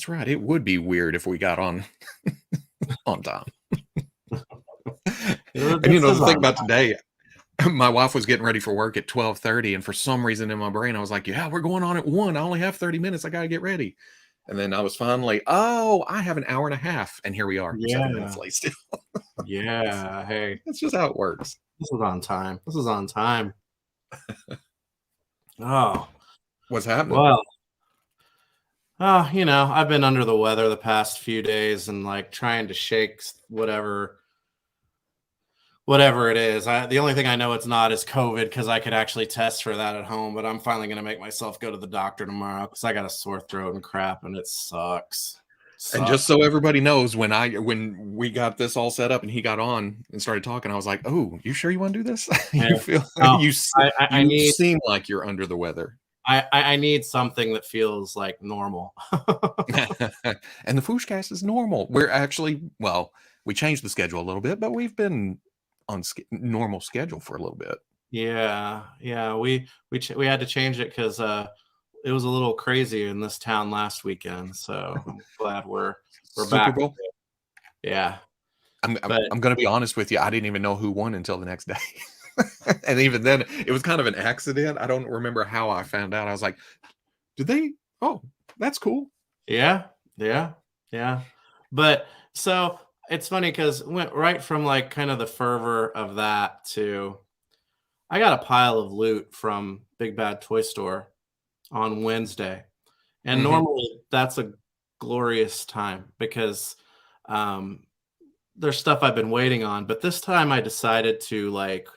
That's right. It would be weird if we got on on time. And the thing about today, my wife was getting ready for work at 12:30, and for some reason in my brain, I was like, "Yeah, we're going on at 1. I only have 30 minutes. I got to get ready." And then I was finally, "Oh, I have an hour and a half," and here we are, 7 minutes late still. Yeah. Hey, That's just how it works. this is on time. This is on time. Oh, What's happening? well. I've been under the weather the past few days and like trying to shake whatever it is. The only thing I know it's not is COVID because I could actually test for that at home. But I'm finally going to make myself go to the doctor tomorrow because I got a sore throat and crap, and it sucks. And just so everybody knows, when we got this all set up and he got on and started talking, I was like, "Oh, you sure you want to do this? You feel you seem like you're under the weather." I need something that feels like normal. And the FwooshCast is normal. We're actually, we changed the schedule a little bit, but we've been on normal schedule for a little bit. Yeah. We had to change it because it was a little crazy in this town last weekend. So I'm glad we're back. Super Bowl? Yeah. I'm going to be honest with you. I didn't even know who won until the next day. And even then, it was kind of an accident. I don't remember how I found out. I was like, did they? Oh, that's cool. Yeah. But so it's funny because it went right from like kind of the fervor of that to I got a pile of loot from Big Bad Toy Store on Wednesday. And normally that's a glorious time because there's stuff I've been waiting on. But this time I decided to like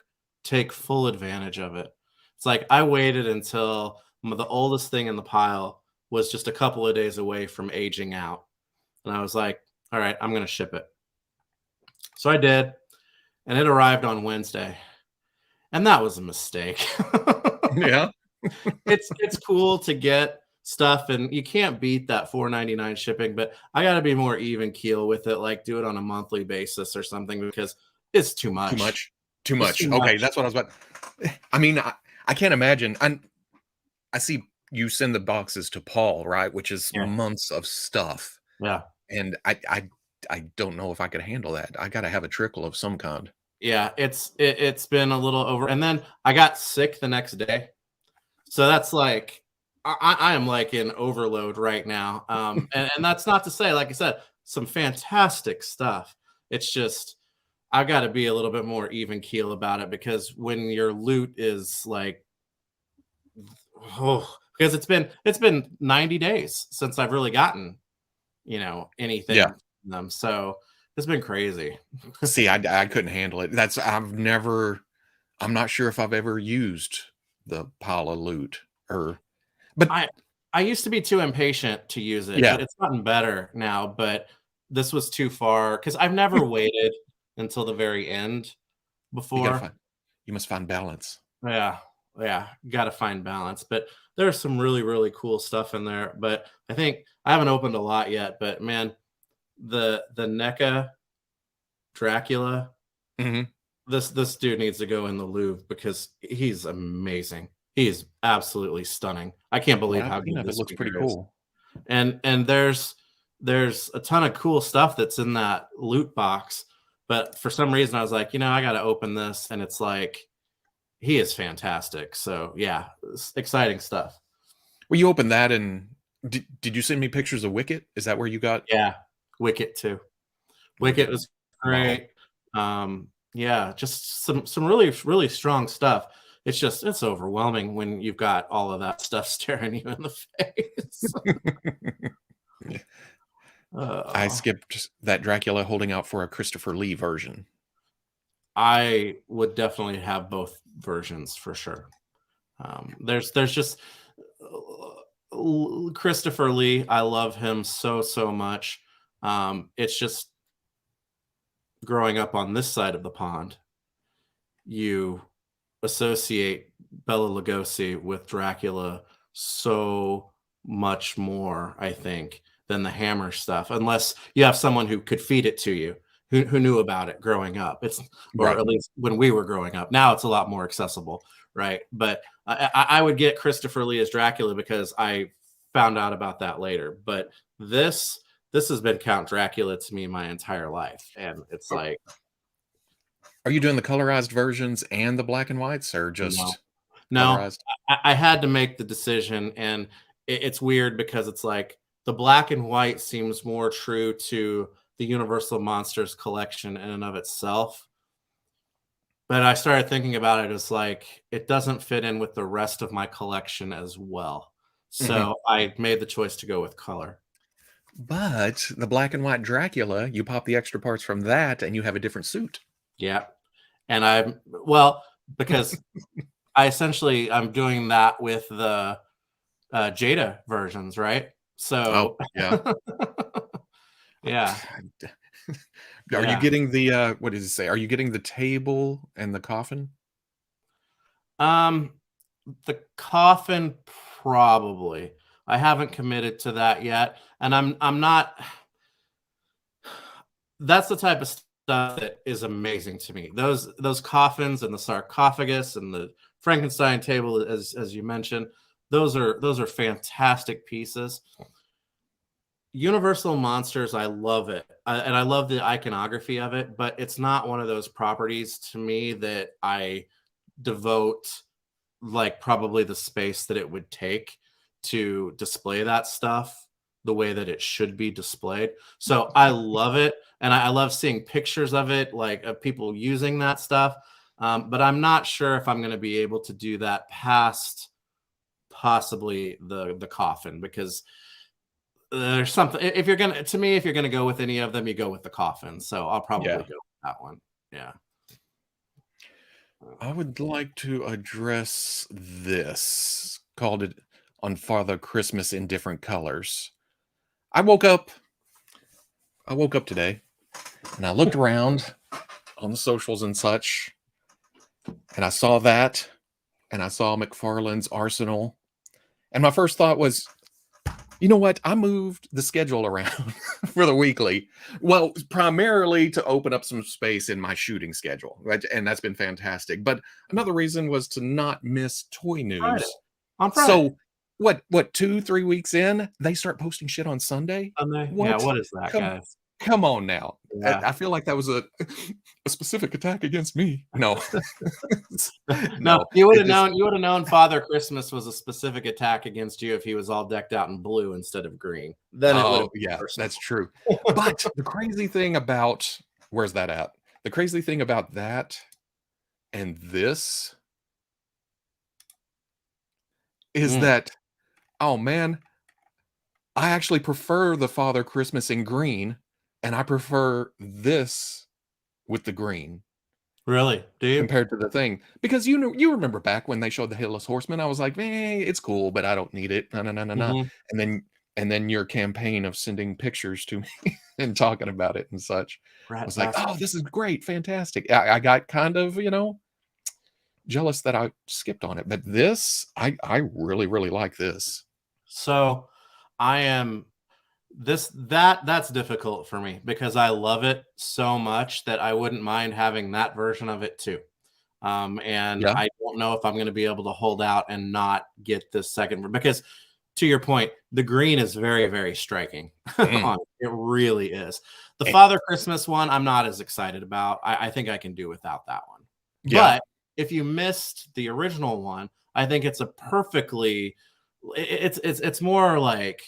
take full advantage of it. It's like I waited until the oldest thing in the pile was just a couple of days away from aging out. And I was like, all right, I'm going to ship it. So I did. And it arrived on Wednesday. And that was a mistake. Yeah. It's cool to get stuff, and you can't beat that $4.99 shipping, but I got to be more even keel with it, like do it on a monthly basis or something because it's too much. Too much. Okay, that's what I was about. I mean, I can't imagine. I see you send the boxes to Paul, right? Which is months of stuff. Yeah. And I don't know if I could handle that. I got to have a trickle of some kind. Yeah, it's been a little over. And then I got sick the next day. So that's like, I am like in overload right now. And that's not to say, like I said, some fantastic stuff. It's just, I've got to be a little bit more even keel about it because when your loot is like, because it's been 90 days since I've really gotten, anything from them. So it's been crazy. See, I couldn't handle it. I'm not sure if I've ever used the pile of loot but I used to be too impatient to use it. Yeah. It's gotten better now, but this was too far because I've never waited until the very end before. You must find balance. Yeah. Got to find balance. But there's some really, really cool stuff in there. But I think I haven't opened a lot yet. But man, the NECA Dracula, this dude needs to go in the Louvre because he's amazing. He is absolutely stunning. I can't believe how good this looks pretty cool. And there's a ton of cool stuff that's in that loot box. But for some reason, I was like, I got to open this. And it's like, he is fantastic. So, yeah, exciting stuff. Well, you opened that, and did you send me pictures of Wicket? Is that where you got? Yeah, Wicket, too. Wicket was great. Yeah, just some really, really strong stuff. It's overwhelming when you've got all of that stuff staring you in the face. I skipped that Dracula holding out for a Christopher Lee version. I would definitely have both versions for sure. There's just Christopher Lee. I love him so much. It's just growing up on this side of the pond, you associate Bela Lugosi with Dracula so much more, I think, than the Hammer stuff, unless you have someone who could feed it to you, who knew about it growing up. Or at least when we were growing up. Now it's a lot more accessible, right? But I would get Christopher Lee as Dracula because I found out about that later. But This has been Count Dracula to me my entire life, and it's like, Are you doing the colorized versions and the black and whites, or no, just no. colorized? I had to make the decision, and it's weird because it's like the black and white seems more true to the Universal Monsters collection in and of itself. But I started thinking about it as like it doesn't fit in with the rest of my collection as well. Hmm. So I made the choice to go with color. But the black and white Dracula, you pop the extra parts from that, and you have a different suit. Yeah. And because I'm doing that with the Jada versions, right? Oh, So yeah. yeah, Are you yeah. getting the what does it say? Are you getting the table and the coffin? Um, the coffin probably. I haven't committed to that yet, and I'm not. That's the type of stuff that is amazing to me. Those coffins and the sarcophagus and the Frankenstein table, as you mentioned, those are fantastic pieces. Universal Monsters, I love it, and I love the iconography of it, but it's not one of those properties to me that I devote like probably the space that it would take to display that stuff the way that it should be displayed. So I love it, and I love seeing pictures of it, like of people using that stuff. But I'm not sure if I'm going to be able to do that past possibly the coffin, because there's something, if you're gonna go with any of them, you go with the coffin. So I'll probably Yeah. go with that one. Yeah. I would like to address this. Called it on Father Christmas in different colors. I woke up. I woke up today and I looked around on the socials and such, and I saw that, and I saw McFarlane's Arsenal, and my first thought was, you know what? I moved the schedule around for the weekly. Well, primarily to open up some space in my shooting schedule, right? And that's been fantastic. But another reason was to not miss toy Friday. news. On Friday. So what 2-3 weeks in, they start posting shit on Sunday? Sunday. Yeah, What? what is that, Come guys? come on now. I, Yeah. I feel like that was a specific attack against me. No. No, No. you would It have just known. You would have known Father Christmas was a specific attack against you if he was all decked out in blue instead of green. Then it would have Oh, been yeah, personal. that's true. But the crazy thing about where's that at? The crazy thing about that and this is Mm, that, oh man, I actually prefer the Father Christmas in green, and I prefer this with the green really? Do you? compared to the thing. Because you remember back when they showed the Headless Horseman, I was like, it's cool, but I don't need it. No, no, no, no, no. Mhm. And then your campaign of sending pictures to me and talking about it and such Rat was like, bastard. oh, this is great, fantastic. I got kind of, jealous that I skipped on it. But this, I really, really like this. So I am that's difficult for me because I love it so much that I wouldn't mind having that version of it too. And Yeah. I don't know if I'm going to be able to hold out and not get this second because, to your point, the green is very, very striking. Mm. On it. It really is. The Eh, Father Christmas one, I'm not as excited about. I think I can do without that one. yeah. But if you missed the original one, I think it's a perfectly. It's more like,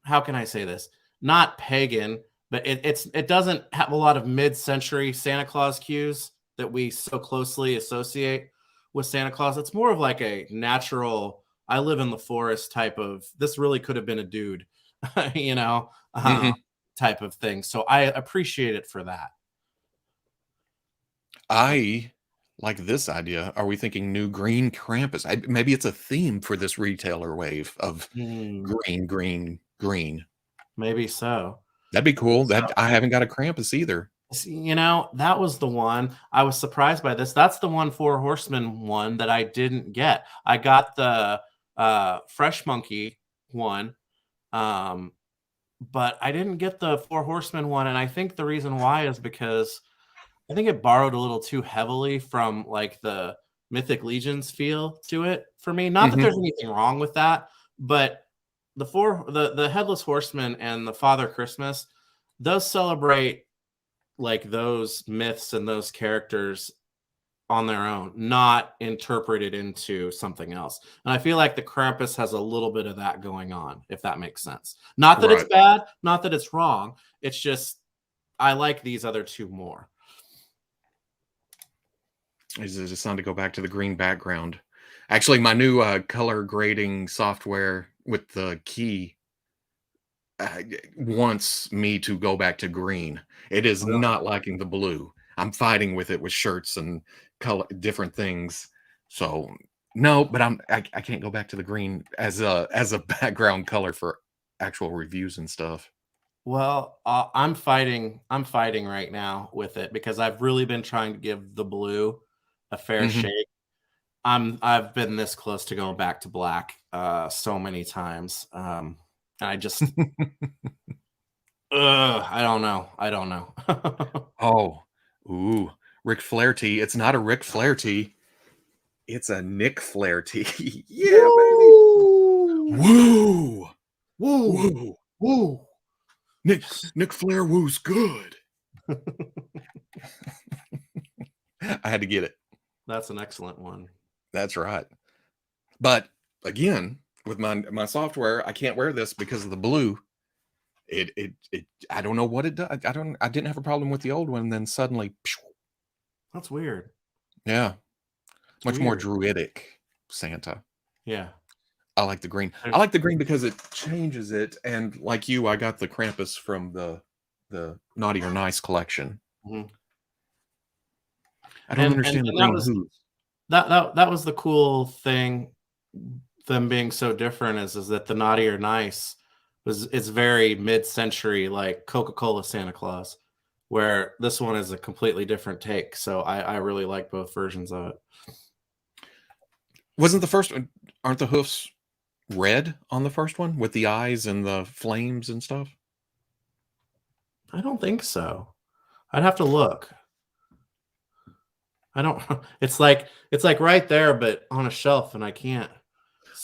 how can I say this? Not pagan, but it doesn't have a lot of mid-century Santa Claus cues that we so closely associate with Santa Claus. It's more of like a natural, I live in the forest type of, this really could have been a dude, you know, Mhm. type of thing. So I appreciate it for that. I like this idea. Are we thinking new green Krampus? Maybe it's a theme for this retailer wave of Hmm, green, green, green. maybe so. That'd be cool. So That I haven't got a Krampus either. that was the one I was surprised by this. That's the one Four Horsemen one that I didn't get. I got the Fresh Monkey one, um, but I didn't get the Four Horsemen one. And I think the reason why is because I think it borrowed a little too heavily from like the Mythic Legions feel to it for me. Not that Mhm. there's anything wrong with that, but the Headless Horseman and the Father Christmas does celebrate like those myths and those characters on their own, not interpreted into something else. And I feel like the Krampus has a little bit of that going on, if that makes sense. Not that it's Right. bad, not that it's wrong. It's just I like these other two more. Is it just time to go back to the green background? Actually, my new color grading software with the key wants me to go back to green. It is Really? not liking the blue. I'm fighting with it with shirts and color different things. So no, but I can't go back to the green as a background color for actual reviews and stuff. Well, I'm fighting. I'm fighting right now with it because I've really been trying to give the blue a fair Mhm. shake. I've been this close to going back to black so many times. And I just I don't know. I don't know. Oh, ooh, Ric Flaherty. It's not a Ric Flaherty. It's a Nick Flaherty. Yeah, baby. Woo! Woo! Woo! Woo! Woo! Nick Flair woo's good. I had to get it. That's an excellent one. That's right. But again, with my software, I can't wear this because of the blue. It I don't know what it does. I didn't have a problem with the old one, then suddenly That's weird. yeah, It's much more weird. druidic Santa. Yeah. I like the green. I There's like the green because it changes it. And like you, I got the Krampus from the Naughty or Nice collection. mhm. I don't understand the And that green was hood. that was the cool thing, them being so different is that the Naughty or Nice was it's very mid-century like Coca-Cola Santa Claus, where this one is a completely different take. So I really like both versions of it. Wasn't the first one? Aren't the hoofs red on the first one with the eyes and the flames and stuff? I don't think so. I'd have to look. I don't it's like right there, but on a shelf, and I can't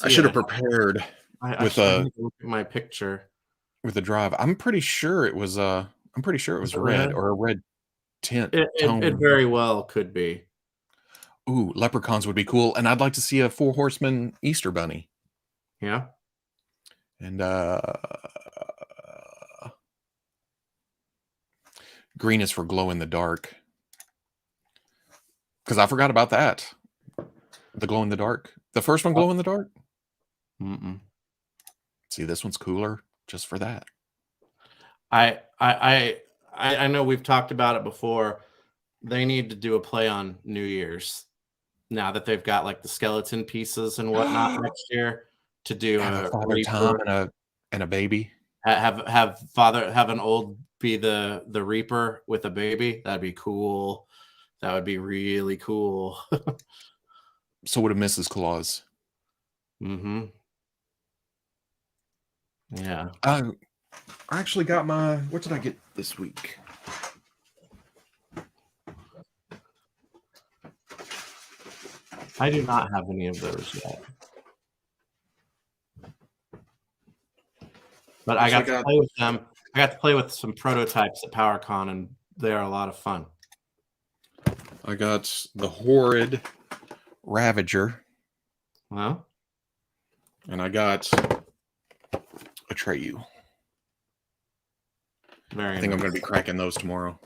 I see should it. have prepared I need to look at my picture. with a drive. I'm pretty sure it Was was it red red? or a red tint It tone. very well could be. Ooh, leprechauns would be cool, and I'd like to see a four horseman Easter bunny. Yeah. And green is for glow in the dark. Because I forgot about that. The glow in the dark. The first one Oh, glow in the dark. mm-mm. See, this one's cooler just for that. I I I know we've talked about it before. They need to do a play on New Year's now that they've got like the skeleton pieces and whatnot next year to do Have a a father Tom Reaper. and a baby. Have an old be the Reaper with a baby. That'd be cool. That would be really cool. So would a Mrs. Claus. hmm Yeah. I actually got my. What did I get this week? I do not have any of those yet. But I Actually got to got. play with them. I got to play with some prototypes at PowerCon, and they are a lot of fun. I got the horrid Ravager, Well, and I got Atreyu. very I think I'm nice. going to be cracking those tomorrow.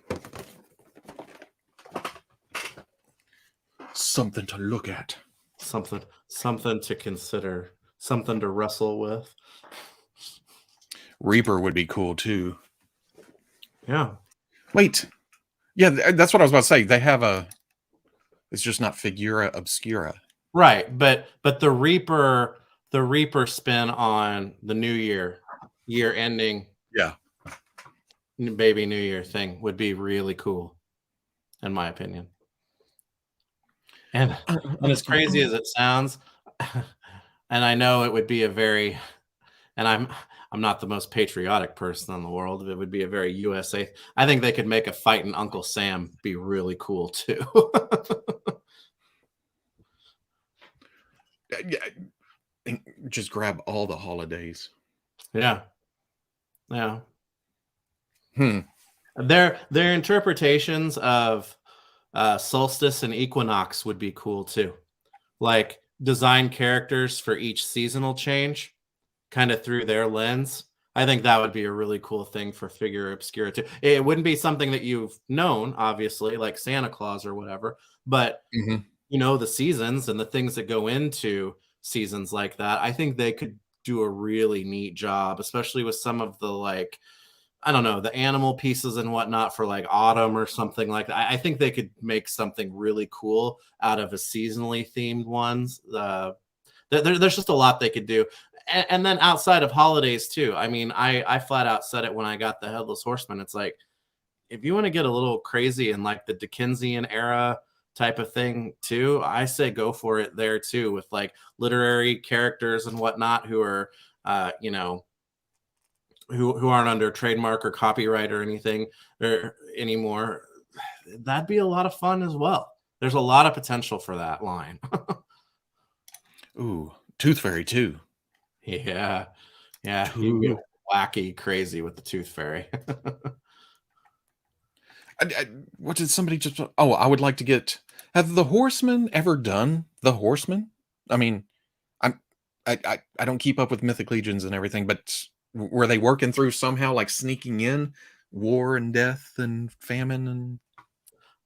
Something to look at. Something to consider, something to wrestle with. Reaper would be cool too. Yeah. Wait, yeah, that's what I was about to say. They have a. It's just not Figura Obscura. Right, but the Reaper spin on the New Year ending Yeah. baby New Year thing would be really cool, in my opinion. And as crazy as it sounds, and I know it would be a very, and I'm not the most patriotic person in the world. It would be a very USA. I think they could make a fighting Uncle Sam be really cool too. Yeah, just grab all the holidays. Yeah. Yeah. Hmm. Their interpretations of solstice and equinox would be cool too. Like design characters for each seasonal change, kind of through their lens. I think that would be a really cool thing for Figure Obscura too. It wouldn't be something that you've known, obviously, like Santa Claus or whatever, but Hmm. the seasons and the things that go into seasons like that. I think they could do a really neat job, especially with some of the like I don't know, the animal pieces and whatnot for like autumn or something like that. I think they could make something really cool out of a seasonally themed ones. There's just a lot they could do. And then outside of holidays too. I mean, I flat out said it when I got the Headless Horseman. It's like, if you want to get a little crazy in like the Dickensian era type of thing too, I say go for it there too, with like literary characters and whatnot who are, who aren't under trademark or copyright or anything or anymore. That'd be a lot of fun as well. There's a lot of potential for that line. Ooh, Tooth Fairy too. Yeah. Yeah. You'd Tooth. get wacky crazy with the Tooth Fairy. What did somebody just? Oh, I would like to get. Have the Horsemen ever done the Horsemen? I mean, I'm I don't keep up with Mythic Legions and everything, but were they working through somehow, like sneaking in war and death and famine and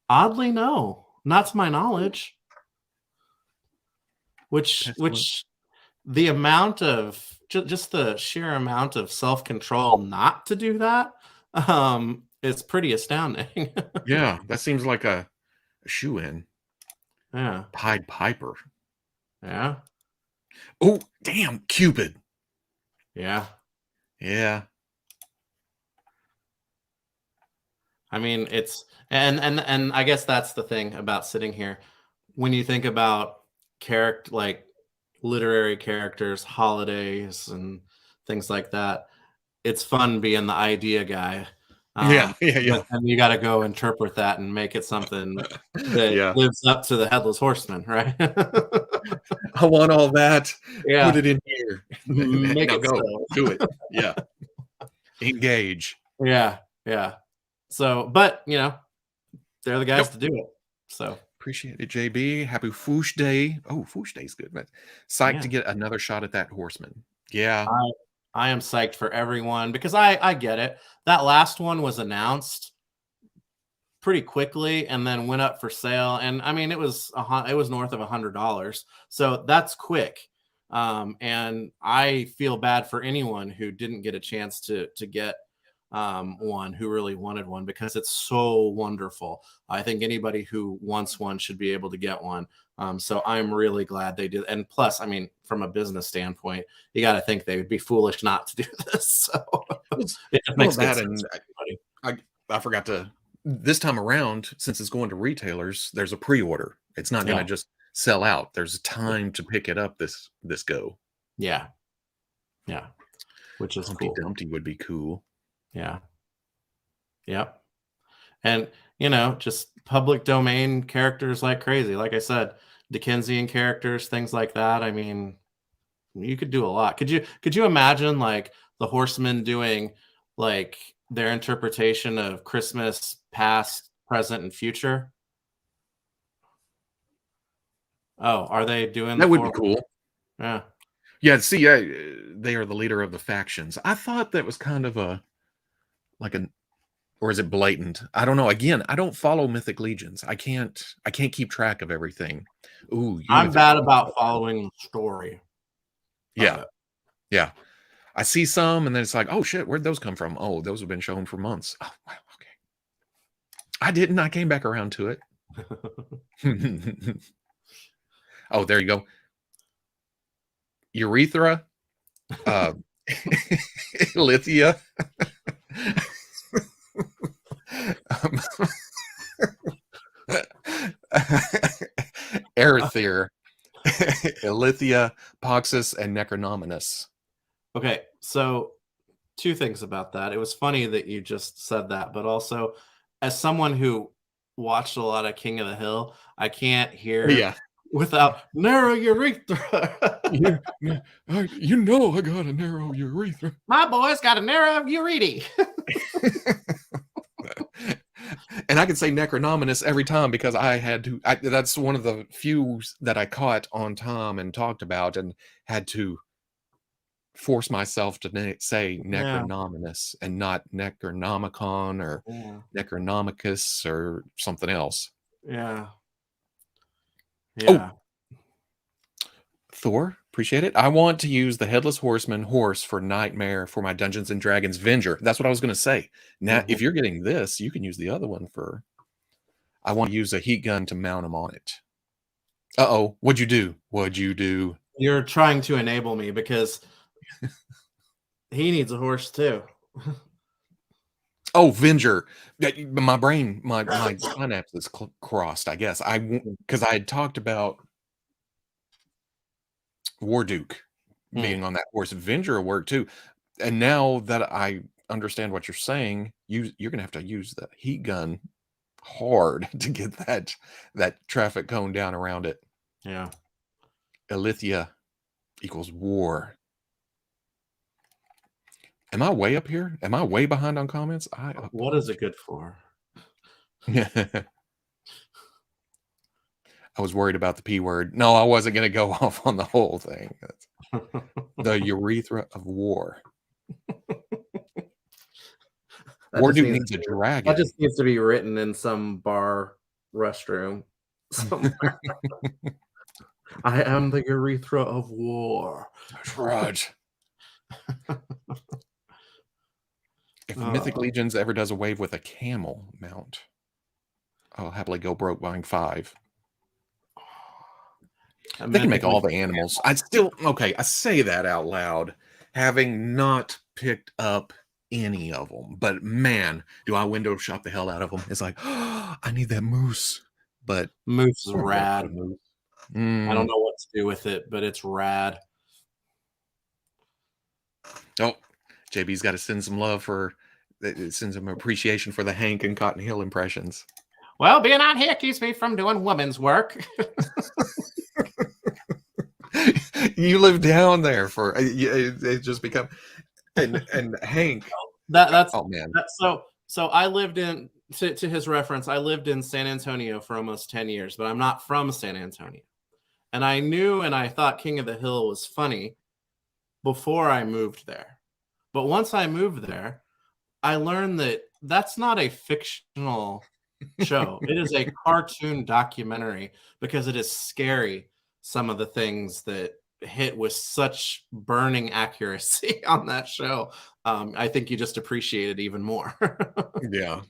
Oddly, no. Not to my knowledge. Which pestilence? which the amount of just the sheer amount of self-control not to do that is pretty astounding. Yeah, that seems like a shoe in. Yeah. Pied Piper. Yeah. Oh, damn, Cupid. Yeah. Yeah. I mean, it's and I guess that's the thing about sitting here. When you think about character like literary characters, holidays, and things like that, it's fun being the idea guy. Yeah, yeah, But yeah. then you got to go interpret that and make it something that Yeah. lives up to the Headless Horseman, right? I want all that. Put Yeah, it in here. make Now it go. so. Do it. Yeah. Engage. Yeah, yeah. So, but they're the guys Nope. to do it. So, Appreciate it, JB. Happy Fwoosh Day. Oh, Fwoosh Day's good, man. Psyched to yeah. get another shot at that horseman. Yeah. I I am psyched for everyone because I get it. That last one was announced pretty quickly and then went up for sale, and I mean it was north of $100, so that's quick. And I feel bad for anyone who didn't get a chance to get one, who really wanted one, because it's so wonderful. I think anybody who wants one should be able to get one. So I'm really glad they did. And plus, I mean, from a business standpoint, you got to think they would be foolish not to do this. So Well, it just well, makes good that sense and for everybody. I forgot to this time around, since it's going to retailers, there's a pre-order. It's not Yeah, gonna just sell out. There's time to pick it up this go. yeah, yeah, which is Humpty cool. Dumpty would be cool. Yeah, yep. And just public domain characters like crazy. Like I said, Dickensian characters, things like that. I mean, you could do a lot. Could you imagine like the Horsemen doing like their interpretation of Christmas past, present, and future? Oh, are they doing the That would be four? cool. Yeah. Yeah, see, they are the leader of the factions. I thought that was kind of a like an or is it blatant? I don't know. Again, I don't follow Mythic Legions. I can't keep track of everything. Ooh, I'm Unither. bad about following the story of Yeah, it. yeah. I see some, and then it's like, oh shit, where'd those come from? Oh, those have been shown for months. Oh, wow, okay. I didn't. I came back around to it. Oh, there you go. Urethra, uh, Lithia, um, Erethyr, Ilithia, Poxus, and Necronominus. Okay, so two things about that. It was funny that you just said that, but also as someone who watched a lot of King of the Hill, I can't hear Yeah. without narrow urethra. You, you know I got a narrow urethra. My boy's got a narrow urethra. And I can say necronominous every time because I had to. That's one of the few that I caught on Tom and talked about, and had to force myself to say Yeah, necronominous and not necronomicon or yeah, necronomicus or something else. yeah, Oh, yeah. Thor, appreciate it. I want to use the Headless Horseman horse for Nightmare for my Dungeons and Dragons Venger. That's what I was going to say. Now, Mhm. if you're getting this, you can use the other one for. I want to use a heat gun to mount him on it. Uh-oh, what'd you do? What'd you do? You're trying to enable me because he needs a horse too. Oh, Venger. My brain, my synapses crossed, I guess. Because I had talked about Warduke Mm, being on that horse. Venger will work too. And now that I understand what you're saying, you're gonna have to use the heat gun hard to get that traffic cone down around it. yeah. Elithia equals war. Am I way up here? Am I way behind on comments? I What is it apologize. good for? I was worried about the P word. No, I wasn't going to go off on the whole thing. The urethra of war. That just Warduke needs needs a that dragon. just needs to be written in some bar restroom somewhere. I am the urethra of war. Right. If Mythic Oh, Legions ever does a wave with a camel mount, I'll happily go broke buying 5. a They can make mythically all the animals. I still, okay, I say that out loud, having not picked up any of them. But man, do I window shop the hell out of them. It's like, oh, I need that moose. But moose is I don't want rad. the moose. I don't Mm. know what to do with it, but it's rad. Oh, JB's got to send some love for, send some appreciation for the Hank and Cotton Hill impressions. Well, being out here keeps me from doing women's work. You live down there for, it just become, and Hank, That's oh man. so I lived in to his reference, I lived in San Antonio for almost 10 years, but I'm not from San Antonio. And I knew and I thought King of the Hill was funny before I moved there. But once I moved there, I learned that that's not a fictional show. It is a cartoon documentary because it is scary, some of the things that hit with such burning accuracy on that show. I think you just appreciate it even more. Yeah.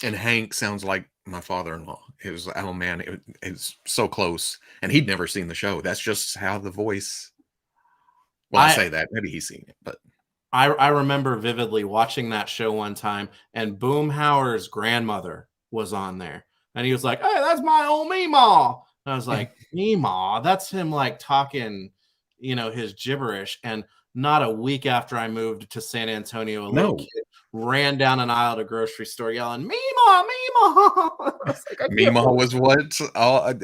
And Hank sounds like my father-in-law. It was, oh man, it's so close. And he'd never seen the show. That's just how the voice. Well, I I say that. Maybe he's seen it, but I remember vividly watching that show one time, and Boomhauer's grandmother was on there, and he was like, "Hey, that's my old Meemaw." And I was like, "Meemaw? That's him like talking, his gibberish." And not a week after I moved to San Antonio, a little no. kid ran down an aisle at a grocery store yelling, "Meemaw, Meemaw!" I was like, "I can't Mima was what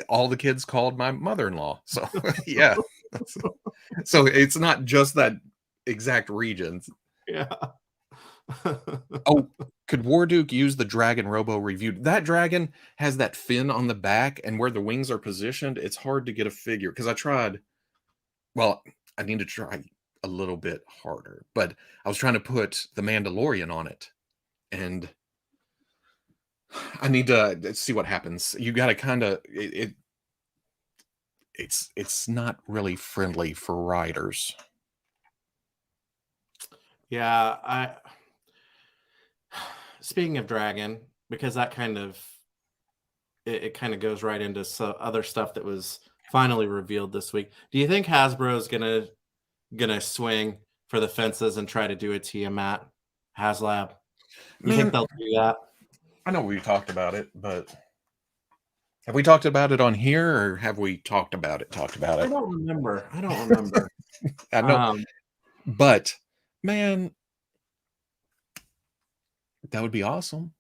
all the kids called my mother-in-law. So yeah. So it's not just that exact region. yeah." Oh, could Warduke use the dragon Robo reviewed? That dragon has that fin on the back, and where the wings are positioned, it's hard to get a figure. Because I tried, well, I need to try a little bit harder, but I was trying to put the Mandalorian on it, and I need to see what happens. You got to kind of it's not really friendly for riders. Yeah, I speaking of dragon, because that kind of it kind of goes right into other stuff that was finally revealed this week. Do you think Hasbro's gonna swing for the fences and try to do a Tiamat HasLab? You think Man, they'll do that? I know we talked about it, but have we talked about it on here, or have we talked about it? Talked about I it. don't remember. I don't remember. I know, Um, but man, that would be awesome.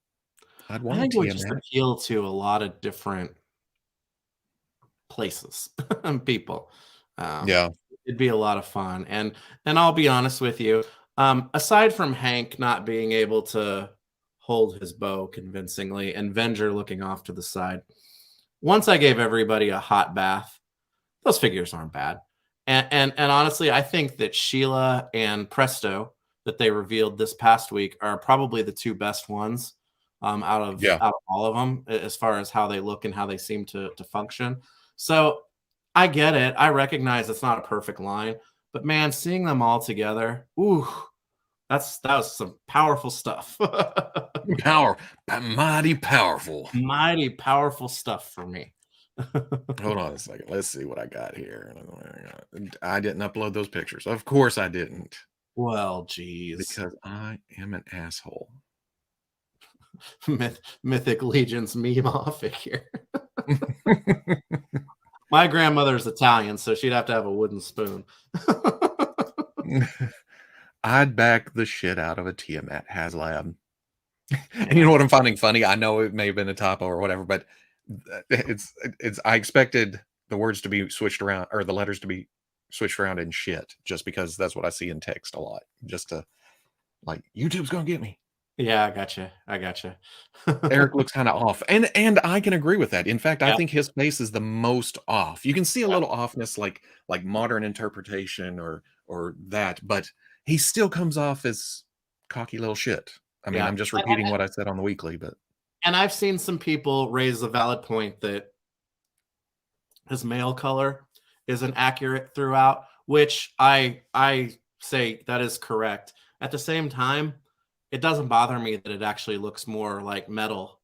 I'd I want a think it would just Tiamat. appeal to a lot of different places and people. Yeah. It'd be a lot of fun. And I'll be honest with you, aside from Hank not being able to hold his bow convincingly and Venger looking off to the side, once I gave everybody a hot bath, those figures aren't bad. And honestly, I think that Sheila and Presto that they revealed this past week are probably the two best ones out of Yeah. all of them as far as how they look and how they seem to function. So I get it. I recognize it's not a perfect line, but man, seeing them all together, ooh, that was some powerful stuff. Mighty powerful. Mighty powerful stuff for me. Hold on a second. Let's see what I got here. I didn't upload those pictures. Of course I didn't. Well, geez. Because I am an asshole. Mythic Legion's Meemaw figure. My grandmother's Italian, so she'd have to have a wooden spoon. I'd back the shit out of a Tiamat HasLab. And you know what I'm finding funny? I know it may have been a typo or whatever, but it's I expected the words to be switched around or the letters to be switched around in shit, just because that's what I see in text a lot. Just to like, YouTube's gonna get me. Yeah, I gotcha. Eric looks kind of off, and I can agree with that. In fact, I think his face is the most off. You can see a little offness, like modern interpretation or that, but he still comes off as cocky little shit. I mean, I'm just repeating what I said on the weekly, but and I've seen some people raise a valid point that his male color isn't accurate throughout, which I say that is correct. At the same time, it doesn't bother me that it actually looks more like metal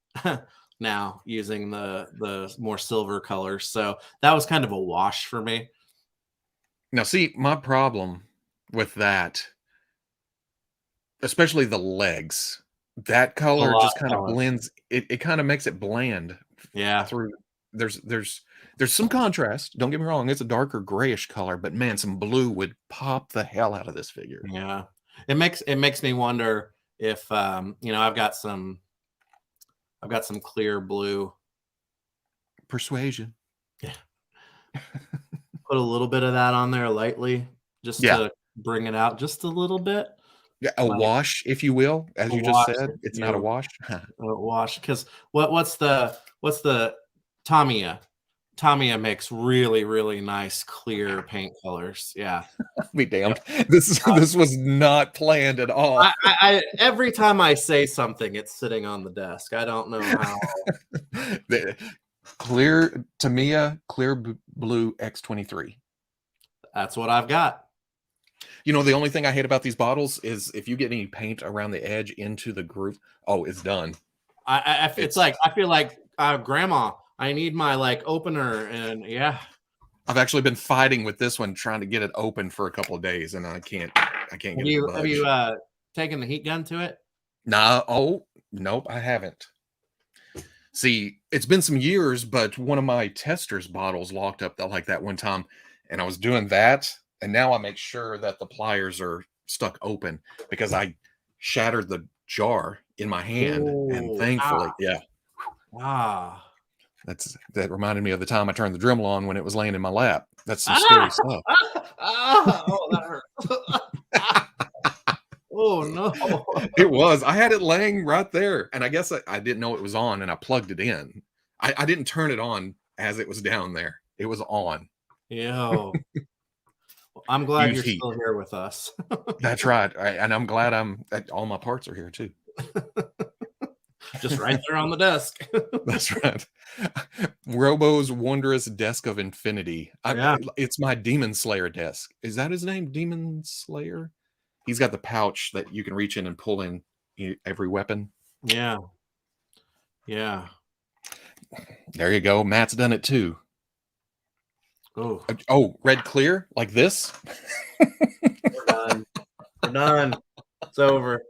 now using the more silver colors. So that was kind of a wash for me. Now, see, my problem with that, especially the legs, that color just kind of blends. It kind of makes it bland. Yeah. Through there's some contrast. Don't get me wrong; it's a darker grayish color, but man, some blue would pop the hell out of this figure. Yeah, it makes me wonder if I've got some clear blue persuasion. Yeah. Put a little bit of that on there lightly just to bring it out just a little bit. Yeah, a wash, if you will, as you just said. It's not a wash. A wash, because what's the Tamiya? Tamiya makes really, really nice clear paint colors. Yeah. Be damned. This was not planned at all. I every time I say something, it's sitting on the desk. I don't know how. Clear Tamiya, clear blue X23. That's what I've got. You know, the only thing I hate about these bottles is if you get any paint around the edge into the groove, it's done. It's like I feel like Grandma. I need my opener, and yeah. I've actually been fighting with this one, trying to get it open for a couple of days, and I can't get it to budge. Have you taken the heat gun to it? Nah. Oh, nope, I haven't. See, it's been some years, but one of my tester's bottles locked up like that one time, and I was doing that, and now I make sure that the pliers are stuck open because I shattered the jar in my hand, and thankfully, that reminded me of the time I turned the Dremel on when it was laying in my lap. That's some scary stuff. Oh, that hurt. Oh no. It was. I had it laying right there, and I guess I didn't know it was on, and I plugged it in. I didn't turn it on as it was down there. It was on. Yo. I'm glad you're still here with us. That's right. And I'm glad all my parts are here too. Just right there on the desk. That's right. Robo's Wondrous Desk of Infinity. It's my Demon Slayer desk. Is that his name? Demon Slayer? He's got the pouch that you can reach in and pull in every weapon. Yeah. Yeah. There you go. Matt's done it too. Oh, red clear like this? We're done. We're done. It's over.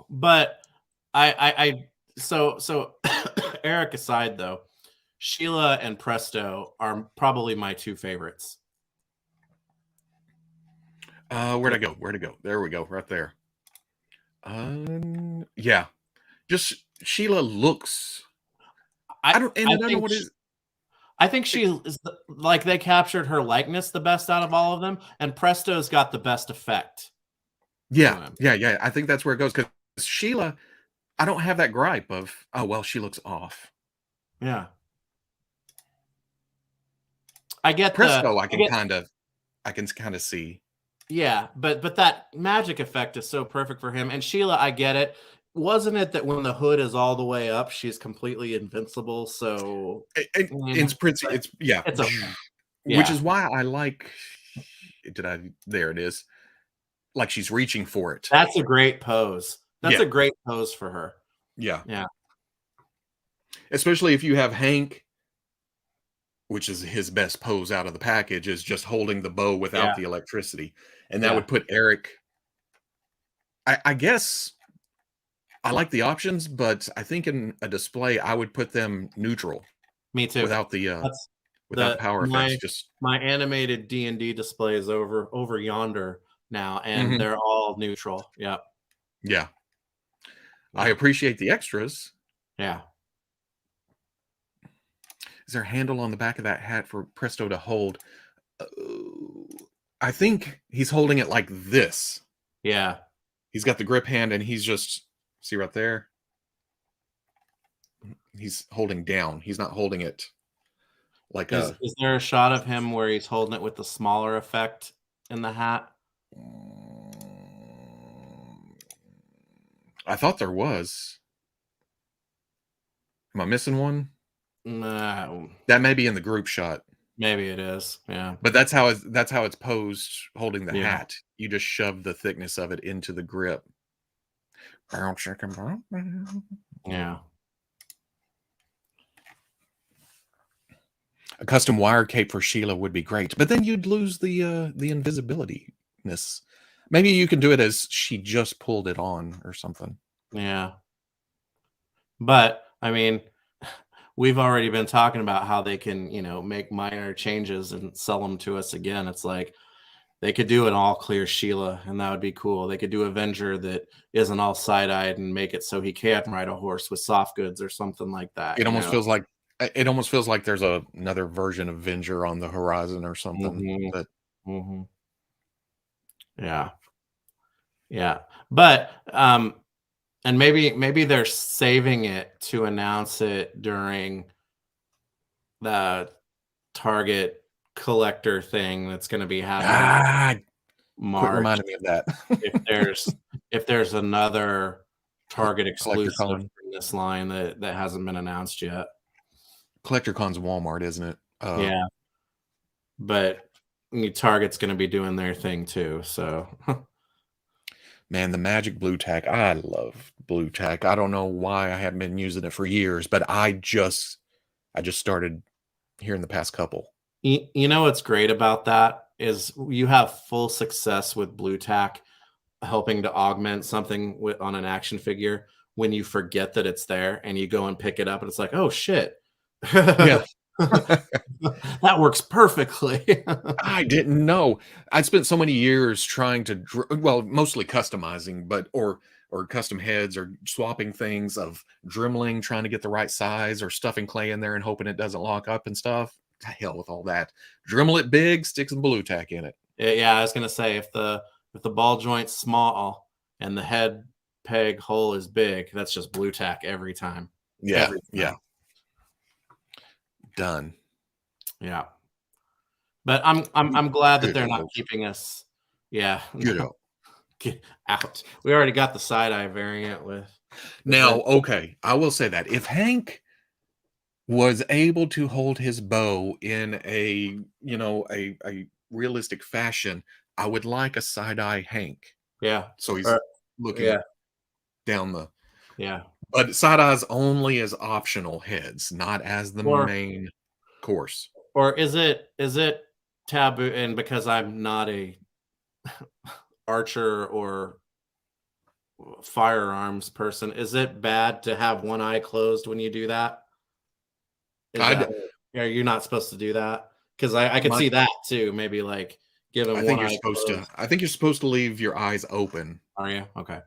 But so Eric aside though, Sheila and Presto are probably my two favorites. Where'd I go? There we go, right there. Yeah. just Sheila looks. I don't, and I don't know what it is. I think she is like they captured her likeness the best out of all of them, and Presto's got the best effect to Yeah, him. yeah. I think that's where it goes because Sheila, I don't have that gripe of, oh well, she looks off. Yeah. I get the Presto, I get I can kind of see. yeah, but that magic effect is so perfect for him. And Sheila, I get it. Wasn't it that when the hood is all the way up, she's completely invincible? So It's pretty. but It's yeah, it's okay. which Yeah. is why I like. Did I? There it is. Like she's reaching for it. That's a great pose. That's Yeah, a great pose for her. yeah. Yeah. Especially if you have Hank, which is his best pose out of the package, is just holding the bow Yeah. without the electricity, and that Yeah. would put Eric. I guess I like the options, but I think in a display I would put them neutral Me too. without That's the power effects. Just my animated D&D display is over yonder now, and mhm, they're all neutral. Yep. yeah. I Yep. appreciate the extras. Yeah. Is there a handle on the back of that hat for Presto to hold? Uh, I think he's holding it like this. Yeah. He's got the grip hand, and he's just see right there. He's holding down. He's not holding it like a. Is there a shot of him where he's holding it with the smaller effect in the hat? I thought there was. Am I missing one? No. That may be in the group shot, Maybe it is. Yeah. but that's how it's posed holding the Yeah. hat. You just shove the thickness of it into the grip. Bow, chicken, bow, bow. Yeah. A custom wire cape for Sheila would be great, but then you'd lose the invisibility-ness. Maybe you can do it as she just pulled it on or something. Yeah. But I mean, we've already been talking about how they can, make minor changes and sell them to us again. It's like they could do an all clear Sheila, and that would be cool. They could do Avenger that isn't all side eyed and make it so he can ride a horse with soft goods or something like that. It almost feels like there's another version of Venger on the horizon or something. Hmm. But Hmm. Yeah, yeah. But and maybe they're saving it to announce it during the Target collector thing that's going to be happening ah, quit March. reminding me of that. If there's another Target Collector exclusive Con. from this line that hasn't been announced yet. Collector Con's Walmart, isn't it? Yeah, but Target's going to be doing their thing too. So Man, the magic blue tack. I love blue tack. I don't know why I haven't been using it for years, but I just started here in the past couple. you know what's great about that is you have full success with blue tack helping to augment something on an action figure when you forget that it's there and you go and pick it up and it's like, oh shit. Yeah. That works perfectly. I didn't know. I spent so many years trying to, mostly customizing, but or custom heads or swapping things of dremeling, trying to get the right size or stuffing clay in there and hoping it doesn't lock up and stuff. To hell with all that. Dremel it big, stick some blue tack in it. Yeah, I was gonna say if the ball joint's small and the head peg hole is big, that's just blue tack every time. Yeah, Every time. yeah. Done. Yeah. But I'm glad that they're not keeping us. Yeah. Get out. Get out. We already got the side eye variant with. Now, okay, I will say that if Hank was able to hold his bow in a realistic fashion, I would like a side eye Hank. Yeah. So he's looking down the. Yeah. But side eyes only as optional heads, not as the main course. Or is it taboo? And because I'm not a archer or firearms person, is it bad to have one eye closed when you do that? Are you not supposed to do that? Because I could see that too. Maybe like give him one eye closed. I think you're supposed to leave your eyes open. Are you? Okay.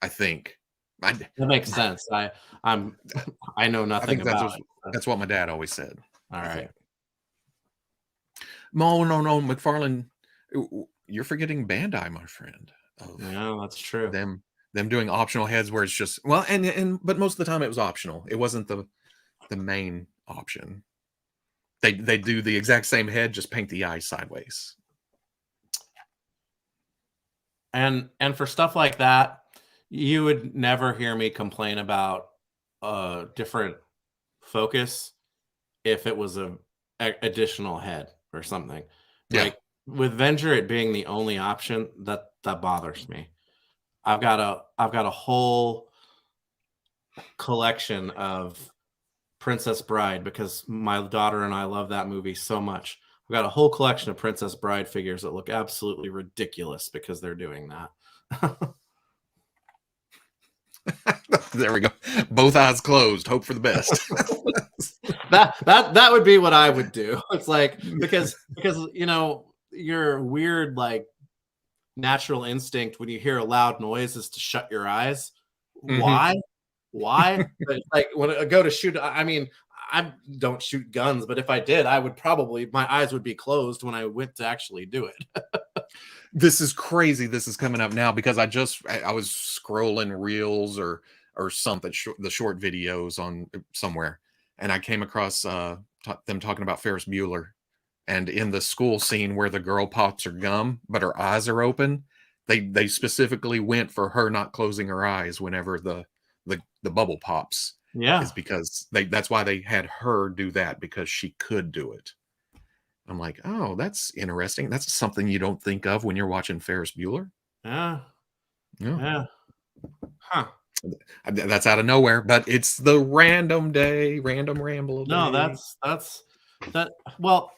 I think. I That makes sense. I know I nothing think about it. that's what my dad always said. All I right. think. No, McFarlane, you're forgetting Bandai, my friend. Of Yeah, that's true. them doing optional heads where it's just well, but most of the time it was optional. It wasn't the main option. They do the exact same head, just paint the eyes sideways. And for stuff like that, you would never hear me complain about a different focus if it was a additional head or something. Yeah. Like with Venger it being the only option, that bothers me. I've got a whole collection of Princess Bride because my daughter and I love that movie so much. I've got a whole collection of Princess Bride figures that look absolutely ridiculous because they're doing that. There we go. Both eyes closed. Hope for the best. that would be what I would do. It's like because your weird like natural instinct when you hear a loud noise is to shut your eyes. Mhm. Why? But like when I go to shoot, I mean, I don't shoot guns, but if I did, I would probably my eyes would be closed when I went to actually do it. This is crazy. This is coming up now because I was scrolling reels or something, the short videos on somewhere, and I came across them talking about Ferris Bueller, and in the school scene where the girl pops her gum but her eyes are open, they specifically went for her not closing her eyes whenever the bubble pops, is Yeah. because that's why they had her do that, because she could do it. I'm like, oh, that's interesting. That's something you don't think of when you're watching Ferris Bueller. Yeah. Yeah, Yeah. Huh. that's out of nowhere, but it's the random day, random ramble No, day. that's that well,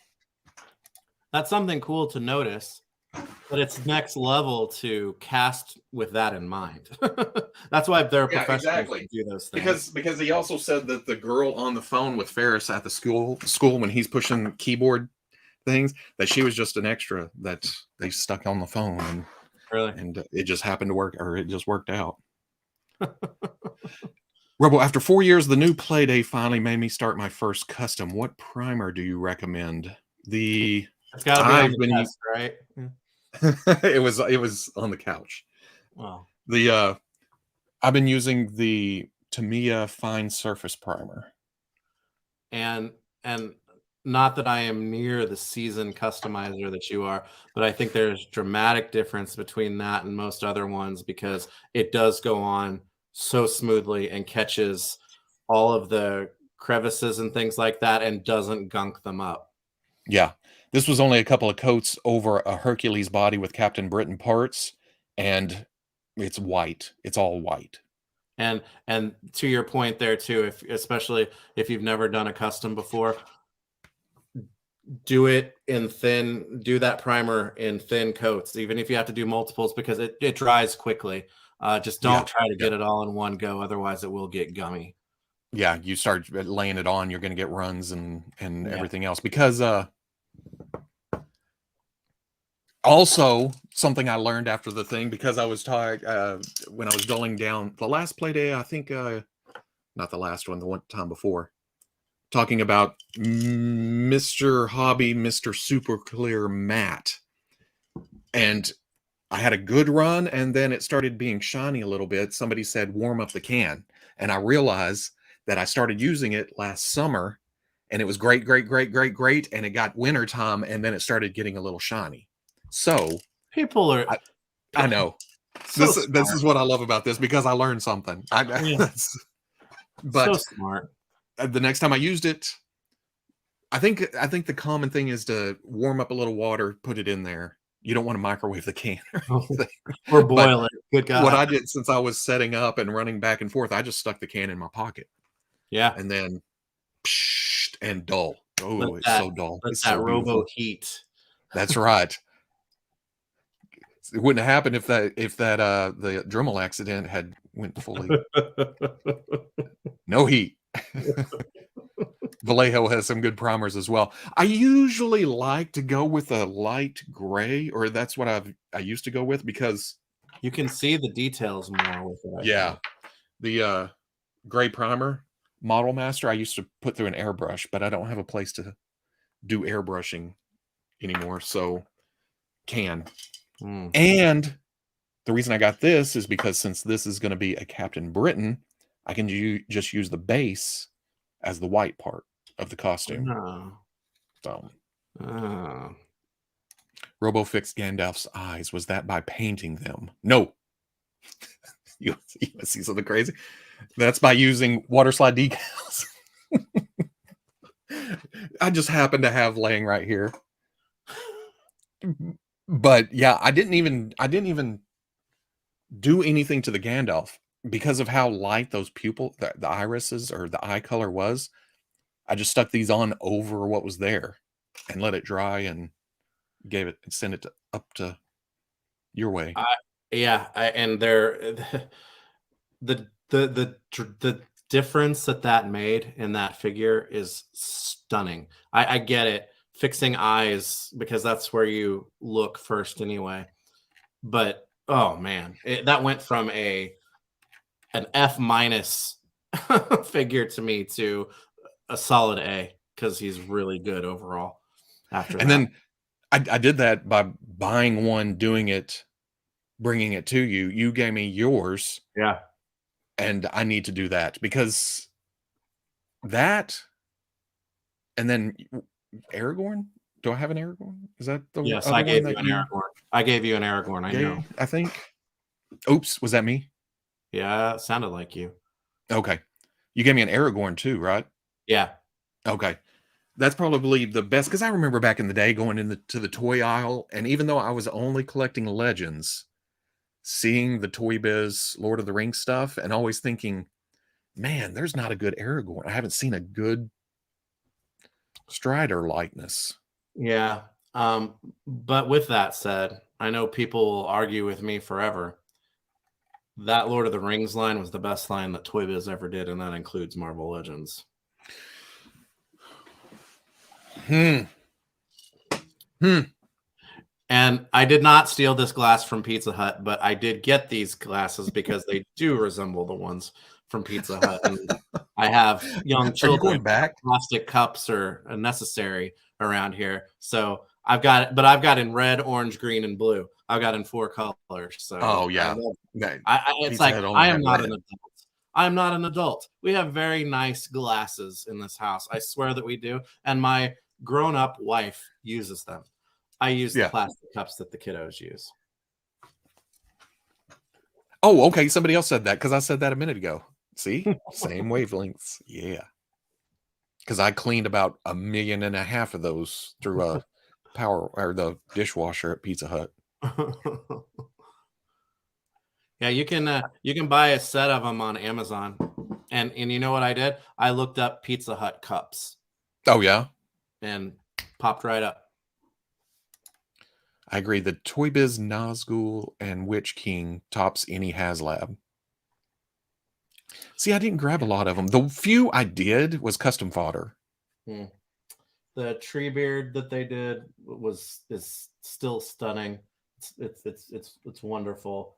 that's something cool to notice, but it's next level to cast with that in mind. That's why they're Yeah, professionals to exactly. do those things. Because he also said that the girl on the phone with Ferris at the school when he's pushing keyboard things, that she was just an extra that they stuck on the phone, Really. and it just happened to work, or it just worked out. Rebel, after 4 years, the new Playday finally made me start my first custom. What primer do you recommend? The It's got to be on I've the been test, right? Yeah. it was on the couch. Well, The I've been using the Tamiya Fine Surface Primer. and not that I am near the seasoned customizer that you are, but I think there's dramatic difference between that and most other ones because it does go on so smoothly and catches all of the crevices and things like that and doesn't gunk them up. Yeah, this was only a couple of coats over a Hercules body with Captain Britain parts, and it's white. It's all white. And to your point there too, if especially if you've never done a custom before, do that primer in thin coats, even if you have to do multiples because it dries quickly. Just Yeah, don't try to yeah, get it all in one go, otherwise it will get gummy. yeah. You start laying it on, you're going to get runs and Yeah. everything else. Because also something I learned after the thing, because I was tired when I was dulling down the last play day. I think not the last one, the one time before, talking about Mr. Hobby, Mr. Super Clear Matte, and I had a good run, and then it started being shiny a little bit. Somebody said, warm up the can. And I realized that I started using it last summer, and it was great, great, great, great, great. And it got wintertime, and then it started getting a little shiny. So People are I know so this smart. is what I love about this, because I learned something. Yeah, so But smart. the next time I used it, I think the common thing is to warm up a little water, put it in there. You don't want to microwave the can or anything. Or But boil it. Good what God. I did, since I was setting up and running back and forth, I just stuck the can in my pocket Yeah. and then psh, and dull. Let Oh, it's that so dull. let It's that so robo beautiful. heat. That's right. It wouldn't have happened if that the Dremel accident had went fully no heat. Vallejo has some good primers as well. I usually like to go with a light gray, or that's what I used to go with, because You can see the details more with it, I yeah, think. The gray primer Model Master I used to put through an airbrush, but I don't have a place to do airbrushing anymore, so can. And the reason I got this is because since this is going to be a Captain Britain, I can just use the base as the white part of the costume. So, Robo fixed Gandalf's eyes. Was that by painting them? No. You see something crazy? That's by using water slide decals. I just happen to have laying right here. But yeah, I didn't even do anything to the Gandalf because of how light those pupil, the irises or the eye color was. I just stuck these on over what was there and let it dry and send it up to your way. And they're the difference that made in that figure is stunning. I get it, fixing eyes, because that's where you look first anyway. But oh man, that went from an F- figure to me to a solid A, because he's really good overall. Then I did that by buying one, doing it, bringing it to you. You gave me yours. Yeah. And I need to do that because that, and then Aragorn. Do I have an Aragorn? Is that the yes? Other I gave one you an Aragorn. I gave you an Aragorn. I know. I think. Oops, was that me? Yeah, it sounded like you. Okay, you gave me an Aragorn too, right? Yeah. Okay, that's probably the best because I remember back in the day going to the toy aisle, and even though I was only collecting Legends, seeing the Toy Biz Lord of the Rings stuff, and always thinking, man, there's not a good Aragorn. I haven't seen a good Strider likeness. Yeah. But with that said, I know people will argue with me forever. That Lord of the Rings line was the best line that Toy Biz ever did, and that includes Marvel Legends. And I did not steal this glass from Pizza Hut, but I did get these glasses because they do resemble the ones from Pizza Hut. And I have young children. Are you going back? Plastic cups are necessary around here. So I've got in red, orange, green, and blue. I've got in 4 colors. So it's like I am not an adult. I am not an adult. We have very nice glasses in this house. I swear that we do. And my grown-up wife uses them. I use the plastic cups that the kiddos use. Oh, okay. Somebody else said that because I said that a minute ago. See? Same wavelengths. Yeah. Because I cleaned about 1.5 million of those through a the dishwasher at Pizza Hut. Yeah, you can buy a set of them on Amazon. And you know what I did? I looked up Pizza Hut cups. Oh, yeah? And popped right up. I agree. The Toy Biz Nazgul and Witch King tops any HasLab. See, I didn't grab a lot of them. The few I did was custom fodder. The Treebeard that they did is still stunning. It's wonderful.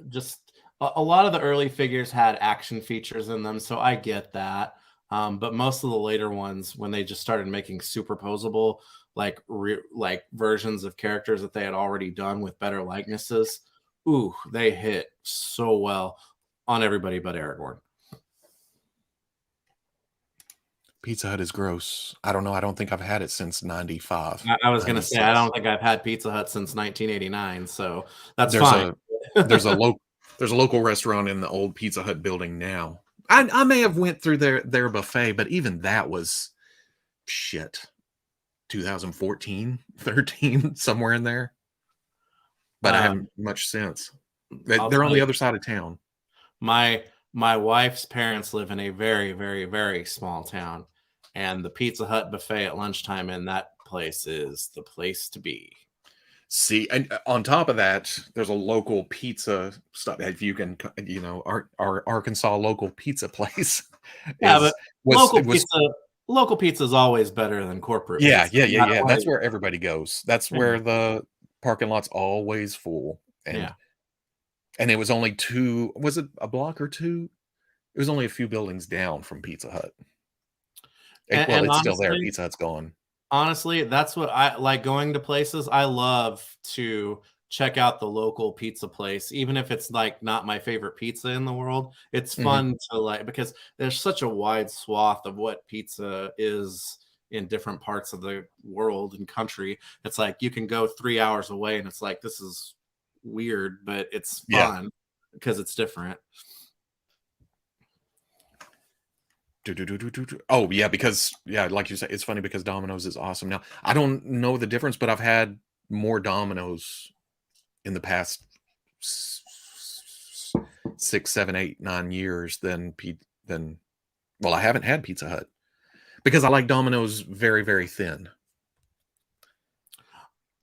Just a lot of the early figures had action features in them, so I get that. But most of the later ones, when they just started making superposable like versions of characters that they had already done with better likenesses, they hit so well on everybody but Aragorn. Pizza Hut is gross. I don't know. I don't think I've had it since 95. I was going to say, I don't think I've had Pizza Hut since 1989, so that's fine. There's a local restaurant in the old Pizza Hut building now. I may have went through their buffet, but even that was 2014, 13, somewhere in there. But I haven't much since. They're on the other side of town. My wife's parents live in a very, very, very small town, and the Pizza Hut buffet at lunchtime in that place is the place to be. See, and on top of that, there's a local pizza stuff. If you can, our Arkansas local pizza place. Local pizza is always better than corporate. Yeah. That's where everybody goes. That's where the parking lot's always full. And And it was only two, was it a block or two? It was only a few buildings down from Pizza Hut. Well, And it's still there. honestly, Pizza Hut's gone. honestly, that's what I like going to places. I love to check out the local pizza place, even if it's like not my favorite pizza in the world. It's Mhm. fun to like because there's such a wide swath of what pizza is in different parts of the world and country. It's like you can go 3 hours away and it's like this is weird, but it's Yeah. fun because it's different. Oh, yeah, because yeah, like you said, it's funny because Domino's is awesome now. I don't know the difference, but I've had more Domino's in the past 6, 7, 8, 9 years than well, I haven't had Pizza Hut because I like Domino's very, very thin,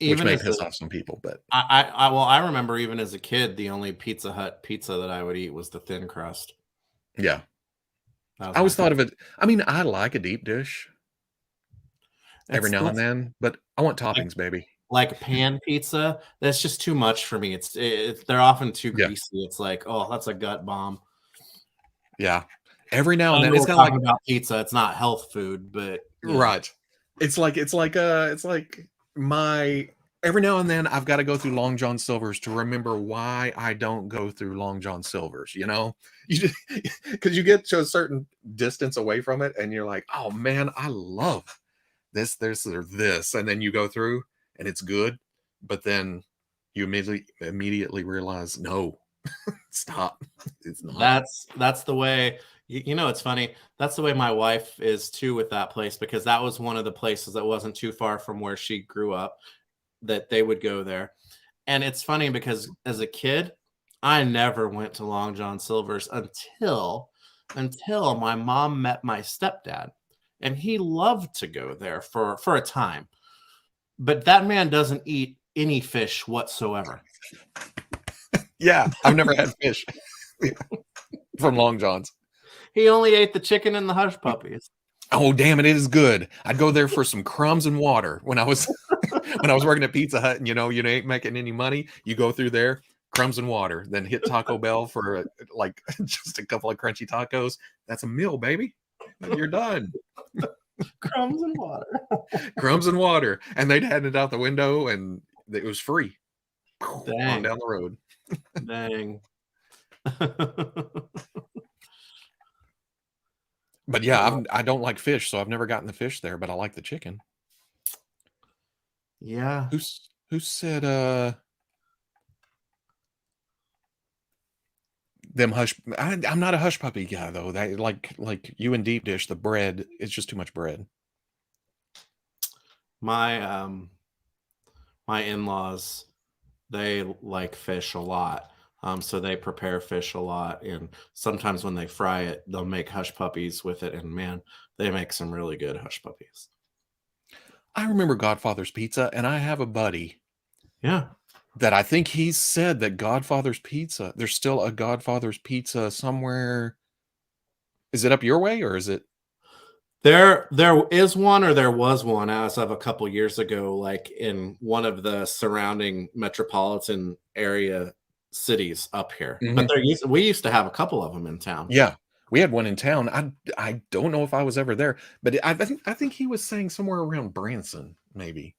which Even may as a piss off some people, but well, I remember even as a kid, the only Pizza Hut pizza that I would eat was the thin crust. yeah. That I was my always thought favorite. of it, I mean, I like a deep dish every now and That's then, but I want like toppings, baby. pan pizza. That's just too much for me. They're often too Yeah, greasy. It's like, oh, that's a gut bomb. yeah. Every now I and then, know it's we're kinda talking like about pizza. It's not health food, but right. It's like my every now and then I've gotta go through Long John Silver's to remember why I don't go through Long John Silver's, you know? You just because you get to a certain distance away from it and you're like, "Oh, man, I love this, or this," and then you go through and it's good, but then you immediately realize, "No, stop. It's not." that's the way. It's funny. That's the way my wife is too with that place because that was one of the places that wasn't too far from where she grew up that they would go there. And it's funny because as a kid, I never went to Long John Silver's until my mom met my stepdad. And he loved to go there for a time. But that man doesn't eat any fish whatsoever. Yeah, I've never had fish from Long John's. He only ate the chicken and the hush puppies. Oh, damn it, it is good. I'd go there for some crumbs and water when I was when I was working at Pizza Hut and you ain't making any money, you go through there, crumbs and water, then hit Taco Bell for like just a couple of crunchy tacos. That's a meal, baby. You're done. Crumbs and water. Crumbs and water. And they'd hand it out the window and it was free. On Dang. down the road. Dang. But yeah, I don't like fish, so I've never gotten the fish there, but I like the chicken. Yeah. Who said them I'm not a hush puppy guy though. That like you and deep dish, the bread, it's just too much bread. My my in-laws, they like fish a lot. So they prepare fish a lot, and sometimes when they fry it, they'll make hush puppies with it, and man, they make some really good hush puppies. I remember Godfather's Pizza, and I have a buddy Yeah. that I think he said that Godfather's Pizza, there's still a Godfather's Pizza somewhere. Is it up your way or is it? There is one or there was one as of a couple years ago, like in one of the surrounding metropolitan area cities up here. But Mhm. we used to have a couple of them in town. Yeah, we had one in town. I don't know if I was ever there, but I think he was saying somewhere around Branson, maybe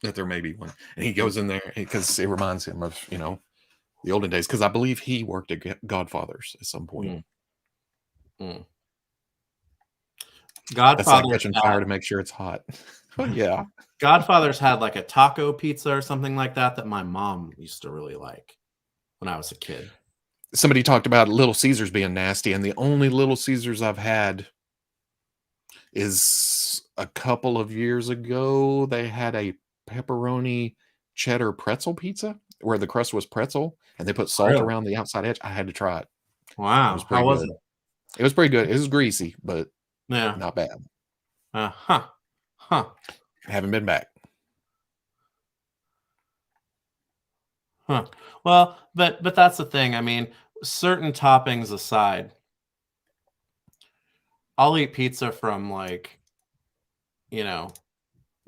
that there may be one. And he Mm, goes in there because it reminds him of the olden days. Because I believe he worked at Godfather's at some point. mm, mm. That's like Godfather's touching had fire to make sure it's hot. Oh yeah. Godfather's had like a taco pizza or something like that that my mom used to really like when I was a kid. Somebody talked about Little Caesars being nasty, and the only Little Caesars I've had is a couple of years ago. They had a pepperoni cheddar pretzel pizza where the crust was pretzel and they put salt Really? around the outside edge. I had to try it. It was Wow. How pretty was good. it? It was pretty good. It was greasy, but Yeah. not bad. Huh. Huh. Haven't been back. Huh. Well, but that's the thing. I mean, certain toppings aside, I'll eat pizza from like, you know,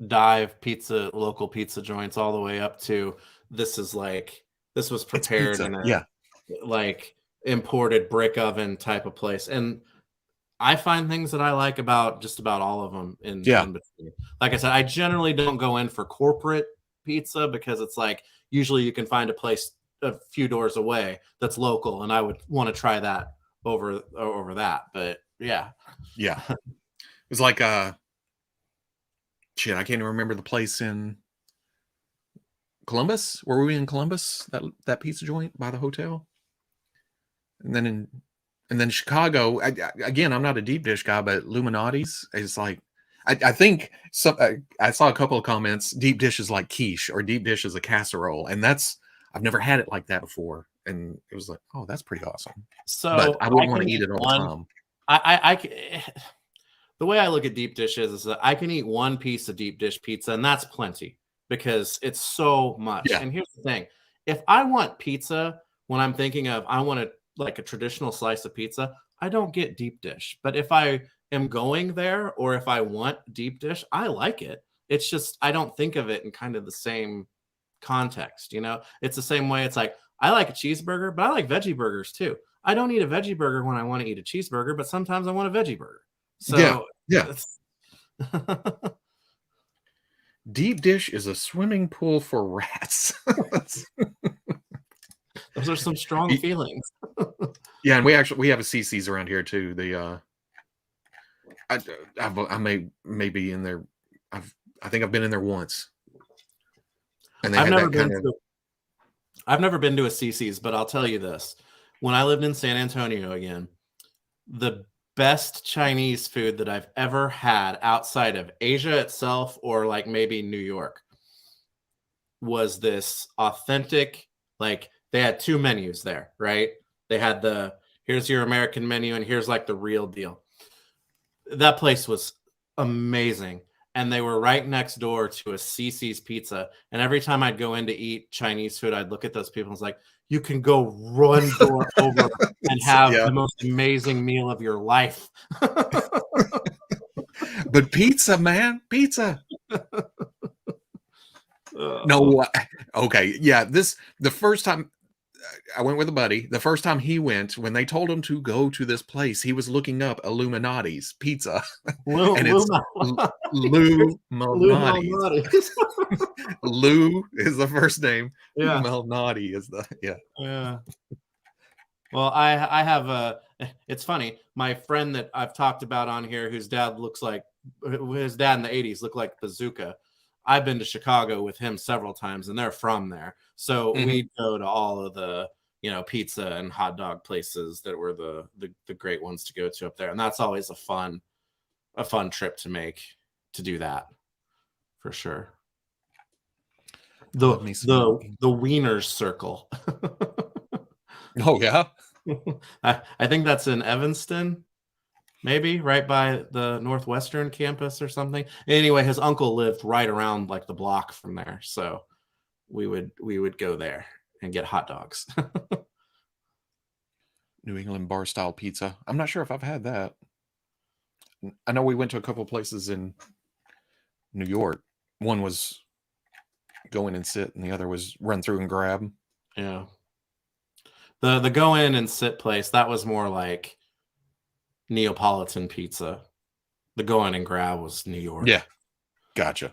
dive pizza, local pizza joints all the way up to this is like This was It's prepared pizza. in a Yeah. like imported brick oven type of place. And I find things that I like about just about all of them Yeah. in between. Like I said, I generally don't go in for corporate pizza because it's like usually you can find a place a few doors away that's local, and I would want to try that over that. But yeah, Yeah. It was like shit, I can't even remember the place in Columbus. Were we in Columbus? That pizza joint by the hotel? And then Chicago, again, I'm not a deep dish guy, but Illuminati's is like, I think some. I saw a couple of comments. Deep dish is like quiche, or deep dish is a casserole, and I've never had it like that before, and it was like, oh, that's pretty awesome. But so I I wouldn't want can to eat eat it all the one. time. The way I look at deep dishes is that I can eat one piece of deep dish pizza, and that's plenty because it's so much. Yeah, And here's the thing: if I want pizza, when I'm thinking of I want like a traditional slice of pizza, I don't get deep dish. But if I am going there or if I want deep dish, I like it. It's just I don't think of it in kind of the same context. It's the same way. It's like I like a cheeseburger, but I like veggie burgers too. I don't eat a veggie burger when I want to eat a cheeseburger, but sometimes I want a veggie burger. yeah, So yeah. Deep dish is a swimming pool for rats. those are some strong feelings. Yeah, and we have a CC's around here too. I may be in there. I think I've been in there once, and they I've had never that been kind of. to I've never been to a CC's, but I'll tell you this. When I lived in San Antonio again, the best Chinese food that I've ever had outside of Asia itself or like maybe New York was this authentic, like they had two menus there, right? They had here's your American menu and here's like the real deal. That place was amazing. And they were right next door to a CC's Pizza. And every time I'd go in to eat Chinese food, I'd look at those people and was like, you can go run door over and have Yeah. the most amazing meal of your life. But pizza, man, pizza. No, okay, yeah. The first time I went with a buddy. The first time he went, when they told him to go to this place, he was looking up Illuminati's pizza, and it's Lou Malnati's. Lou is the first name. Yeah. Malnati is the Yeah. Well, I have it's funny. My friend that I've talked about on here, whose dad looks like his dad in the 80s looked like Bazooka. I've been to Chicago with him several times, and they're from there. So we go to all of the pizza and hot dog places that were the great ones to go to up there, and that's always a fun trip to make to do that for sure. The Wieners Circle. Oh yeah, I think that's in Evanston, maybe right by the Northwestern campus or something. Anyway, his uncle lived right around like the block from there, so we would go there and get hot dogs. New England bar style pizza. I'm not sure if I've had that. I know we went to a couple places in New York. One was go in and sit, and the other was run through and grab. Yeah. The go in and sit place, that was more like Neapolitan pizza. The go in and grab was New York. Yeah. Gotcha.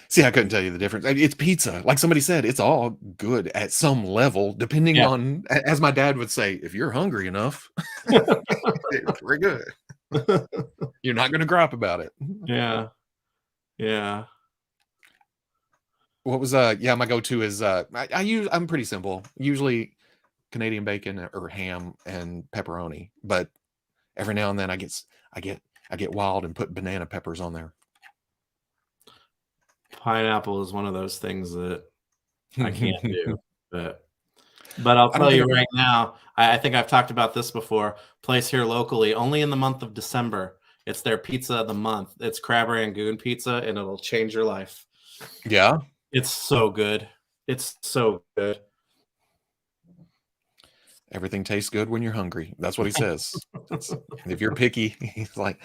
See, I couldn't tell you the difference. It's pizza. Like somebody said, it's all good at some level, depending on, as my dad would say, if you're hungry enough, we're good. You're not going to gripe about it. Yeah. Yeah. What was my go-to is I'm pretty simple. Usually Canadian bacon or ham and pepperoni, but every now and then I get wild and put banana peppers on there. Pineapple is one of those things that I can't do, but I'll tell you right now, I think I've talked about this before. Place here locally, only in the month of December. It's their pizza of the month. It's crab rangoon pizza, and it'll change your life. Yeah. It's so good. It's so good. Everything tastes good when you're hungry. That's what he says. If you're picky, he's like,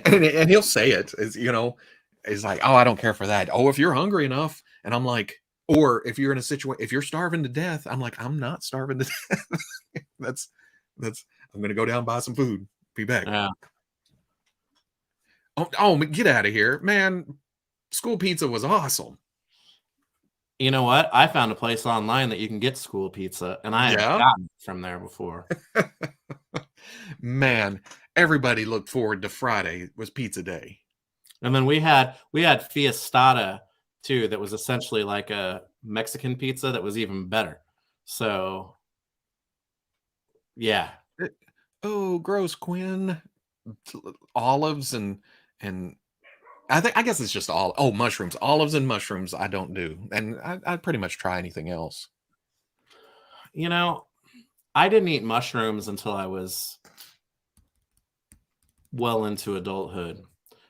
and he'll say it. It's like, oh, I don't care for that. Oh, if you're hungry enough. And I'm like, Or if you're in a situation, if you're starving to death, I'm like, I'm not starving to death. that's that's I'm gonna go down and buy some food. Be back. Yeah. Oh, get out of here, man! School pizza was awesome. You know what? I found a place online that you can get school pizza, and I have Yeah, gotten it from there before. man. Everybody looked forward to Friday. It was pizza day. And then we had Fiestada too, that was essentially like a Mexican pizza that was even better. So yeah. Oh, gross, Quinn. Olives and I guess it's just all. Oh, mushrooms, olives and mushrooms. I don't do, and I'd pretty much try anything else. You know, I didn't eat mushrooms until I was well into adulthood.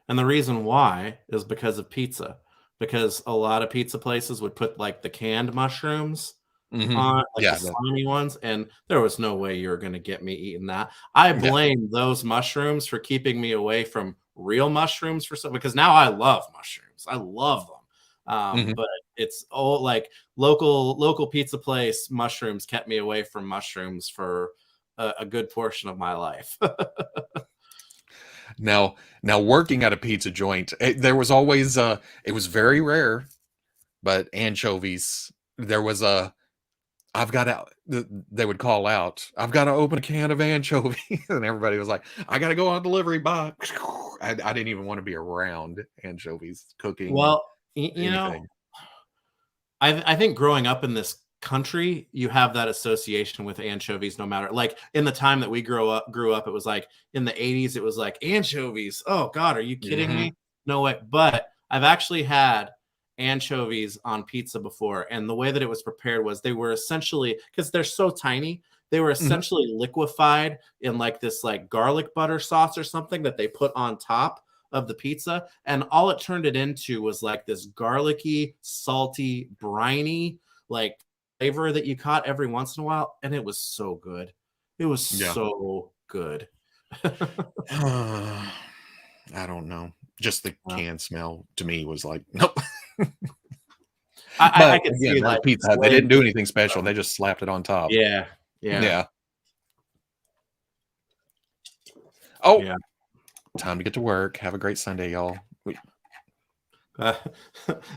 And the reason why is because of pizza. Because a lot of pizza places would put like the canned mushrooms Hmm. on, like the Yeah, slimy ones, and there was no way you were going to get me eating that. I yeah. blame those mushrooms for keeping me away from real mushrooms for some, because now I love mushrooms. I love them. Hmm. But it's all like local pizza place mushrooms kept me away from mushrooms for a good portion of my life. Now, working at a pizza joint, there was always it was very rare, but anchovies. There was a I've got to. They would call out, "I've got to open a can of anchovies," and everybody was like, "I got to go on delivery." Bye. I didn't even want to be around anchovies cooking Well, you know, anything. I think growing up in this country, you have that association with anchovies no matter, like, in the time that we grew up, it was like in the 80s, it was like, "Anchovies? Oh god, are you kidding Hmm. me? No way." But I've actually had anchovies on pizza before, and the way that it was prepared was they were essentially, because 'cause they're so tiny, they were Hmm. essentially liquefied in, like, this, like, garlic butter sauce or something that they put on top of the pizza, and all it turned it into was like this garlicky, salty, briny, like, flavor that you caught every once in a while, and it was so good. It was Yeah. so good. I don't know. Just the Uh, can smell to me was like, nope. I But could again, see, that was like, Pizza Hut. They slaying didn't do anything special. them. They just slapped it on top. Yeah, yeah, Yeah. Oh, yeah. time to get to work. Have a great Sunday, y'all. Uh,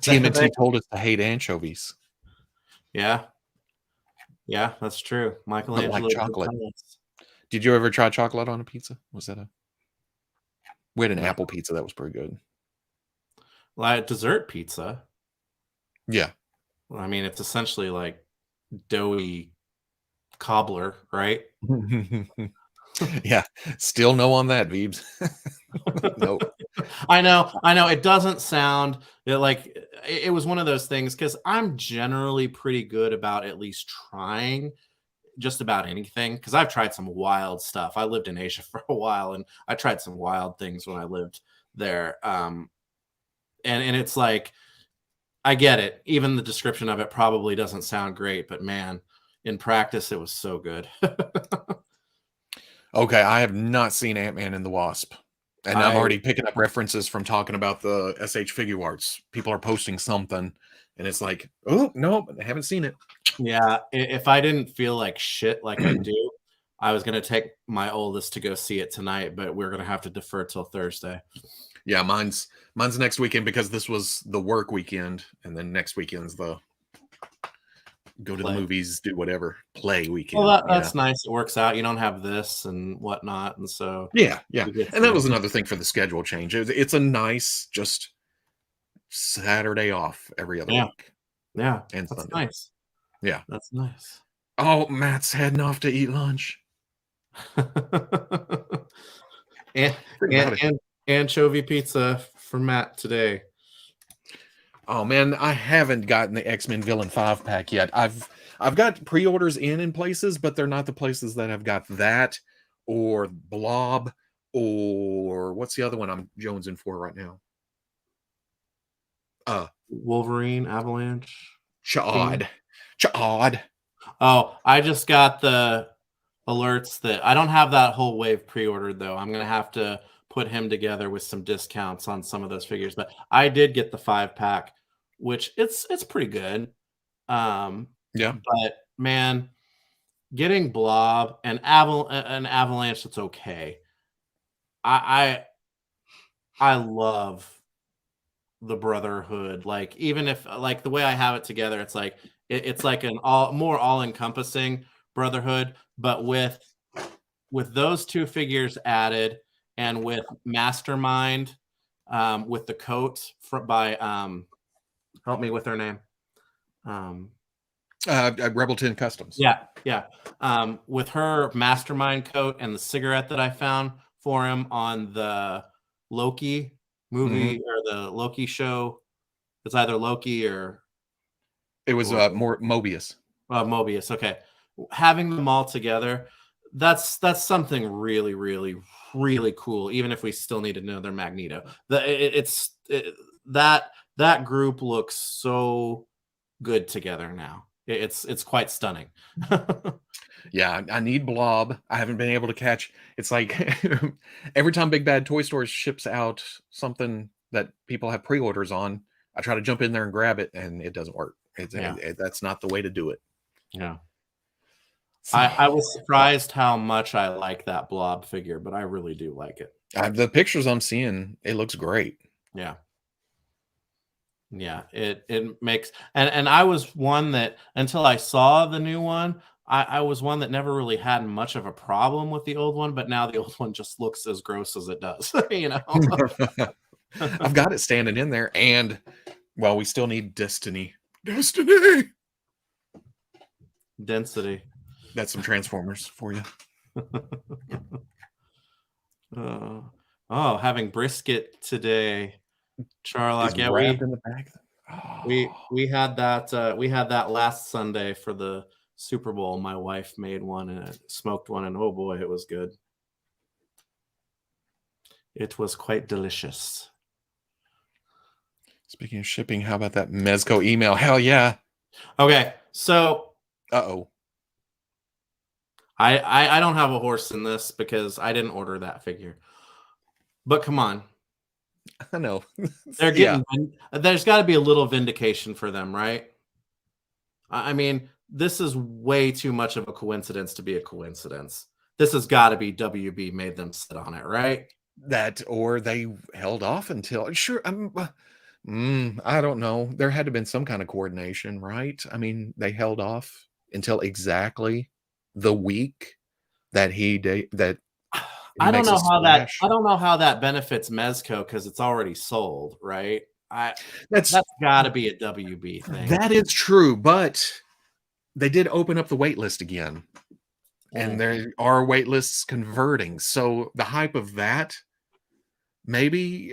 TMNT thank told us to hate anchovies, yeah, yeah, that's true. but like Michelangelo did chocolate. tell us. Did you ever try chocolate on a pizza? Was that a We had an No. apple pizza that was pretty good. Like, dessert pizza, Yeah. well, I mean, it's essentially like doughy cobbler, right? Yeah. Still no on that, Veebs. Nope. I know. It doesn't sound like it was one of those things, because I'm generally pretty good about at least trying just about anything. Because I've tried some wild stuff. I lived in Asia for a while, and I tried some wild things when I lived there. And it's like, I get it. Even the description of it probably doesn't sound great, but man, in practice, it was so good. Okay, I have not seen Ant-Man and the Wasp. And I'm I already picking up references from talking about the SH Figure Arts. People are posting something, and it's like, oh no, I haven't seen it. Yeah, if I didn't feel like shit like I do, I was gonna take my oldest to go see it tonight, but we're gonna have to defer till Thursday. Yeah, mine's next weekend because this was the work weekend, and then next weekend's the go to the Play. movies, do whatever, play Well, weekend. Yeah. that's nice. It works out. You don't have this and whatnot, and so Yeah, yeah. you get And that to. was another thing for the schedule change. It's a nice just Saturday off every other Yeah, week yeah, and that's Sunday. nice. Yeah. That's nice. Oh, Matt's heading off to eat lunch. and Think and about it. and anchovy pizza for Matt today. Oh man, I haven't gotten the X-Men Villain 5-pack yet. I've got pre-orders in places, but they're not the places that have got that or Blob or what's the other one I'm jonesing for right now? Uh Wolverine, Avalanche, Kingdom. Chad. Chad. Oh, I just got the alerts that I don't have that whole wave pre-ordered though. I'm gonna have to put him together with some discounts on some of those figures. But I did get the 5-pack, which it's pretty good. Yeah. But man, getting Blob and an Avalanche, it's okay. I love the Brotherhood. Like, even if like the way I have it together, it's like it's like an all encompassing Brotherhood, but with those two figures added, and with Mastermind, with the coat by help me with her name. Rebel 10 Customs. Yeah. With her Mastermind coat and the cigarette that I found for him on the Loki movie or the Loki show. It's either Loki or it was more Mobius. Mobius. Okay, having them all together, that's something really, really, really cool. Even if we still need another Magneto, that group looks so good together now. It's quite stunning. Yeah, I need Blob. I haven't been able to catch. It's like every time Big Bad Toy Stores ships out something that people have pre-orders on, I try to jump in there and grab it, and it doesn't work. That's not the way to do it. Yeah. I was surprised how much I like that Blob figure, but I really do like it. The pictures I'm seeing, it looks great. Yeah. Yeah, it makes and I was one that until I saw the new one, I was one that never really had much of a problem with the old one, but now the old one just looks as gross as it does, you know. I've got it standing in there, and well, we still need Destiny. Destiny. Density. That's some Transformers for you. Having brisket today. Charlock, yeah, wrapped in the bag. We had that last Sunday for the Super Bowl. My wife made one and smoked one, and oh boy, it was good. It was quite delicious. Speaking of shipping, how about that Mezco email? Hell yeah. Okay, so I don't have a horse in this because I didn't order that figure. But come on. I know. They're getting there's got to be a little vindication for them, right? I mean, this is way too much of a coincidence to be a coincidence. This has got to be WB made them sit on it, right? That, or they held off until I don't know. There had to have been some kind of coordination, right? I mean, they held off until exactly the week that I don't know how that benefits Mezco because it's already sold, right? That's got to be a WB thing. That is true, but they did open up the wait list again, and there are wait lists converting. So the hype of that, maybe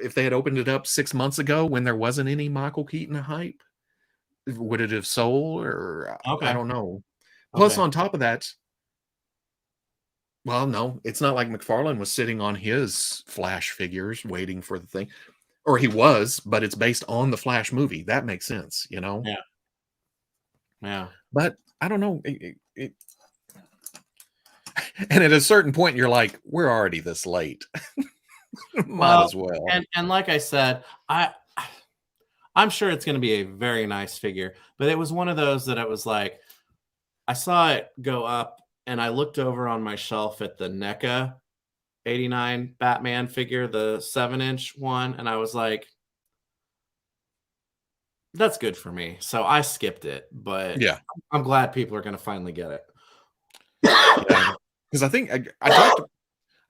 if they had opened it up 6 months ago when there wasn't any Michael Keaton hype, would it have sold? Or I don't know. Plus, on top of that, well, no, it's not like McFarlane was sitting on his Flash figures waiting for the thing, or he was, but it's based on the Flash movie. That makes sense, you know? Yeah. But I don't know. And at a certain point, you're like, we're already this late. Might as well. And like I said, I'm sure it's going to be a very nice figure, but it was one of those that it was like, I saw it go up, and I looked over on my shelf at the NECA 89 Batman figure, the 7-inch one, and I was like, that's good for me. So I skipped it, but yeah, I'm glad people are going to finally get it. Because I think I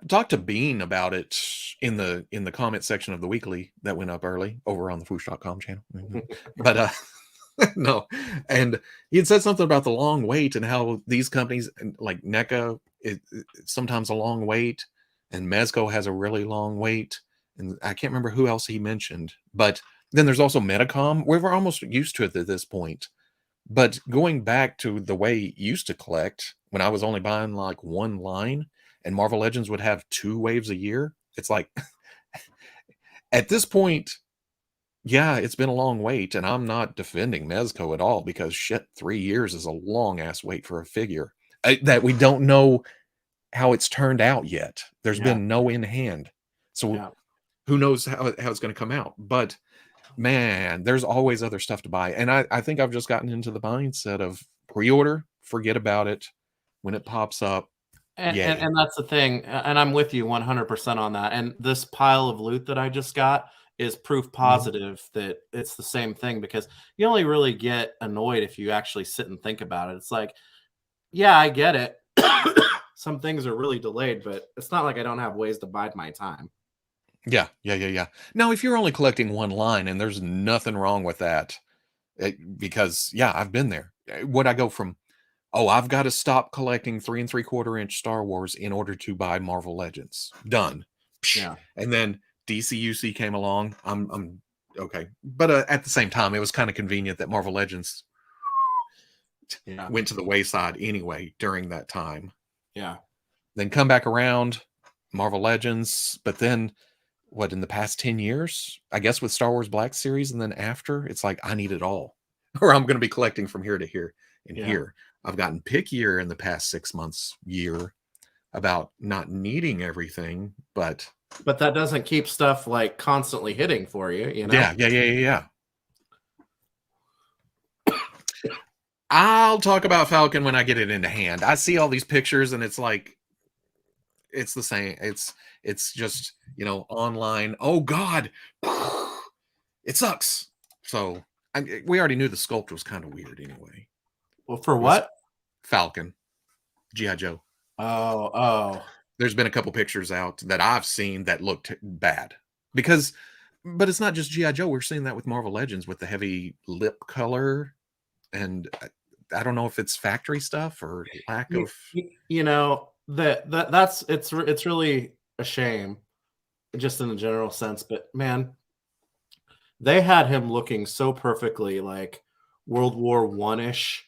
talked to Bean about it in the comment section of the weekly that went up early over on the Fwoosh.com channel. But no, and he had said something about the long wait and how these companies like NECA is sometimes a long wait, and Mezco has a really long wait, and I can't remember who else he mentioned. But then there's also Medicom. We're almost used to it at this point. But going back to the way it used to collect, when I was only buying like one line, and Marvel Legends would have 2 waves a year, it's like at this point, yeah, it's been a long wait, and I'm not defending Mezco at all because shit, 3 years is a long ass wait for a figure that we don't know how it's turned out yet. There's been no in hand, so who knows how it's going to come out. But man, there's always other stuff to buy. And I think I've just gotten into the mindset of pre-order, forget about it. When it pops up, yay. And that's the thing, and I'm with you 100% on that. And this pile of loot that I just got is proof Mhm. positive that it's the same thing, because you only really get annoyed if you actually sit and think about it. It's like, yeah, I get it. Some things are really delayed, but it's not like I don't have ways to bide my time. Yeah. Now, if you're only collecting one line, and there's nothing wrong with that, because yeah, I've been there. Would I go from, oh, I've got to stop collecting 3 3/4 inch Star Wars in order to buy Marvel Legends? Done. Psh. Yeah. And then DCUC came along. I'm okay, but at the same time, it was kind of convenient that Marvel Legends Yeah. went to the wayside anyway during that time. Yeah. Then come back around, Marvel Legends, but then what, in the past 10 years, I guess with Star Wars Black Series, and then after, it's like I need it all, or I'm going to be collecting from here to here and Yeah. here. I've gotten pickier in the past 6 months, year, about not needing everything, but But that doesn't keep stuff like constantly hitting for you, you know? yeah. I'll talk about Falcon when I get it into hand. I see all these pictures, and it's like it's the same. It's just, online. Oh God, it sucks. So we already knew the sculpt was kind of weird anyway. Well, for It was what? Falcon, GI Joe. Oh. There's been a couple pictures out that I've seen that looked bad because, but it's not just GI Joe. We're seeing that with Marvel Legends with the heavy lip color, and I don't know if it's factory stuff or lack You, of. you know, that's it's really a shame, just in a general sense. But man, they had him looking so perfectly like World War One-ish.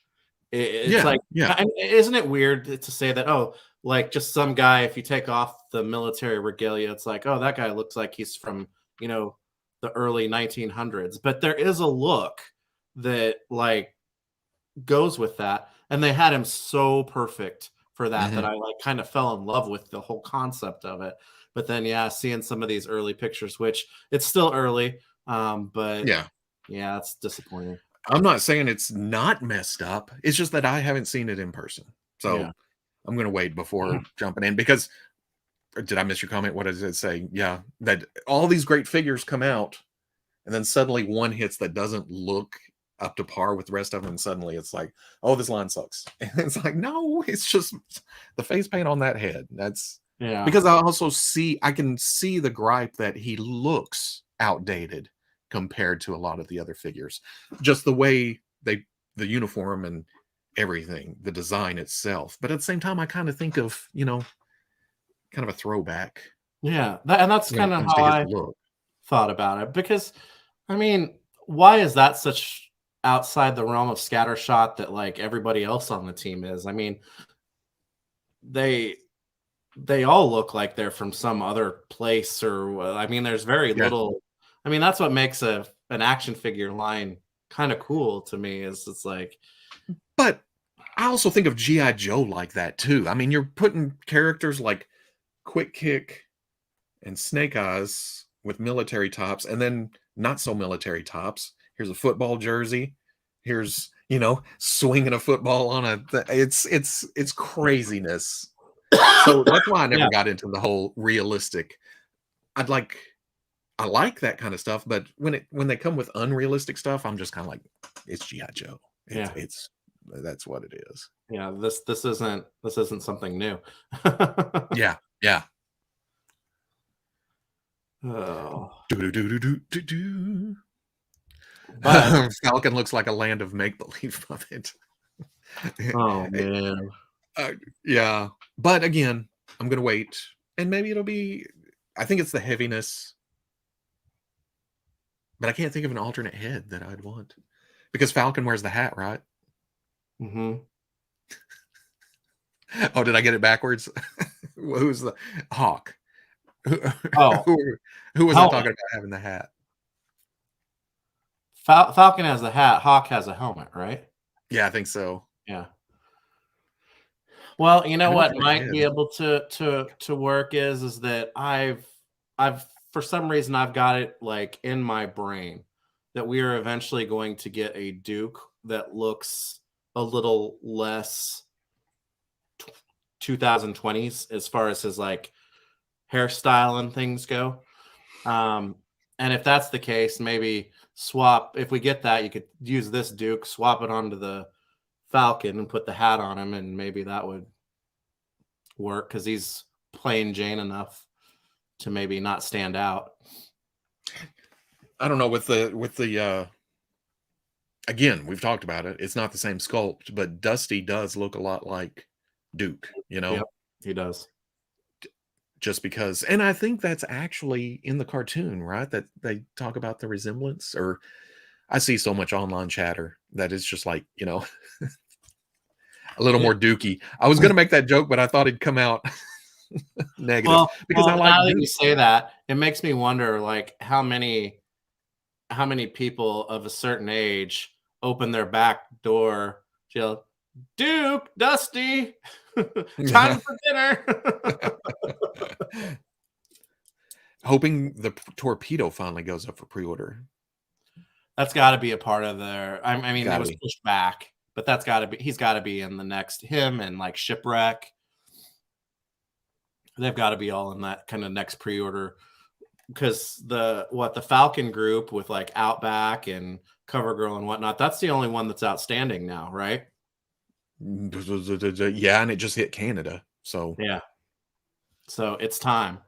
It's Yeah, like, yeah, isn't it weird to say that? Oh, like just some guy. If you take off the military regalia, it's like, oh, that guy looks like he's from the early 1900s. But there is a look that like goes with that, and they had him so perfect for that hmm that I like kind of fell in love with the whole concept of it. But then, yeah, seeing some of these early pictures, which it's still early, but yeah. yeah, it's disappointing. I'm not saying it's not messed up. It's just that I haven't seen it in person. Yeah. So I'm going to wait before jumping in because did I miss your comment? What does it say? Yeah, that all these great figures come out and then suddenly one hits that doesn't look up to par with the rest of them. And suddenly it's like, oh, this line sucks. And it's like, no, it's just the face paint on that head. That's Yeah. because I can see the gripe that he looks outdated compared to a lot of the other figures. Just the way the uniform and everything, the design itself. But at the same time, I kind of think of, kind of a throwback Yeah. And that's when it kind of comes how to his I look. thought about it, because I mean, why is that such outside the realm of scattershot that like everybody else on the team is? I mean, they they all look like they're from some other place, or I mean, there's very Yeah. little. I mean, that's what makes an action figure line kind of cool to me, is it's like, But I also think of G.I. Joe like that too. I mean, you're putting characters like Quick Kick and Snake Eyes with military tops, and then not so military tops. Here's a football jersey. Here's swinging a football on it's craziness. So that's why I never yeah, got into the whole realistic. I'd like I like that kind of stuff, but when they come with unrealistic stuff, I'm just kind of like, it's GI Joe. yeah, It's that's what it is. yeah. This isn't something new. Yeah, yeah. Oh, Do-do-do-do-do-do-do. but Falcon looks like a land of make believe of it. oh man, Uh, yeah, but again, I'm gonna wait, and maybe it'll be. I think it's the heaviness, but I can't think of an alternate head that I'd want because Falcon wears the hat, right? hmm Oh, did I get it backwards? Who's the Hawk? Who, oh, who, who was I helmet. talking about having the hat? Falcon has the hat. Hawk has a helmet, right? Yeah, I think so. Yeah. Well, you know An what alternate might be head. able to work is that I've for some reason I've got it like in my brain that we are eventually going to get a Duke that looks a little less 2020s as far as his like hairstyle and things go. And if that's the case, maybe swap. If we get that, you could use this Duke, swap it onto the Falcon, and put the hat on him, and maybe that would work because he's plain Jane enough to maybe not stand out. I don't know with the again, we've talked about it. It's not the same sculpt, but Dusty does look a lot like Duke, you know. Yep, he does. Just because, and I think that's actually in the cartoon, right? That they talk about the resemblance, or I see so much online chatter that it's just like, you know, a little more Dookie. I was going to make that joke, but I thought it'd come out negative because I like now that Duke. you say that, it makes me wonder, like how many people of a certain age open their back door, yell, Duke, Dusty, time for dinner. Hoping the torpedo finally goes up for pre-order. That's got to be a part of their. I mean, it was Be. pushed back, but that's got to be. He's got to be in the next. Him and like Shipwreck. They've got to be all in that kind of next pre-order because the Falcon group with like Outback and CoverGirl and whatnot. That's the only one that's outstanding now, right? Yeah, and it just hit Canada, so yeah. So it's time.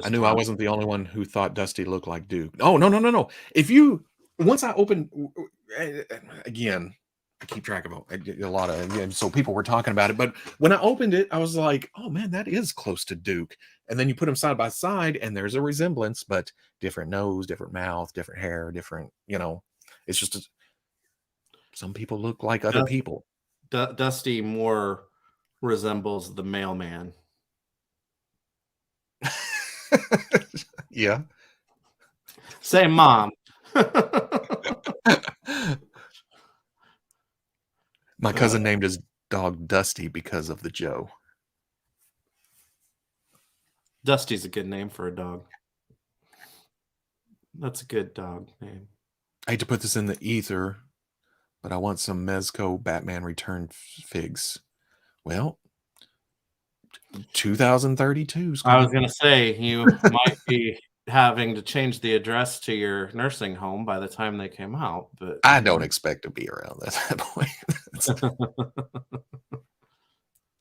I knew I wasn't the only one who thought Dusty looked like Duke. Oh, no. If you, once I opened, again, I keep track of a lot of, so people were talking about it, but when I opened it, I was like, oh man, that is close to Duke. And then you put them side by side and there's a resemblance, but different nose, different mouth, different hair, different, you know, it's just, some people look like other people. Dusty more resembles the mailman. Yeah. Say mom. My cousin named his dog Dusty because of the Joe. Dusty's a good name for a dog. That's a good dog name. I hate to put this in the ether, but I want some Mezco Batman Return figs. Well, 2032. I was going to say, you might be having to change the address to your nursing home by the time they came out, but I don't expect to be around at that point.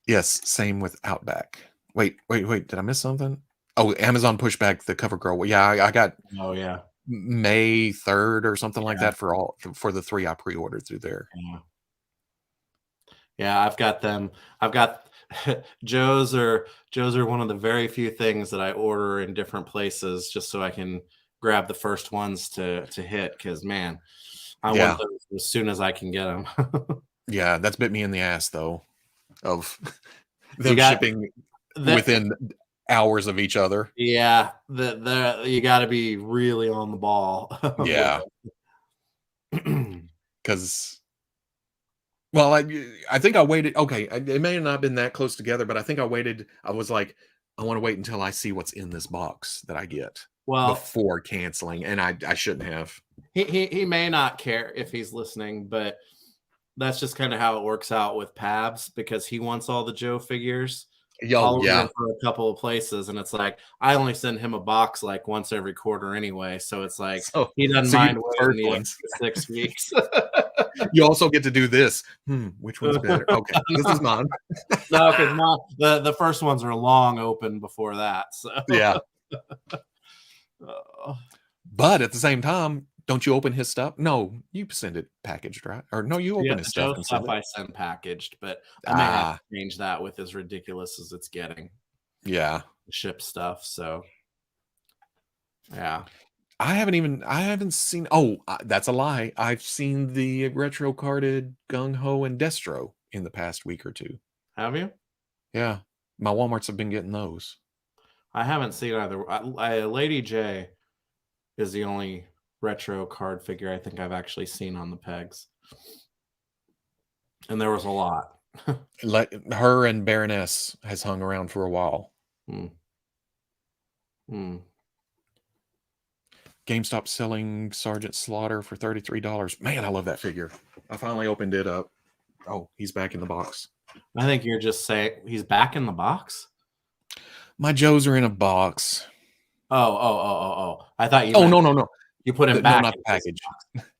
Yes, same with Outback. Wait, did I miss something? Oh, Amazon pushed back the CoverGirl. Yeah, I got May 3rd or something like that for the 3 I pre-ordered through there. Yeah, I've got them. I've got Joe's are one of the very few things that I order in different places just so I can grab the first ones to hit because man, I want those as soon as I can get them. Yeah, that's bit me in the ass though of them shipping within hours of each other. Yeah, you got to be really on the ball. Yeah. Because well, I think I waited. Okay, it may have not been that close together, but I think I waited. I was like, I want to wait until I see what's in this box that I get before canceling, and I shouldn't have. He may not care if he's listening, but that's just kind of how it works out with Pabs because he wants all the Joe figures. For a couple of places, and it's like I only send him a box like once every quarter anyway, so it's like he doesn't mind waiting the extra 6 weeks. You also get to do this. Which one's better? Okay, this is mine. No, because the first ones are long open before that. So yeah. But at the same time, don't you open his stuff? No, you send it packaged, right? Or no, you open his stuff. Joe stuff I send packaged, but I may have to change that with as ridiculous as it's getting. Yeah, ship stuff. So yeah. I haven't seen. Oh, that's a lie. I've seen the retro carded Gung Ho and Destro in the past week or two. Have you? Yeah, my Walmarts have been getting those. I haven't seen either. Lady J is the only retro card figure I think I've actually seen on the pegs, and there was a lot. Her and Baroness has hung around for a while. GameStop selling Sergeant Slaughter for $33. Man, I love that figure. I finally opened it up. Oh, he's back in the box. I think you're just saying he's back in the box. My Joes are in a box. Oh! I thought you. Oh, meant no. You put him No, back. not in the package.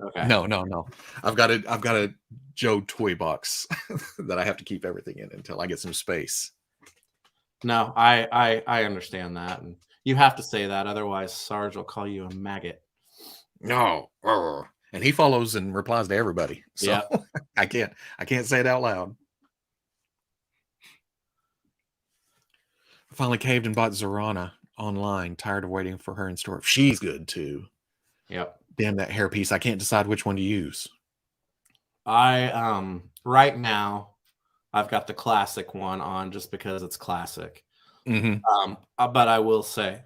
Okay. No. I've got a Joe toy box that I have to keep everything in until I get some space. No, I understand that, and you have to say that, otherwise Sarge will call you a maggot. No, and he follows and replies to everybody. So Yeah. I can't say it out loud. I finally caved and bought Zorana online. Tired of waiting for her in store. She's good too. Yep. Damn that hairpiece. I can't decide which one to use. I right now I've got the classic one on just because it's classic. Mm-hmm. But I will say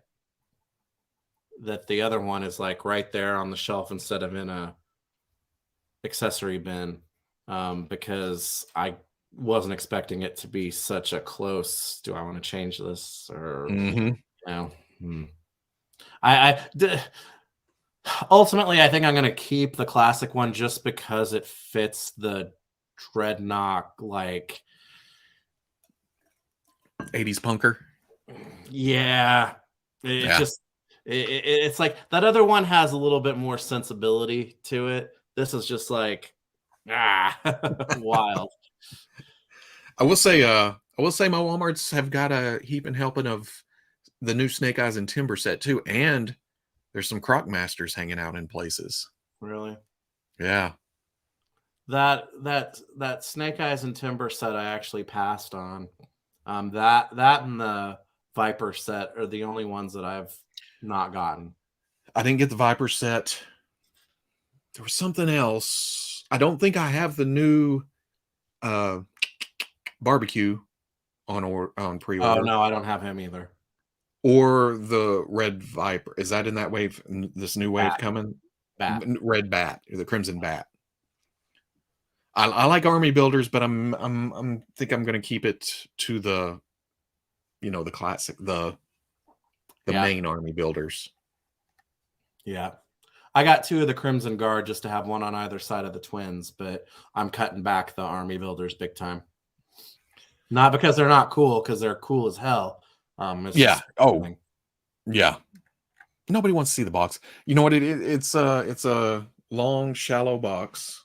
that the other one is like right there on the shelf instead of in a accessory bin, because I wasn't expecting it to be such a close. Do I want to change this or ultimately I think I'm going to keep the classic one just because it fits the Dreadnought like 80s punker. Yeah, it's like that other one has a little bit more sensibility to it. This is just like wild. I will say my Walmarts have got a heaping helping of the new Snake Eyes and Timber set too, and there's some Croc Masters hanging out in places. Really? Yeah. That Snake Eyes and Timber set I actually passed on. That and the Viper set are the only ones that I've not gotten. I didn't get the Viper set. There was something else. I don't think I have the new barbecue on pre-order. Oh no, I don't have him either. Or the Red Viper. Is that in that wave? This new wave coming? Bat. Red Bat, the Crimson Bat. I like army builders, but I'm think I'm going to keep it to the, the classic, the main army builders. Yeah. I got 2 of the Crimson Guard just to have one on either side of the twins, but I'm cutting back the army builders big time. Not because they're not cool, because they're cool as hell. Yeah. Yeah. Nobody wants to see the box. You know what it is? It's a long, shallow box,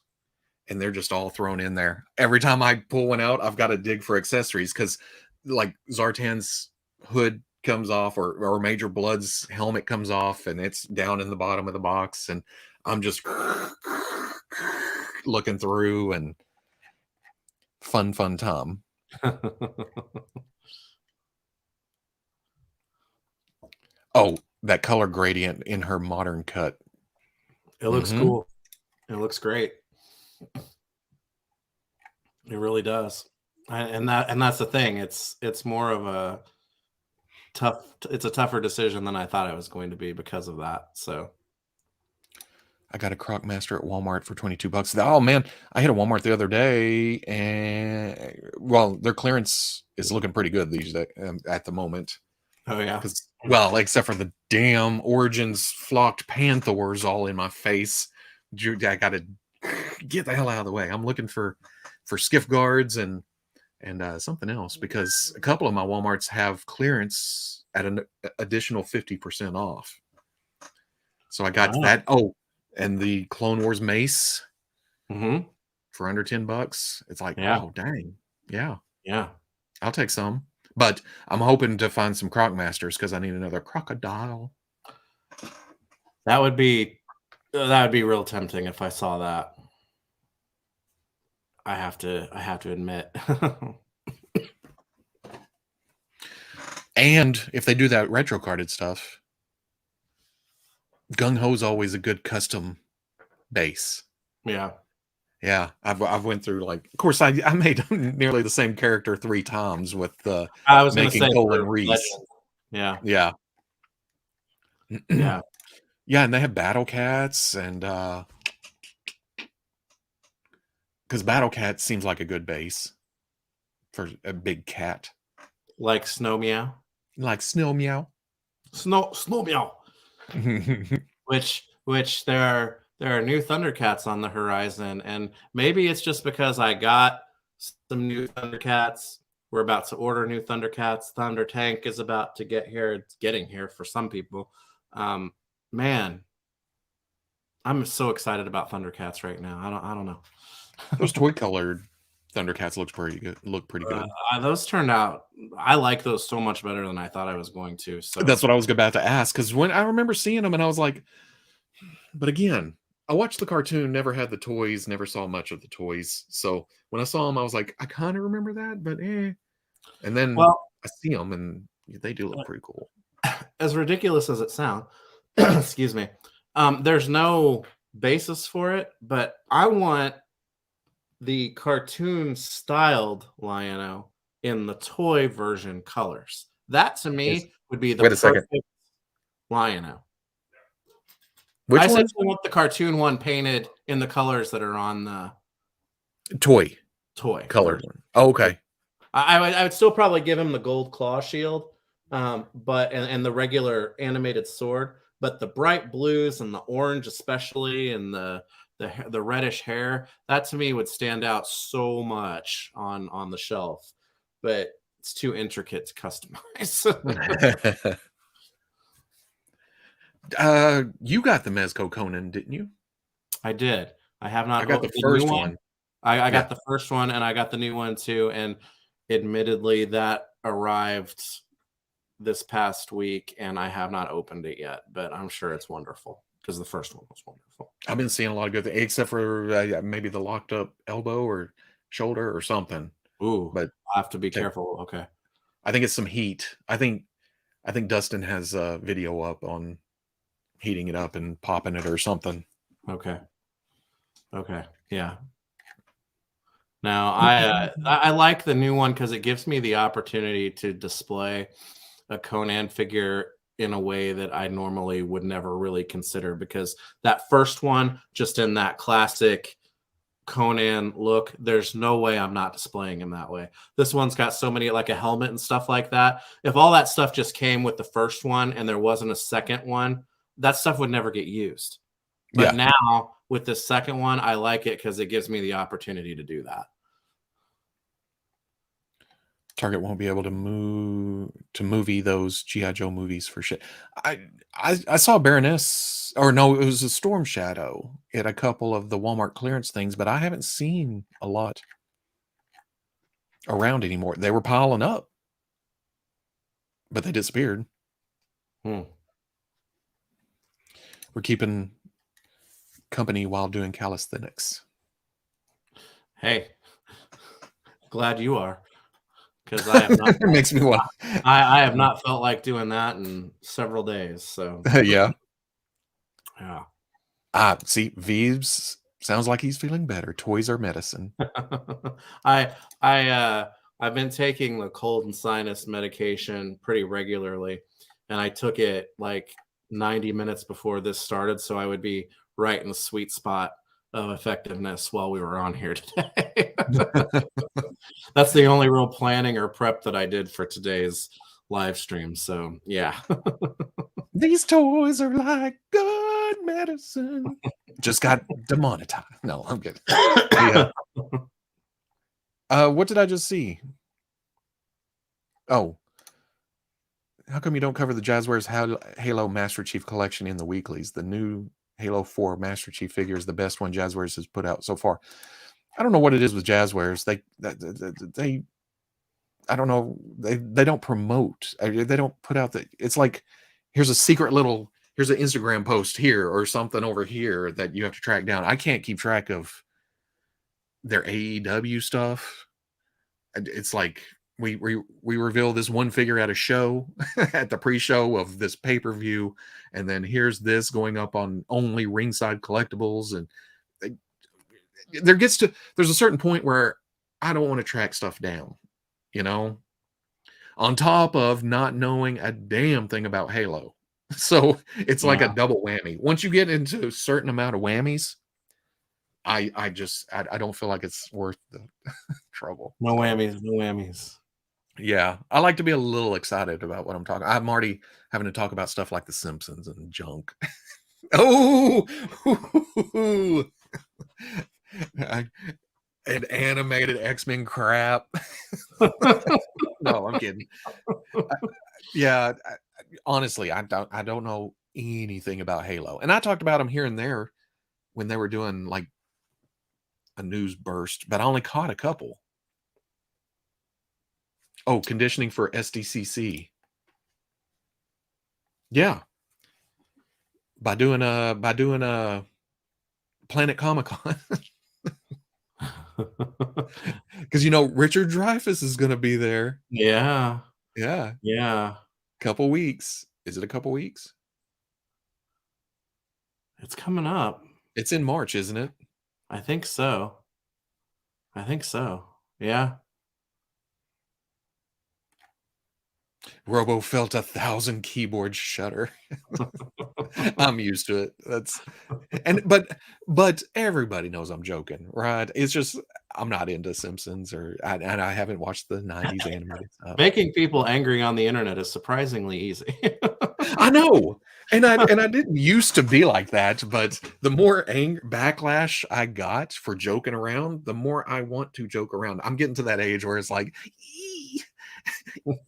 and they're just all thrown in there. Every time I pull one out, I've got to dig for accessories because, like, Zartan's hood comes off, or Major Blood's helmet comes off, and it's down in the bottom of the box, and I'm just looking through, and fun time. Oh, that color gradient in her modern cut. It looks cool. It looks great. It really does. And that's the thing. It's more of a tougher decision than I thought it was going to be because of that. So I got a Croc Master at Walmart for $22. Oh man, I hit a Walmart the other day, and well, their clearance is looking pretty good these days at the moment. Oh yeah. Well, except for the damn Origins flocked Panthers all in my face. I got to get the hell out of the way. I'm looking for skiff guards and something else, because a couple of my Walmarts have clearance at an additional 50% off. So I got that. Oh, and the Clone Wars mace for under $10. It's like, oh dang, yeah, I'll take some. But I'm hoping to find some Croc Masters because I need another crocodile. That would be real tempting if I saw that. I have to admit. And if they do that retro carded stuff, Gung Ho's always a good custom base. Yeah, I've went through, like, of course I made nearly the same character 3 times with I was making Colin Reese. Yeah. Yeah, and they have Battle Cats, and because Battle Cat seems like a good base for a big cat, like Snow Meow. like Snow Meow. Snow Meow. which there are new Thundercats on the horizon, and maybe it's just because I got some new Thundercats. We're about to order new Thundercats. Thunder Tank is about to get here. It's getting here for some people. Man, I'm so excited about Thundercats right now. I don't know. Those toy colored Thundercats look pretty good. Those turned out. I like those so much better than I thought I was going to. So that's what I was about to ask, because when I remember seeing them and I was like, but again, I watched the cartoon, never had the toys, never saw much of the toys. So when I saw them, I was like, I kind of remember that, but eh. And then I see them and they do look pretty cool. As ridiculous as it sounds, excuse me, there's no basis for it, but I want the cartoon styled Lion-O in the toy version colors. That to me would be the perfect Lion-O. I essentially want the cartoon one painted in the colors that are on the toy colored one. Oh, okay. I would still probably give him the gold claw shield, but and the regular animated sword, but the bright blues and the orange especially, and the reddish hair, that to me would stand out so much on the shelf, but it's too intricate to customize. You got the Mezco Conan, didn't you? I did. I have not. I got the first one. I got the first one, and I got the new one too. And admittedly, that arrived this past week, and I have not opened it yet. But I'm sure it's wonderful because the first one was wonderful. I've been seeing a lot of good things, except for maybe the locked up elbow or shoulder or something. Ooh, but I have to be careful. Okay, I think it's some heat. I think Dustin has a video up on heating it up and popping it or something. Okay. Yeah. Now I like the new one because it gives me the opportunity to display a Conan figure in a way that I normally would never really consider, because that first one, just in that classic Conan look, there's no way I'm not displaying him that way. This one's got so many, like a helmet and stuff like that. If all that stuff just came with the first one and there wasn't a second one, that stuff would never get used. But now with the second one, I like it because it gives me the opportunity to do that. Target won't be able to movie those G.I. Joe movies for shit. I saw Baroness, or no, it was a Storm Shadow at a couple of the Walmart clearance things, but I haven't seen a lot around anymore. They were piling up, but they disappeared. We're keeping company while doing calisthenics. Hey, glad you are. Because I have not makes me want. I have not felt like doing that in several days. So yeah. Yeah. See, Veeves sounds like he's feeling better. Toys are medicine. I've been taking the cold and sinus medication pretty regularly, and I took it like 90 minutes before this started, so I would be right in the sweet spot of effectiveness while we were on here today. That's the only real planning or prep that I did for today's live stream. So yeah. These toys are like good medicine. Just got demonetized. No, I'm kidding. Yeah. What did I just see? Oh. How come you don't cover the Jazzwares Halo Master Chief collection in the weeklies? The new Halo 4 Master Chief figure is the best one Jazzwares has put out so far. I don't know what it is with Jazzwares. They I don't know. They don't promote. They don't put out it's like, here's an Instagram post here or something over here that you have to track down. I can't keep track of their AEW stuff. It's like we reveal this one figure at a show at the pre-show of this pay-per-view, and then here's this going up on only Ringside Collectibles, and there's a certain point where I don't want to track stuff down, on top of not knowing a damn thing about Halo. So it's like a double whammy. Once you get into a certain amount of whammies, I don't feel like it's worth the trouble. No whammies. Yeah, I like to be a little excited about what I'm talking. I'm already having to talk about stuff like The Simpsons and junk. Oh, an animated X-Men crap. No, I'm kidding. Yeah, honestly, I don't know anything about Halo, and I talked about them here and there when they were doing like a news burst, but I only caught a couple. Oh, conditioning for SDCC. Yeah, by doing a Planet Comic Con. Because Richard Dreyfuss is going to be there. Yeah. Yeah, Yeah. couple weeks. Is it a couple weeks? It's coming up. It's in March, isn't it? I think so. Yeah. Robo felt 1,000 keyboards shudder. I'm used to it. But everybody knows I'm joking, right? It's just I'm not into Simpsons and I haven't watched the 90s animated stuff. Making people angry on the internet is surprisingly easy. I know. And I didn't used to be like that, but the more backlash I got for joking around, the more I want to joke around. I'm getting to that age where it's like, "Ee,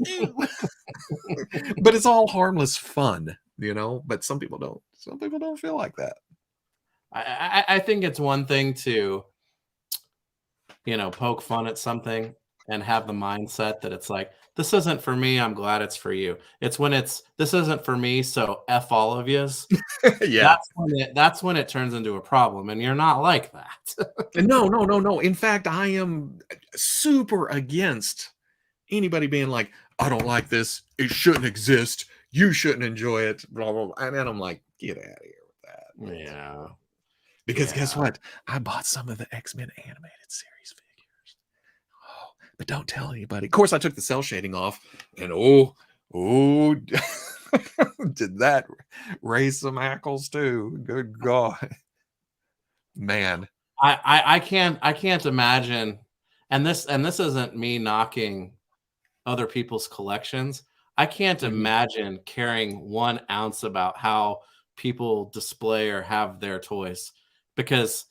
ew." But it's all harmless fun, But some people don't. Some people don't feel like that. I think it's one thing to, poke fun at something and have the mindset that it's like, this isn't for me, I'm glad it's for you. It's when this isn't for me, so F all of yous. Yeah. That's when it turns into a problem, and you're not like that. No, no, no, no. In fact, I am super against anybody being like, I don't like this. It shouldn't exist. You shouldn't enjoy it. Blah, blah, blah. And then I'm like, get out of here with that. Yeah. Because Yeah. guess what? I bought some of the X-Men animated series figures. Oh, but don't tell anybody. Of course, I took the cell shading off, and oh, did that raise some ackles too? Good God, man. I can't imagine, and this isn't me knocking other people's collections. I can't imagine caring 1 ounce about how people display or have their toys, because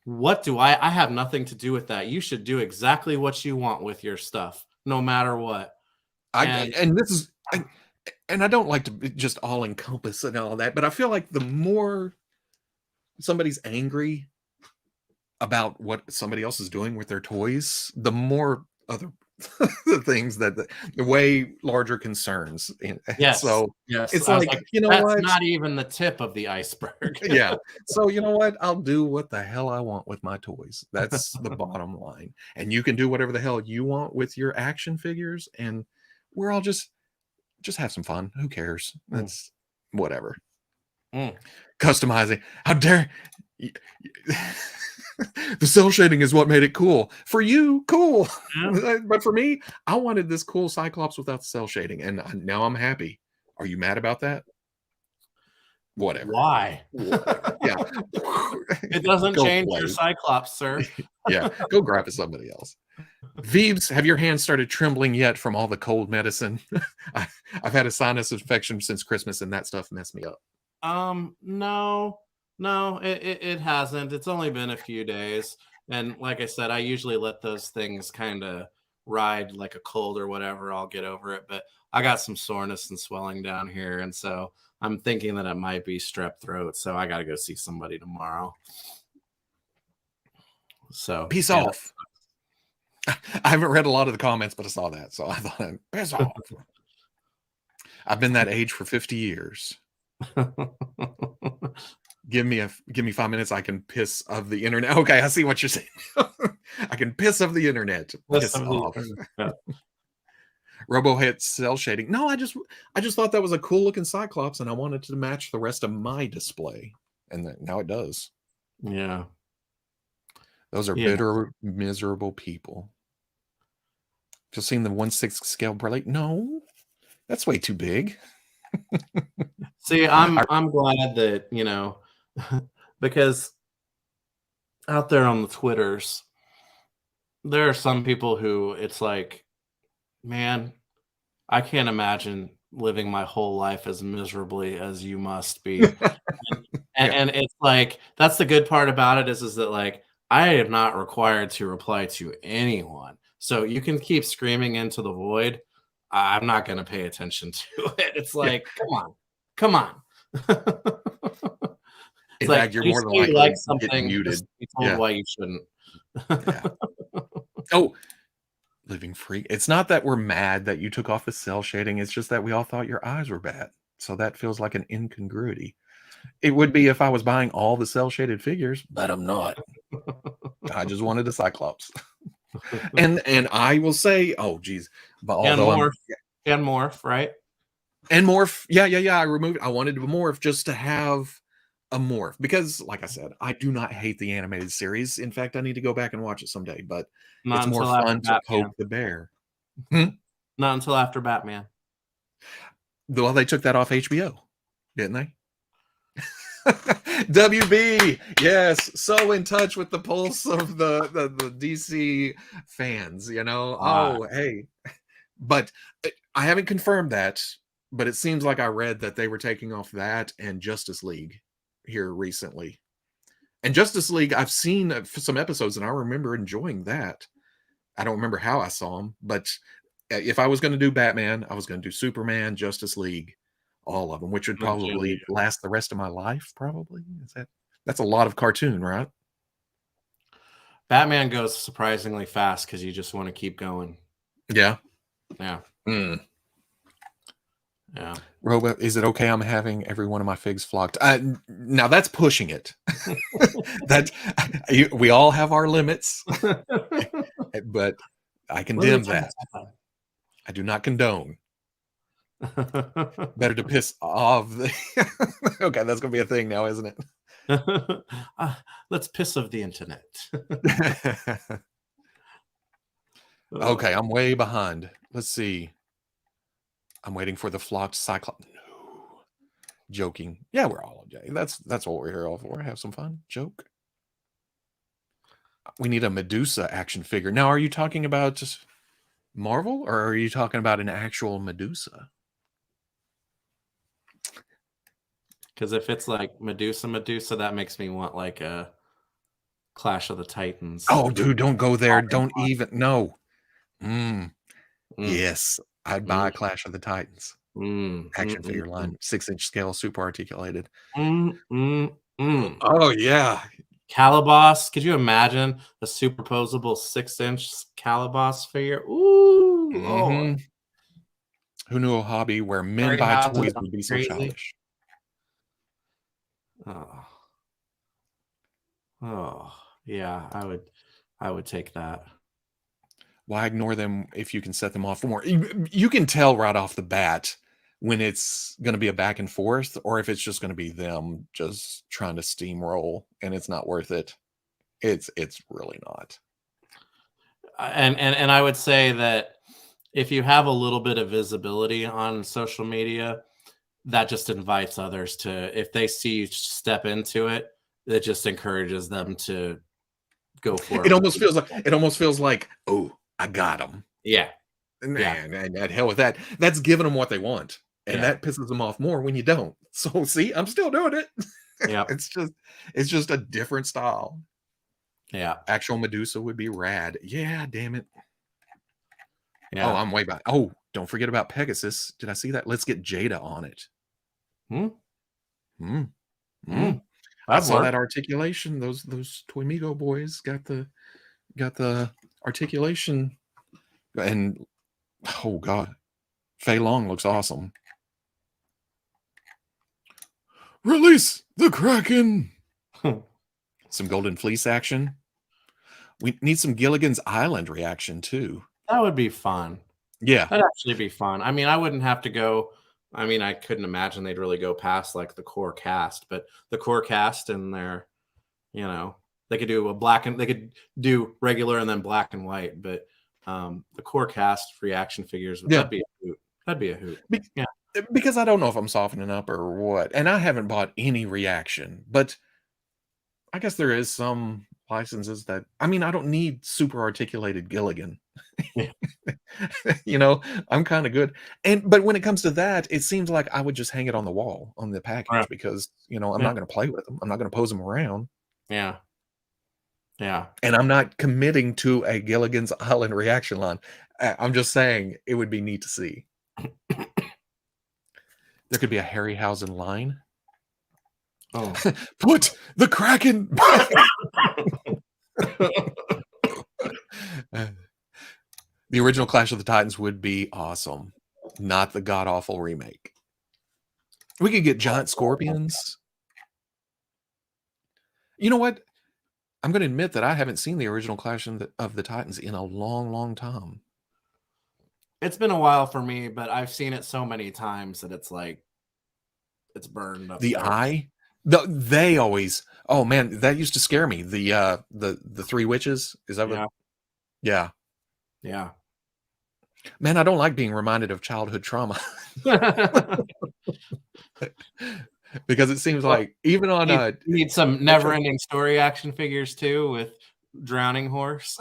what do I have nothing to do with that. You should do exactly what you want with your stuff, no matter what. And And this is, and I don't like to be just all encompass and all that, but I feel like the more somebody's angry about what somebody else is doing with their toys, the more other the things that the way larger concerns. yes, So yes, it's I was like, like, you know that's what? not even the tip of the iceberg. Yeah. So you know what? I'll do what the hell I want with my toys. That's the bottom line. And you can do whatever the hell you want with your action figures, and we're all just have some fun. Who cares? That's whatever. Mm. Customizing. How dare the cell shading is what made it cool. For you, cool. Yeah. But for me, I wanted this cool Cyclops without the cell shading, and now I'm happy. Are you mad about that? Whatever. Why? Whatever. Yeah. It doesn't Go change play. your Cyclops, sir. Yeah. Go grab it somebody else. Veebs, have your hands started trembling yet from all the cold medicine? I've had a sinus infection since Christmas, and that stuff messed me up. No, it hasn't. It's only been a few days. And like I said, I usually let those things kind of ride like a cold or whatever. I'll get over it. But I got some soreness and swelling down here. And so I'm thinking that it might be strep throat. So I got to go see somebody tomorrow. So Peace off. I haven't read a lot of the comments, but I saw that. So I thought, piss off. I've been that age for 50 years. Give me 5 minutes. I can piss of the internet. Okay, I see what you're saying. I can piss of the internet. Piss off. Robo hit cell shading. No, I just thought that was a cool looking Cyclops, and I wanted to match the rest of my display, and now it does. Yeah. Those are bitter, miserable people. Just seen the 1/6 scale brelate? No, that's way too big. See, I'm glad that, because out there on the Twitters, there are some people who it's like, man, I can't imagine living my whole life as miserably as you must be. Yeah. And it's like that's the good part about it is that like I am not required to reply to anyone. So you can keep screaming into the void. I'm not going to pay attention to it. It's Yeah. like, come on. Come on. It's In like fact, you're when you more say than you like likely getting something, muted. just be told Yeah. why you shouldn't. Yeah. Oh, living free. It's not that we're mad that you took off the cell shading. It's just that we all thought your eyes were bad. So that feels like an incongruity. It would be if I was buying all the cell shaded figures, but I'm not. I just wanted a Cyclops. And I will say, oh geez, but And although I'm morph, right? and morph, yeah. I removed. I wanted to morph just to have a morph because, like I said, I do not hate the animated series. In fact, I need to go back and watch it someday. But Not it's more until after fun to poke Batman. the bear. Hmm? Not until after Batman. Well, they took that off HBO, didn't they? WB, yes, so in touch with the pulse of the DC fans, you know. Ah, Oh, hey, but I haven't confirmed that, but it seems like I read that they were taking off that and Justice League here recently. And Justice League, I've seen some episodes and I remember enjoying that. I don't remember how I saw them, but if I was going to do Batman, I was going to do Superman, Justice League, all of them, which would legit. probably last the rest of my life. Probably is that's a lot of cartoon, right? Batman goes surprisingly fast because you just want to keep going. Yeah. Yeah. Mm. Yeah. Robo, is it okay? I'm having every one of my figs flocked. Now that's pushing it. That we all have our limits, but I condemn that. I do not condone. Better to piss off. Okay, that's gonna be a thing now, isn't it? Let's piss of the internet. Okay, I'm way behind. Let's see. I'm waiting for the flocked Cyclops. No. Joking. Yeah, we're all okay. That's what we're here all for. Have some fun. Joke. We need a Medusa action figure. Now, are you talking about just Marvel or are you talking about an actual Medusa? Because if it's like Medusa, that makes me want like a Clash of the Titans. Oh, dude, don't go there. Don't even. No. Mm, Mm, yes, I'd buy mm, Clash of the Titans mm, mm, action figure mm, line, 6-inch scale, super articulated. mm, mm, mm. Oh yeah. Calabas, could you imagine a superposable 6-inch Calabas figure? Ooh, Lord. Hmm. Who knew a hobby where men Sorry, buy houses toys gone would be so crazy. childish? Oh, oh, yeah, I would take that. Why ignore them if you can set them off for more? You can tell right off the bat when it's going to be a back and forth or if it's just going to be them just trying to steamroll and it's not worth it. It's really not. And I would say that if you have a little bit of visibility on social media, that just invites others to, if they see you step into it, it just encourages them to go for It it. almost feels like, oh, I got them. Yeah, yeah, And hell with that. That's giving them what they want. And yeah, that pisses them off more when you don't. So see, I'm still doing it. yeah, It's just a different style. yeah, Actual Medusa would be rad. Yeah, damn it. Oh, yeah. I'm way back. Oh, don't forget about Pegasus. Did I see that? Let's get Jada on it. Hmm? Hmm. Hmm. Mm, I that'd saw work. that articulation. Those Toymigo boys got the articulation. And oh god, Fei Long looks awesome. Release the Kraken. Some Golden Fleece action. We need some Gilligan's Island reaction too. That would be fun. Yeah. That'd actually be fun. I mean, I wouldn't have to go. I mean, I couldn't imagine they'd really go past like the core cast, but the core cast and their, they could do they could do regular and then black and white, but the core cast reaction figures, Yeah. that'd be a hoot. That'd be a hoot. Be- Yeah. because I don't know if I'm softening up or what. And I haven't bought any reaction, but I guess there is some licenses that I mean, I don't need super articulated Gilligan. Yeah. You know, I'm kind of good. But when it comes to that, it seems like I would just hang it on the wall on the Right. package because, you know, I'm Yeah. not going to play with them. I'm not going to pose them around. Yeah. Yeah. And I'm not committing to a Gilligan's Island reaction line. I'm just saying it would be neat to see. There could be a Harryhausen line. Oh. Put the Kraken back. The original Clash of the Titans would be awesome, not the god awful remake. We could get giant scorpions. You know what? I'm going to admit that I haven't seen the original Clash of the Titans in a long, long time. It's been a while for me, but I've seen it so many times that it's like it's burned up The there. eye, they always. Oh man, that used to scare me. The three witches. Is that what? Yeah. Yeah, Yeah. man, I don't like being reminded of childhood trauma because it seems Well, like even on need some never-ending story action figures too with drowning horse.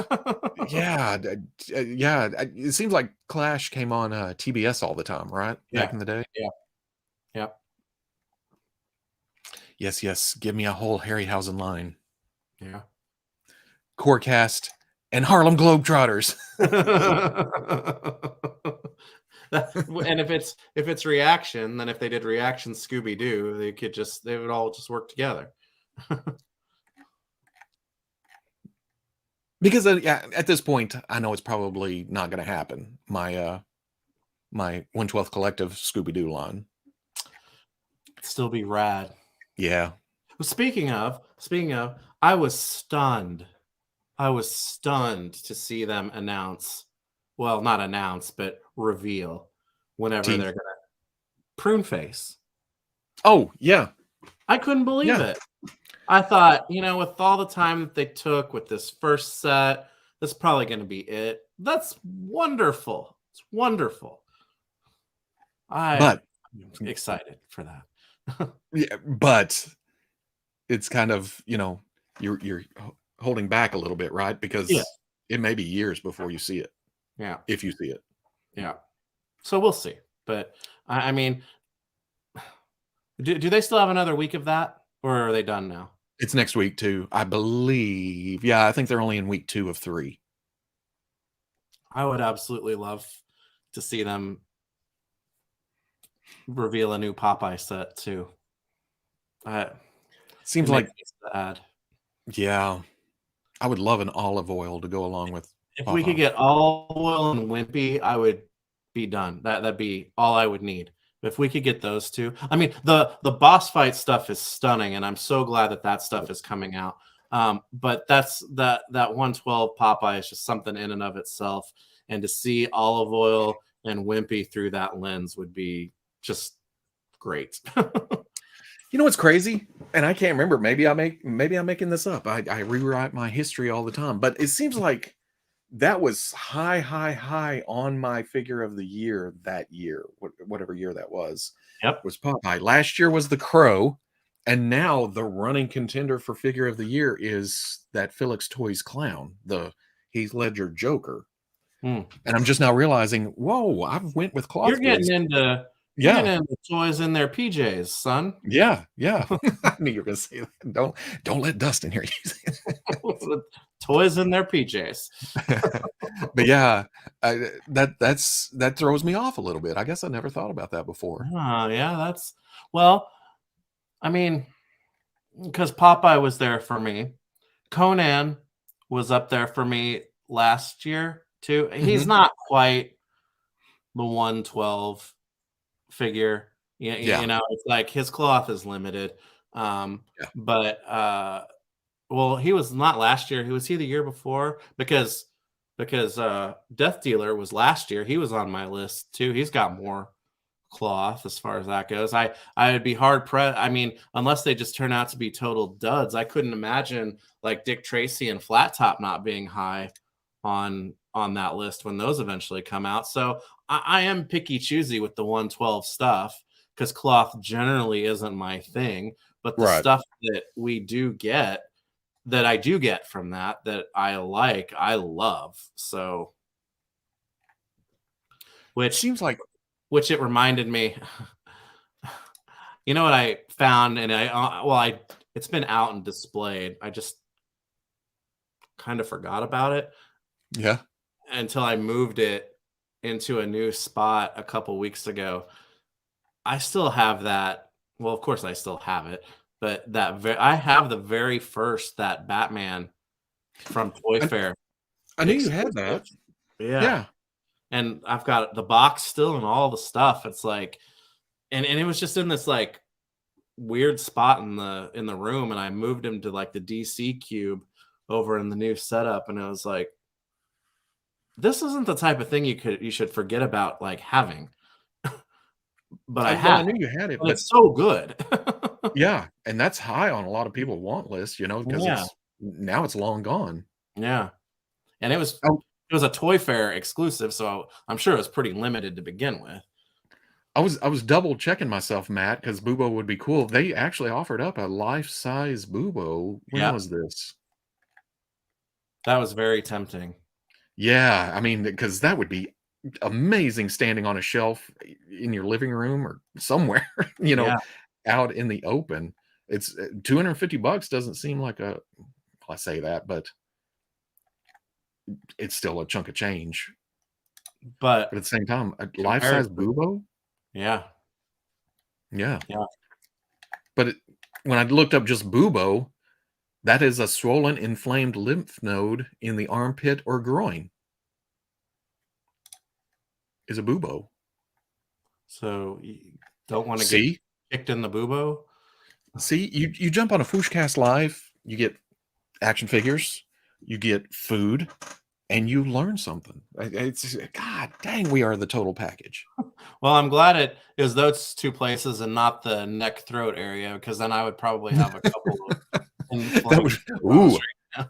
yeah, yeah. It seems like Clash came on TBS all the time, right? Yeah. Back in the day. Yeah. Yeah. Yes, yes. Give me a whole Harryhausen line. Yeah. Core cast and Harlem Globetrotters. And if it's reaction, then if they did reaction Scooby Doo, they would all just work together. Because yeah, at this point, I know it's probably not going to happen. My 1/12 collective Scooby Doo line. Still be rad. Yeah. Speaking of, I was stunned. I was stunned to see them announce, well, not announce, but reveal whenever they're gonna prune face. Oh yeah. I couldn't believe Yeah. it. I thought, with all the time that they took with this first set, that's probably going to be it. That's wonderful. It's wonderful. I'm excited for that. Yeah, but it's kind of, you're holding back a little bit, right? Because Yeah. it may be years before you see it. Yeah. If you see it. Yeah. So we'll see. But I mean, do they still have another week of that, or are they done now? It's next week too, I believe. Yeah, I think they're only in week 2 of 3. I would absolutely love to see them reveal a new Popeye set too. Seems it like makes me sad. yeah. I would love an olive oil to go along with If we could Popeye. get Olive Oil and Wimpy, I would be done. That'd be all I would need. If we could get those two, I mean, the boss fight stuff is stunning, and I'm so glad that stuff is coming out. But that 112 Popeye is just something in and of itself, and to see Olive Oil and Wimpy through that lens would be just great. You know what's crazy? And I can't remember. Maybe I'm making this up. I rewrite my history all the time, but it seems like that was high on my figure of the year that year, whatever year that was. Yep. Was Popeye. Last year was the Crow, and now the running contender for figure of the year is that Felix Toys clown, the Heath Ledger Joker. And I'm just now realizing, whoa, I've went with cloth You're goods. getting into toys in their PJs, son. Yeah. I knew you were going to say that. Don't let Dustin hear you. Toys in their PJs. But yeah, that throws me off a little bit. I guess I never thought about that before. Yeah, I mean, because Popeye was there for me. Conan was up there for me last year too. He's not quite the 112 figure. Yeah. It's like his cloth is limited. But well, he was not last year. He the year before because Death Dealer was last year. He was on my list too. He's got more cloth as far as that goes. I would be hard pressed. I mean, unless they just turn out to be total duds, I couldn't imagine like Dick Tracy and Flat Top not being high on that list when those eventually come out. So I am picky choosy with the 112 stuff because cloth generally isn't my thing. But the stuff that I do get from that I like, I love. So which Seems like it reminded me. You know what I found, and it's been out and displayed. I just kind of forgot about it yeah. until I moved it into a new spot a couple weeks ago. I still have that. Well, of course I still have it, but I have the very first that Batman from Toy I, Fair I knew you had exclusive. that. Yeah. Yeah. And I've got the box still and all the stuff. It's like, and it was just in this like weird spot in the room, and I moved him to like the DC cube over in the new setup, and it was like, this isn't the type of thing you should forget about like having. But I Well, have, I knew you had it, and but it's so good. yeah, and that's high on a lot of people want lists, because Yeah, it's long gone. yeah. And Oh, it was a Toy Fair exclusive, so I'm sure it was pretty limited to begin with. I was double checking myself, Matt, because Bubo would be cool. They actually offered up a life size Bubo. When Yeah, was this? that was very tempting. Yeah, I mean, because that would be amazing standing on a shelf in your living room or somewhere, Yeah, out in the open. It's $250 doesn't seem like I say that, but it's still a chunk of change. But at but the same time, a life compared size to, Bubo, yeah, yeah. yeah. But when I looked up just Bubo, that is a swollen, inflamed lymph node in the armpit or groin. Is a Bubo. So you don't want to get See, kicked in the bubo. you jump on a FwooshCast Live, you get action figures, you get food, and you learn something. It's God dang, we are the total package. Well, I'm glad it is those two places and not the neck throat area, because then I would probably have a couple of That inflamed was bras ooh,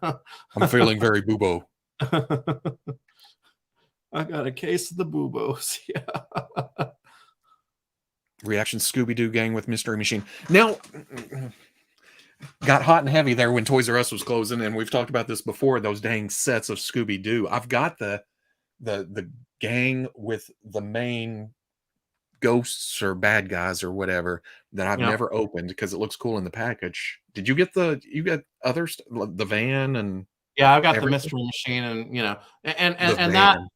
right I'm feeling very Bubo. now. I got a case of the bubos. Yeah. Reaction Scooby Doo gang with Mystery Machine. Now, got hot and heavy there when Toys R Us was closing, and we've talked about this before. Those dang sets of Scooby Doo. I've got the gang with the main ghosts or bad guys or whatever that I've Yeah. never opened because it looks cool in the package. Did you get other the van and Yeah, I've got the everything? mystery machine, and The and that, van.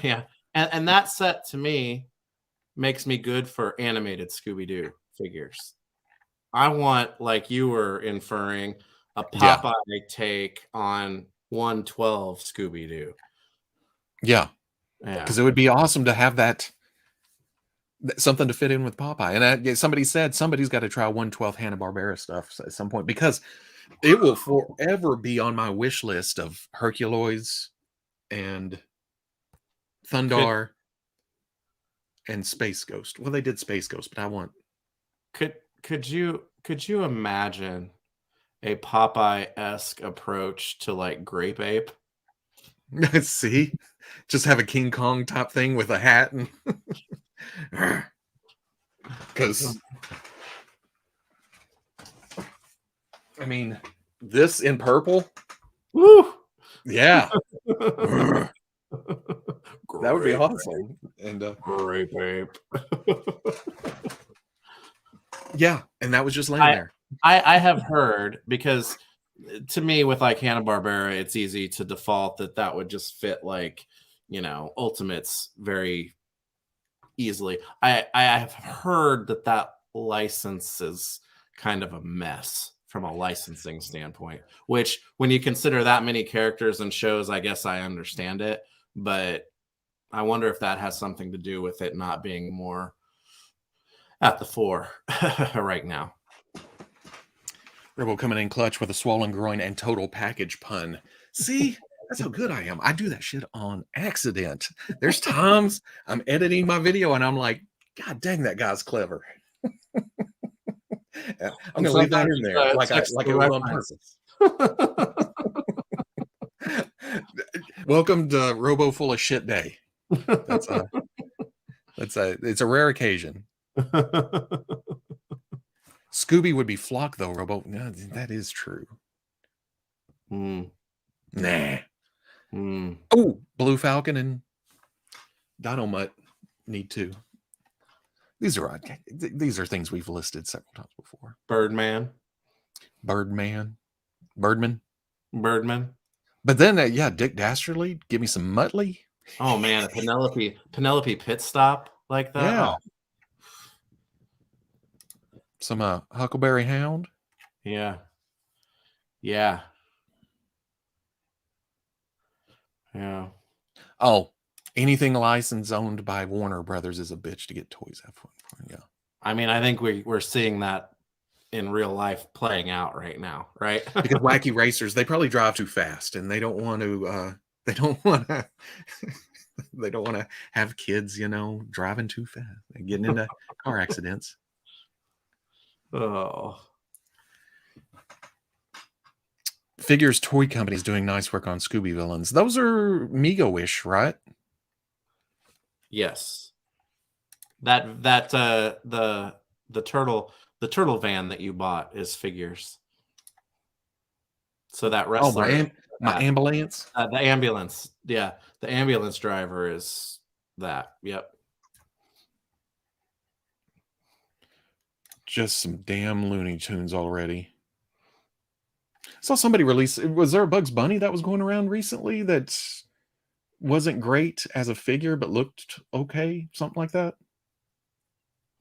yeah. And that set to me makes me good for animated Scooby-Doo figures. I want, like you were inferring, a Yeah. Popeye take on 112 Scooby-Doo. Yeah. Yeah. Because it would be awesome to have something to fit in with Popeye. And yeah, somebody said somebody's got to try 112th Hanna-Barbera stuff at some point because it will forever be on my wish list of Herculoids and Could Thundar and Space Ghost. Well, they did Space Ghost, but I want could you imagine a Popeye-esque approach to like Grape Ape? see, just have a King Kong type thing with a hat and because I mean this in purple, Woo! yeah, that would be Grape awesome. And Grape Ape. yeah, and that was just laying I there. I have heard, because to me with like Hanna-Barbera, it's easy to default that would just fit like, Ultimates very easily. I have heard that license is kind of a mess from a licensing standpoint, which when you consider that many characters and shows, I guess I understand it, but I wonder if that has something to do with it not being more at the fore right now. Rebel coming in clutch with a swollen groin and total package pun. See, that's how good I am. I do that shit on accident. There's times I'm editing my video and I'm like, God dang, that guy's clever. I'm And gonna leave that sometimes in it's there a like it textual was on reference. purpose. Welcome to Robo Full of Shit Day. It's a rare occasion. Scooby would be flock though, Robo. No, that is true. Mm, Nah. mm. Oh, Blue Falcon and Dino Mutt. need to. These are things we've listed several times before. Birdman. Birdman. But then, Dick Dastardly. Give me some Muttley. Oh man, a Penelope pit stop like that. Yeah. Oh. Some Huckleberry Hound. Yeah. Yeah. Yeah. Oh, anything licensed owned by Warner Brothers is a bitch to get toys out for. Yeah. I mean, I think we're seeing that in real life playing out right now, right? Because wacky racers, they probably drive too fast, and they don't want to. They don't want to. They don't want to have kids, driving too fast and getting into car accidents. Oh. Figures Toy Company's doing nice work on Scooby villains. Those are Mego-ish, right? Yes. That the turtle van that you bought is figures. So that wrestler. Oh, my ambulance. The ambulance. Yeah, the ambulance driver is that. Yep. Just some damn Looney Tunes already. Saw somebody release. Was there a Bugs Bunny that was going around recently that wasn't great as a figure but looked okay? Something like that.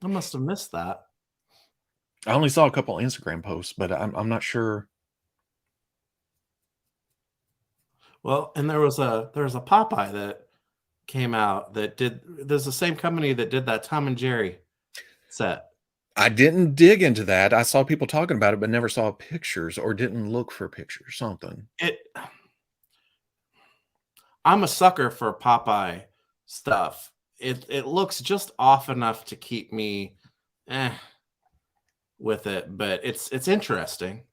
I must have missed that. I only saw a couple Instagram posts, but I'm not sure. Well, and there was a Popeye that came out that did. There's the same company that did that Tom and Jerry set. I didn't dig into that. I saw people talking about it, but never saw pictures or didn't look for pictures. Something. I'm a sucker for Popeye stuff. It looks just off enough to keep me with it, but it's interesting.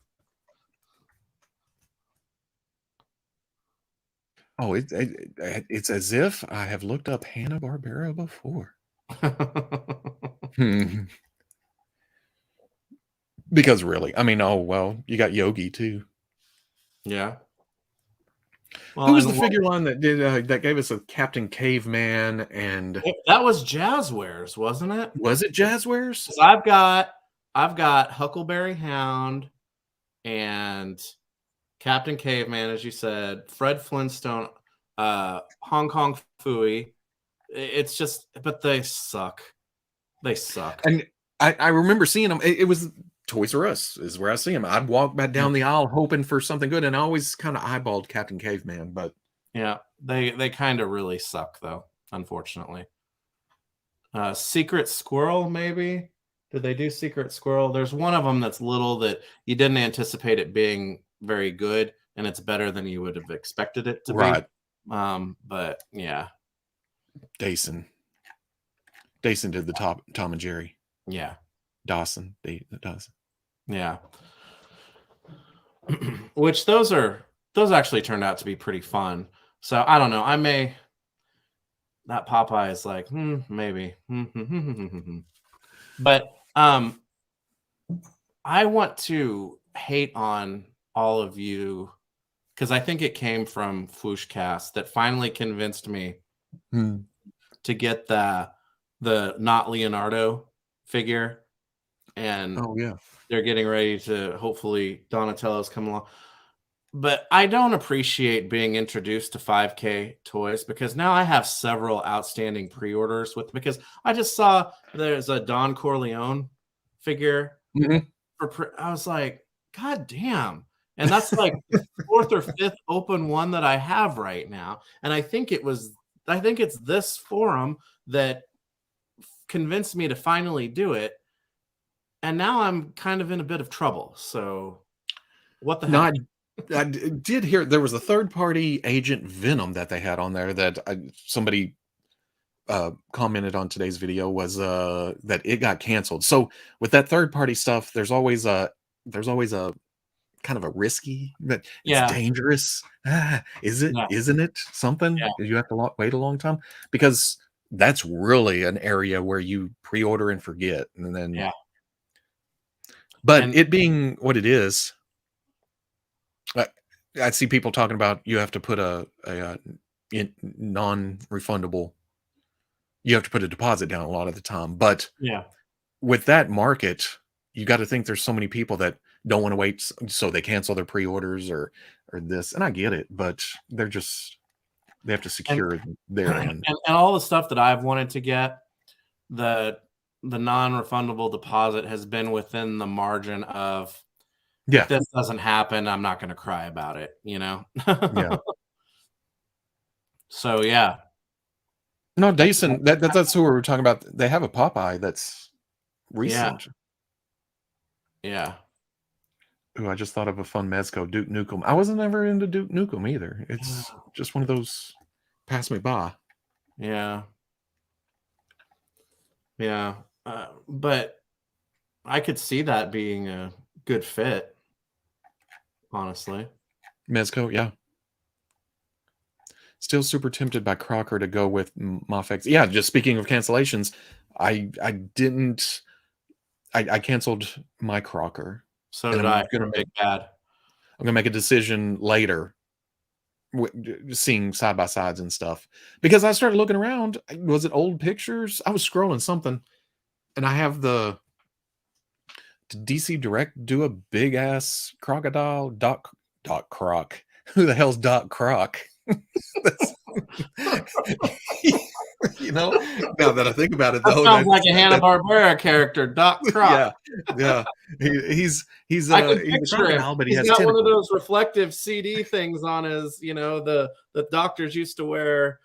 Oh, it's as if I have looked up Hanna-Barbera before. Because really, I mean, oh well, you got Yogi too. Yeah. Well, who was the figure line that did that gave us a Captain Caveman and that was Jazzwares, wasn't it? Was it Jazzwares? I've got Huckleberry Hound and Captain Caveman, as you said, Fred Flintstone, Hong Kong Phooey. It's just, but they suck. They suck. And I remember seeing them. It was Toys R Us is where I see them. I'd walk back down the aisle hoping for something good, and I always kind of eyeballed Captain Caveman. But yeah, they kind of really suck, though, unfortunately. Secret Squirrel, maybe? Did they do Secret Squirrel? There's one of them that's little that you didn't anticipate it being very good, and it's better than you would have expected it to be. But yeah. Dawson did the Tom and Jerry. Yeah. Dawson. Yeah. Which those actually turned out to be pretty fun. So I don't know. That Popeye is like, maybe. But I want to hate on all of you because I think it came from FwooshCast that finally convinced me to get the not Leonardo figure. And they're getting ready to, hopefully Donatello's come along. But I don't appreciate being introduced to 5K toys because now I have several outstanding pre-orders because I just saw there's a Don Corleone figure. I was like, God damn. And that's like the fourth or fifth open one that I have right now. And I think it's this forum that convinced me to finally do it. And now I'm kind of in a bit of trouble. So what the heck? I did hear there was a third-party Agent Venom that they had on there that somebody commented on today's video was that it got canceled. So with that third-party stuff, there's always a kind of a risky, but it's dangerous. Is it? Yeah. Isn't it something? Yeah. You have to wait a long time because that's really an area where you pre-order and forget, and then But it being what it is, I see people talking about you have to put a non-refundable, you have to put a deposit down a lot of the time. But Yeah. with that market, you got to think there's so many people that don't want to wait, so they cancel their pre-orders or this. And I get it, but they have to And secure their end. and all the stuff that I've wanted to get, the non-refundable deposit has been within the margin of, Yeah, if this doesn't happen, I'm not going to cry about it, you know? yeah. So, yeah. No, Dason, that's who we were talking about. They have a Popeye that's Yeah. recent. Yeah. Ooh, I just thought of a fun Mezco, Duke Nukem. I wasn't ever into Duke Nukem either. It's just one of those pass me by. Yeah. Yeah. But I could see that being a good fit, honestly. Mezco, yeah. Still super tempted by Crocker to go with Mafex. Yeah, just speaking of cancellations, I didn't. I canceled my Crocker. So And did I for Big Bad. I'm gonna make a decision later, seeing side by sides and stuff, because I started looking around. Was it old pictures? I was scrolling something, and I have the did DC Direct do a big ass crocodile Doc Croc. Who the hell's Doc Croc? You know, now that I think about it, That though, sounds like a Hanna-Barbera character, Doc Croc. yeah. He's I can a picture him. crocodile, but he He's has got tentacles. one of those reflective CD things on his, the doctors used to wear.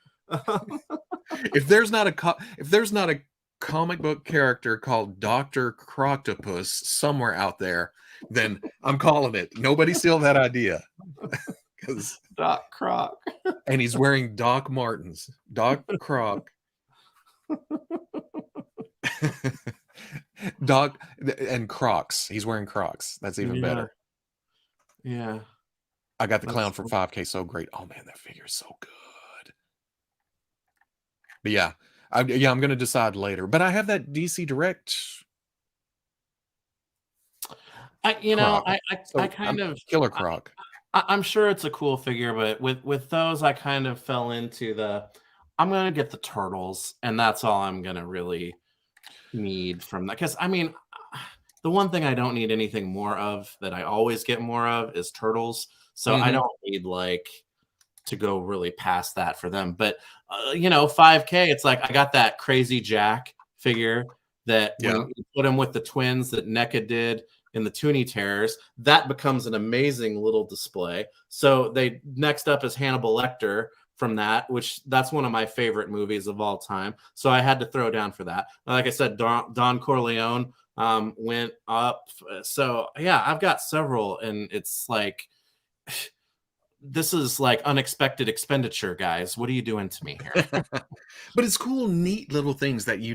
If there's not a comic book character called Dr. Croctopus somewhere out there, then I'm calling it. Nobody steal that idea. Because Doc Croc. and he's wearing Doc Martens. Doc Croc. Doc and Crocs. He's wearing Crocs. That's even better. Yeah. I got the clown for 5K. So great. Oh man, that figure is so good. But yeah, I'm going to decide later. But I have that DC Direct. I kind of Killer Croc. I'm sure it's a cool figure, but with those, I kind of fell into I'm going to get the turtles, and that's all I'm going to really need from that. Because, I mean, the one thing I don't need anything more of that I always get more of is turtles. So I don't need, to go really past that for them. But, 5K, it's like I got that Crazy Jack figure that when you put him with the twins that NECA did in the Toonie Terrors, that becomes an amazing little display. So next up is Hannibal Lecter from that, which that's one of my favorite movies of all time. So I had to throw down for that. Like I said, Don Corleone went up. So yeah, I've got several, and it's like, this is like unexpected expenditure, guys. What are you doing to me here? But it's cool, neat little things that you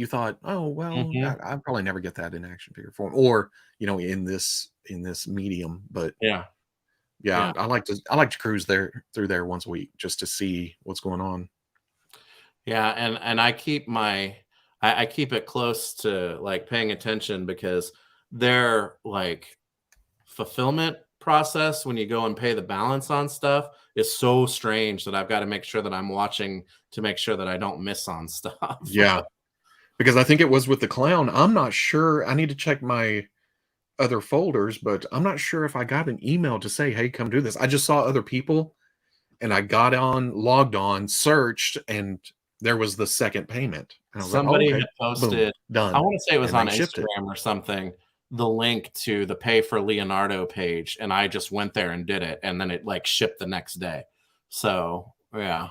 thought, oh well, I probably never get that in action figure form, or in this medium. But yeah, I like to cruise through there once a week just to see what's going on. Yeah, and I keep I keep it close to like paying attention, because their fulfillment process when you go and pay the balance on stuff is so strange that I've got to make sure that I'm watching to make sure that I don't miss on stuff. Yeah, because I think it was with the clown. I'm not sure. I need to check my other folders, but I'm not sure if I got an email to say, hey, come do this. I just saw other people, and I logged on, searched, and there was the second payment. And I was Somebody like, had posted, boom, done. I want to say it was on shipped Instagram or something, the link to the Pay for Leonardo page, and I just went there and did it, and then it shipped the next day. So yeah.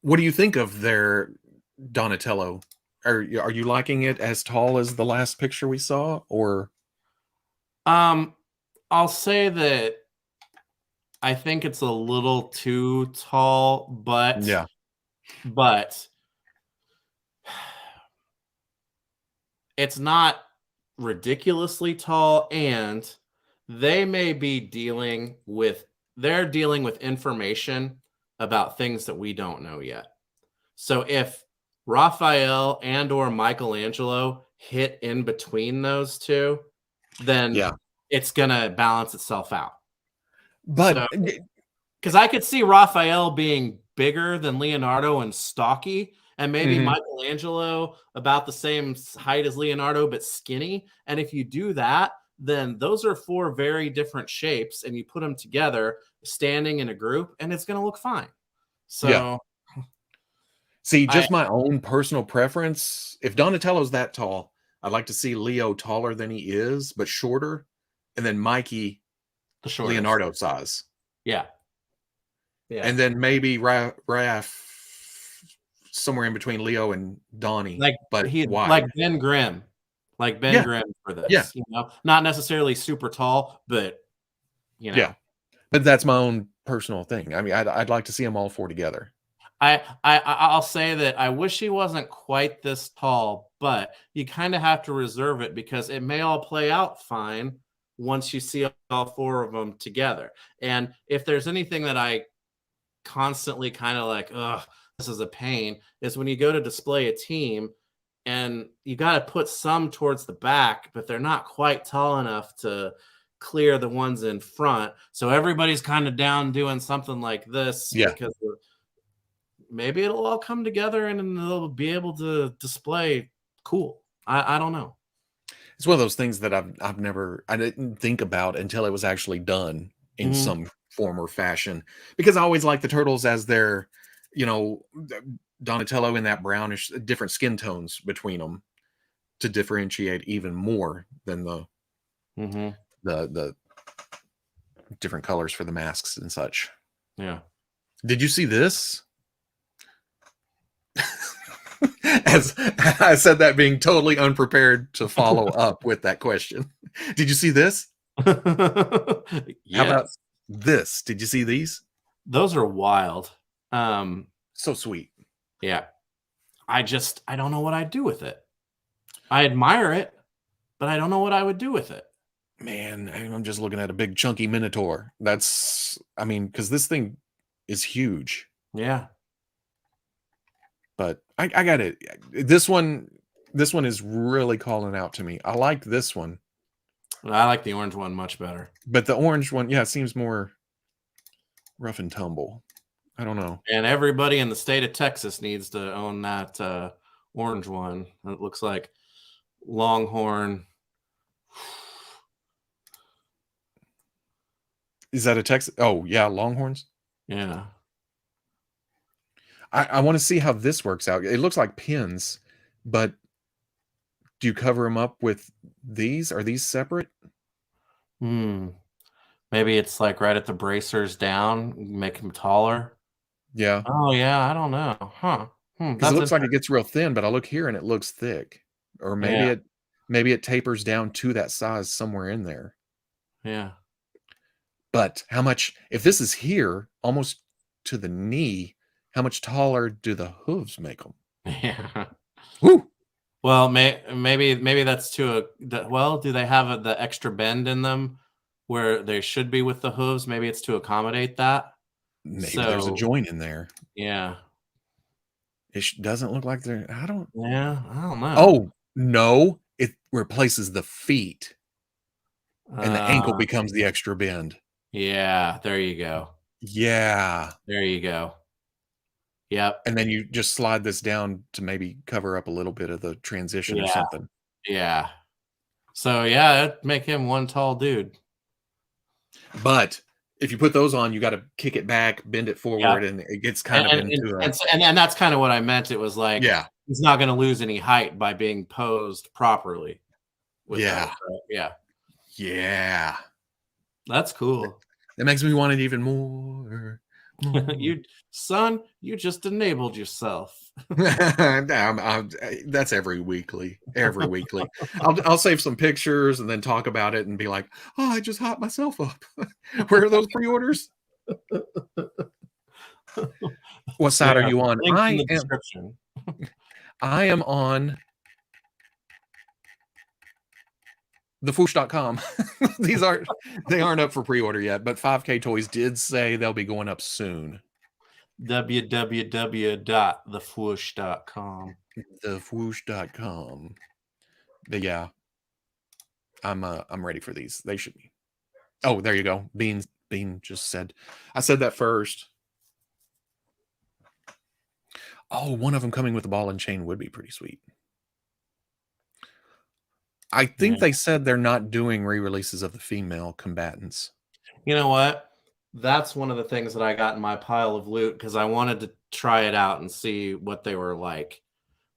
What do you think of their Donatello? Are you liking it as tall as the last picture we saw, or? I'll say that I think it's a little too tall, but it's not ridiculously tall, and they may be dealing with information about things that we don't know yet. So if Raphael and or Michelangelo hit in between those two, then it's gonna balance itself out. But because I could see Raphael being bigger than Leonardo and stocky, and maybe Michelangelo about the same height as Leonardo but skinny. And if you do that, then those are 4 very different shapes, and you put them together standing in a group, and it's going to look fine. So, see, just my own personal preference. If Donatello's that tall, I'd like to see Leo taller than he is, but shorter, and then Mikey the shortest. Leonardo size. Yeah. And then maybe Raph somewhere in between Leo and Donnie, but wide. Like Ben Grimm. Like Ben Grimm for this. You know, not necessarily super tall, but you know. Yeah. But that's my own personal thing. I mean, I'd like to see them all 4 together. I'll say that I wish he wasn't quite this tall, but you kind of have to reserve it because it may all play out fine once you see all 4 of them together. And if there's anything that I constantly kind of like, ugh, this is a pain, is when you go to display a team and you got to put some towards the back, but they're not quite tall enough to clear the ones in front. So everybody's kind of down doing something like this because maybe it'll all come together and they'll be able to display cool. I don't know. It's one of those things that I didn't think about until it was actually done in some form or fashion, because I always like the turtles as their, you know, Donatello in that brownish, different skin tones between them to differentiate even more than the different colors for the masks and such. Yeah. Did you see this? As I said that being totally unprepared to follow up with that question. Did you see this? Yes. How about this? Did you see these? Those are wild. So sweet. Yeah. I don't know what I'd do with it. I admire it, but I don't know what I would do with it. Man, I'm just looking at a big chunky Minotaur. I mean, because this thing is huge. Yeah. But I got it. This one is really calling out to me. I like this one. I like the orange one much better. But the orange one, it seems more rough and tumble. I don't know. And everybody in the state of Texas needs to own that orange one. It looks like Longhorn. Is that a Texas? Oh, yeah, Longhorns? Yeah. I want to see how this works out. It looks like pins, but do you cover them up with these? Are these separate? Maybe it's like right at the bracers down, make them taller. Yeah. Oh, yeah. I don't know. Huh. Because it looks like it gets real thin, but I look here and it looks thick. Or maybe it tapers down to that size somewhere in there. Yeah. But how much, if this is here, almost to the knee, how much taller do the hooves make them? Yeah. Woo! Well, maybe that's do they have the extra bend in them where they should be with the hooves? Maybe it's to accommodate that. Maybe there's a joint in there. Yeah. It doesn't look like there. Yeah, I don't know. Oh, no. It replaces the feet. And the ankle becomes the extra bend. Yeah, there you go. Yeah. There you go. Yep. And then you just slide this down to maybe cover up a little bit of the transition or something. Yeah. So, that'd make him one tall dude. But if you put those on, you got to kick it back, bend it forward, and it gets kind of into and that's kind of what I meant. It was like, he's not going to lose any height by being posed properly. Yeah. That's cool. That makes me want it even more. You just enabled yourself. That's every weekly. I'll save some pictures and then talk about it and be like, oh, I just hyped myself up. Where are those pre-orders? What side are you on? I am on thefwoosh.com. They aren't up for pre-order yet, but 5K Toys did say they'll be going up soon. www.thefwoosh.com. Thefwoosh.com. But yeah, I'm ready for these. They should be. Oh, there you go. Beans Bean just said. I said that first. Oh, one of them coming with a ball and chain would be pretty sweet. I think Yeah. they said they're not doing re-releases of the female combatants. You know what? That's one of the things that I got in my pile of loot because I wanted to try it out and see what they were like.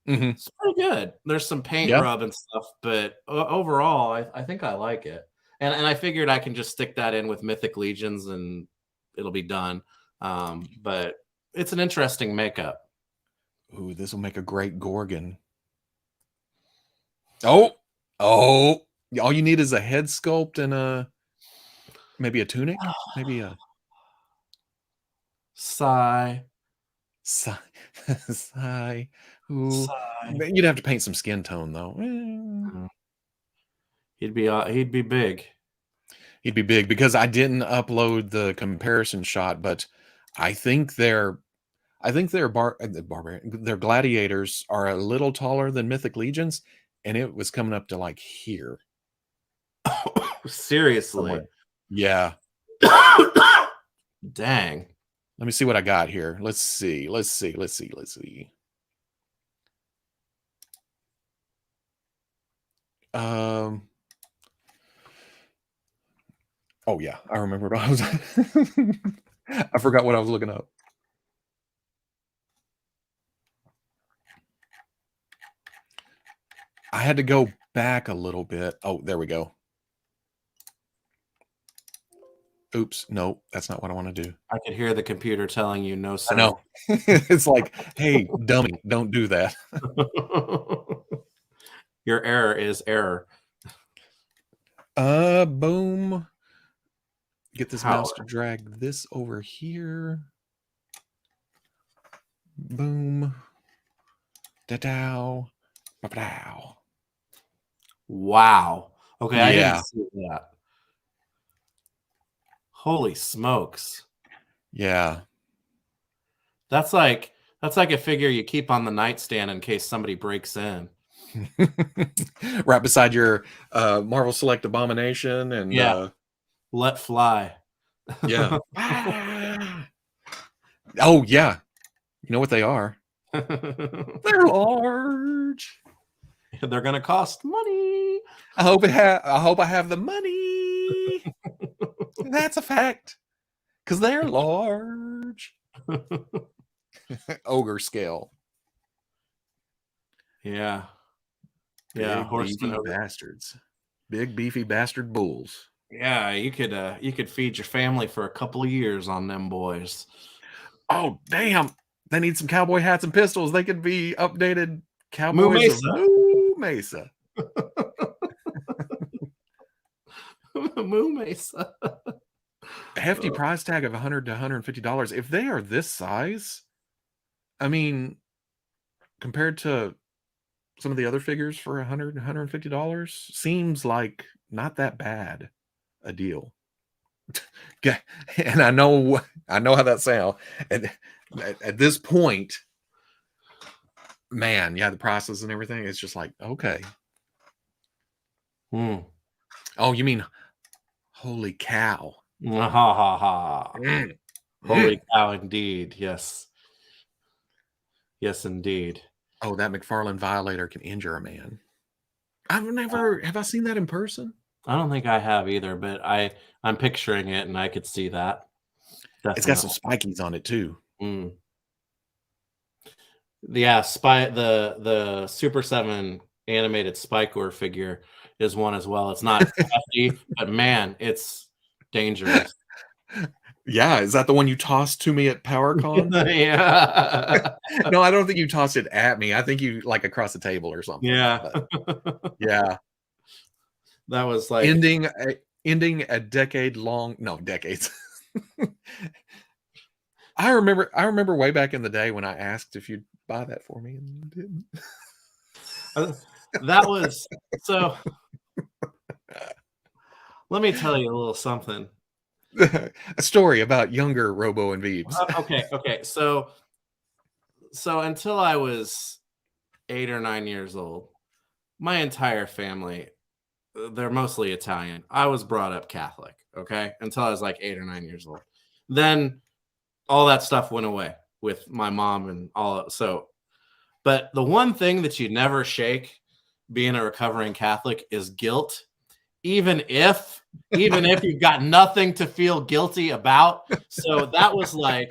Mm-hmm. It's pretty good. There's some paint Yeah. rub and stuff, but overall, I think I like it. And I figured I can just stick that in with Mythic Legions and it'll be done. But it's an interesting makeup. Ooh, this will make a great Gorgon. Oh, all you need is a head sculpt and maybe a tunic, maybe a Sigh. sigh. Sigh. Ooh, Sigh. you'd have to paint some skin tone though. He'd be big. He'd be big because I didn't upload the comparison shot, but I think their gladiators are a little taller than Mythic Legions, and it was coming up to like here. Seriously. Somewhere. Yeah. Dang. Let me see what I got here. Let's see. Oh yeah, I remember what I was. I forgot what I was looking up. I had to go back a little bit. Oh, there we go. Oops, no, that's not what I want to do. I could hear the computer telling you no, sir. I know. It's like, hey, dummy, don't do that. Your error is error. Boom. Get this How? mouse to drag this over here. Boom. Da-dow. Ba-dow. Wow. Okay, I Yeah. didn't see that. Holy smokes. Yeah. That's like a figure you keep on the nightstand in case somebody breaks in. Right beside your Marvel Select Abomination and Yeah. Let fly. yeah. Oh yeah. You know what they are? They're large. They're gonna cost money. I hope I have the money. That's a fact. Because they're large. Ogre scale. Yeah. Big, Yeah, beefy bastards. Big beefy bastard bulls. Yeah, you could feed your family for a couple of years on them boys. Oh damn! They need some cowboy hats and pistols. They could be updated cowboys of Moo Mesa. Moo Mesa. Hefty price tag of $100 to $150. If they are this size, I mean, compared to some of the other figures for $100 to $150, seems like not that bad a deal. And I know how that sounds. At this point, man, yeah, the prices and everything, it's just like, okay. Oh, you mean holy cow. Ha ha ha. Holy cow, indeed. Yes. Yes, indeed. Oh, that McFarlane Violator can injure a man. Have I seen that in person? I don't think I have either, but I'm picturing it and I could see that. Definitely. It's got some spikies on it too. Yeah, the Super 7 animated Spikor figure is one as well. It's not hefty, but man, it's dangerous. Yeah, is that the one you tossed to me at PowerCon? Yeah. No, I don't think you tossed it at me. I think you like across the table or something. Yeah. Yeah. That was like ending a decades. I remember way back in the day when I asked if you'd buy that for me and you didn't. That was so. Let me tell you a little something. A story about younger Robo and Veebs. Okay. So until I was 8 or 9 years old, my entire family, they're mostly Italian. I was brought up Catholic. Okay. Until I was like 8 or 9 years old. Then all that stuff went away with my mom and all. So, but the one thing that you never shake being a recovering Catholic is guilt. Even if you've got nothing to feel guilty about. So that was like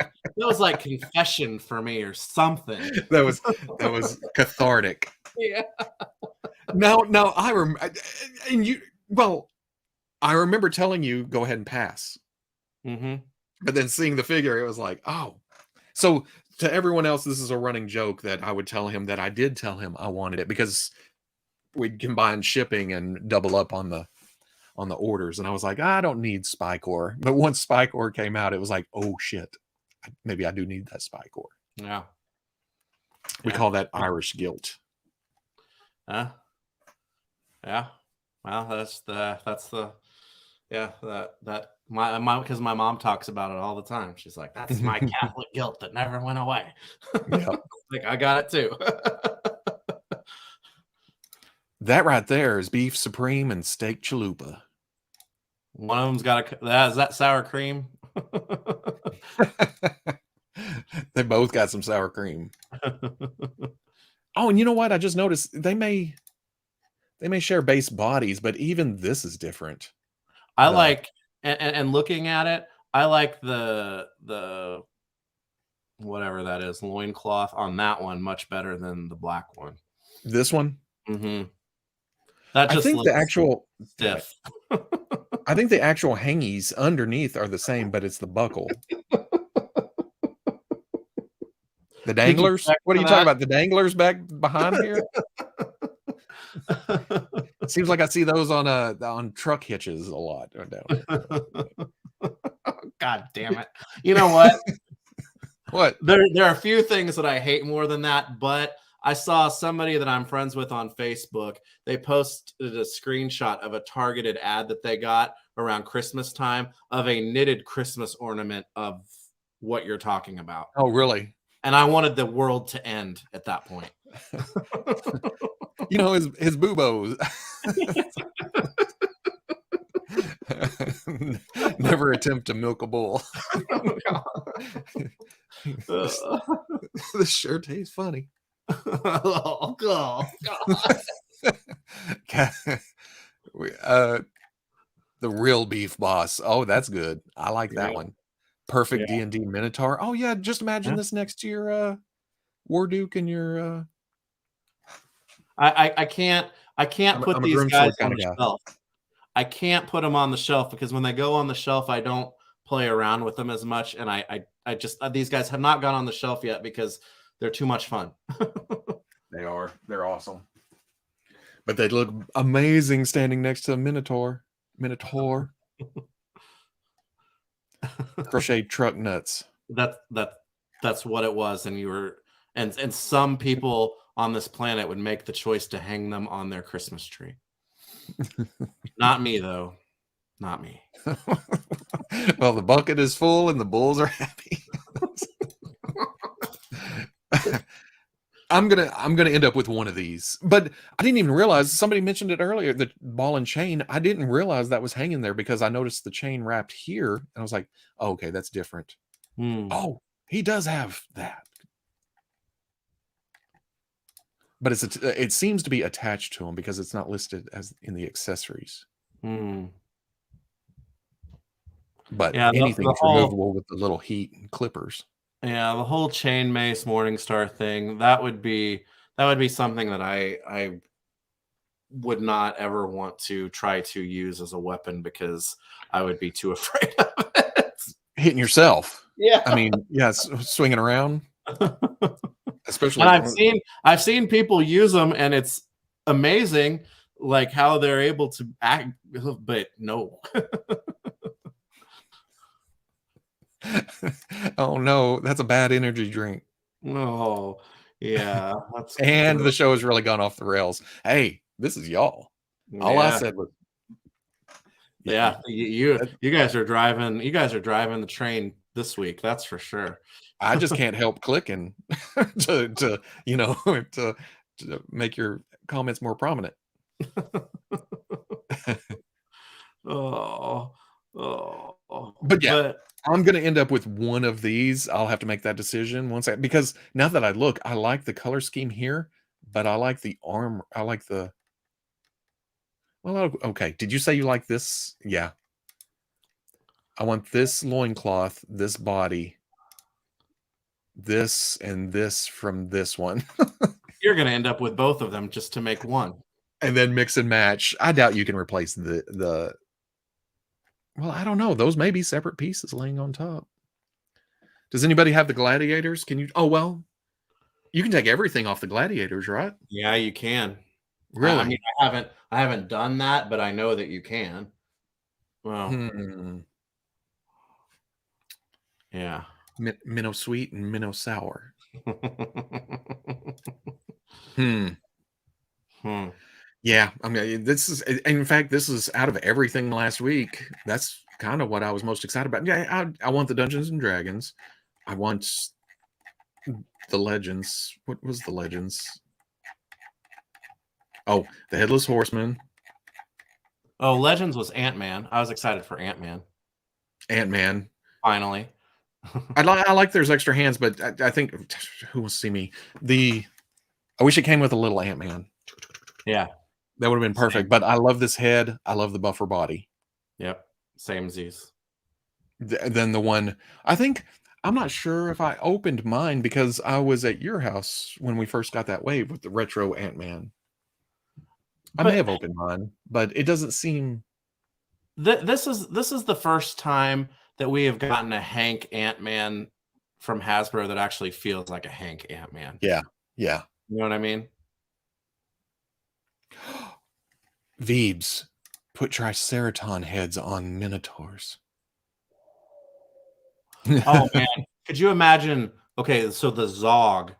confession for me or something. That was cathartic. Yeah. No, I remember, and you. Well, I remember telling you go ahead and pass, Mm-hmm. but then seeing the figure, it was like, oh. So to everyone else, this is a running joke that I would tell him that I did tell him I wanted it because we'd combine shipping and double up on the orders, and I was like, I don't need Spy Core. But once Spy Core came out, it was like, oh shit, maybe I do need that Spy Core. Yeah. We call that Irish guilt. Yeah. Well, that's the because my mom talks about it all the time. She's like, that's my Catholic guilt that never went away. Yeah. Like, I got it too. That right there is beef supreme and steak chalupa. One of them's got is that sour cream? They both got some sour cream. Oh, and you know what? I just noticed they may share base bodies, but even this is different. I like and looking at it, I like the whatever that is, loincloth on that one much better than the black one. This one? Mm-hmm. That just I think the actual stiff. I think the actual hangies underneath are the same, but it's the buckle. The danglers? What are you talking about? The danglers back behind here? It seems like I see those on truck hitches a lot down here. God damn it. You know what? What? There are a few things that I hate more than that, but I saw somebody that I'm friends with on Facebook. They posted a screenshot of a targeted ad that they got around Christmas time of a knitted Christmas ornament of what you're talking about. Oh, really? And I wanted the world to end at that point. You know, his boobos. Never attempt to milk a bull. This sure tastes funny. Oh, God. The real beef boss. Oh, that's good. I like that one. Perfect D&D Minotaur. Oh yeah, just imagine this next to your War Duke and your I can't put these guys on the shelf. I can't put them on the shelf because when they go on the shelf, I don't play around with them as much, and I just these guys have not gone on the shelf yet because they're too much fun. They're awesome. But they look amazing standing next to a Minotaur. Crochet truck nuts. That's what it was, and you were and some people on this planet would make the choice to hang them on their Christmas tree. Not me, though. Not me. Well, the bucket is full and the bulls are happy. I'm gonna end up with one of these, but I didn't even realize somebody mentioned it earlier. The ball and chain. I didn't realize that was hanging there because I noticed the chain wrapped here, and I was like, oh, "Okay, that's different." Oh, he does have that, but it seems to be attached to him because it's not listed as in the accessories. But anything's removable with the little heat and clippers. Yeah, the whole chain mace Morningstar thing, that would be something that I would not ever want to try to use as a weapon because I would be too afraid of it. Hitting yourself. Yeah. I mean, swinging around. Especially and I've seen people use them and it's amazing like how they're able to act, but no. Oh no, that's a bad energy drink. Oh, yeah. And the show has really gone off the rails. Hey, this is y'all. All I said was, you guys are driving the train this week. That's for sure. I just can't help clicking to make your comments more prominent. Oh, Oh, But yeah, but I'm gonna end up with one of these. I'll have to make that decision once because now that I look, I like the color scheme here, but I like the arm. I like the okay. Did you say you like this? Yeah. I want this loincloth, this body, this, and this from this one, you're gonna end up with both of them just to make one. and then mix and match. I doubt you can replace the well, I don't know. Those may be separate pieces laying on top. Does anybody have the gladiators? Can you oh well, you can take everything off the gladiators, right? Yeah, you can. I mean, Really? I haven't done that, but I know that you can. Well, Hmm. yeah. Minnow sweet and minnow sour. Hmm. Hmm. Yeah, I mean, this is in fact, this is out of everything last week. That's kind of what I was most excited about. Yeah, I want the Dungeons and Dragons. I want the Legends. What was the Legends? Oh, the Headless Horseman, Oh, Legends was Ant-Man. I was excited for Ant-Man. Ant-Man. Finally. I like there's extra hands, but I think who will see me? I wish it came with a little Ant-Man. Yeah. That would have been Same. perfect. But I love this head. I love the buffer body. Yep. Same Z's. Then the one I think I'm not sure if I opened mine because I was at your house when we first got that wave with the retro Ant-Man. I may But have opened mine, but it doesn't seem this is the first time that we have gotten a Hank Ant-Man from Hasbro that actually feels like a Hank Ant-Man. yeah. Yeah. You know what I mean? Veebs put Triceraton heads on Minotaurs. Oh man, could you imagine? Okay, so the Zog,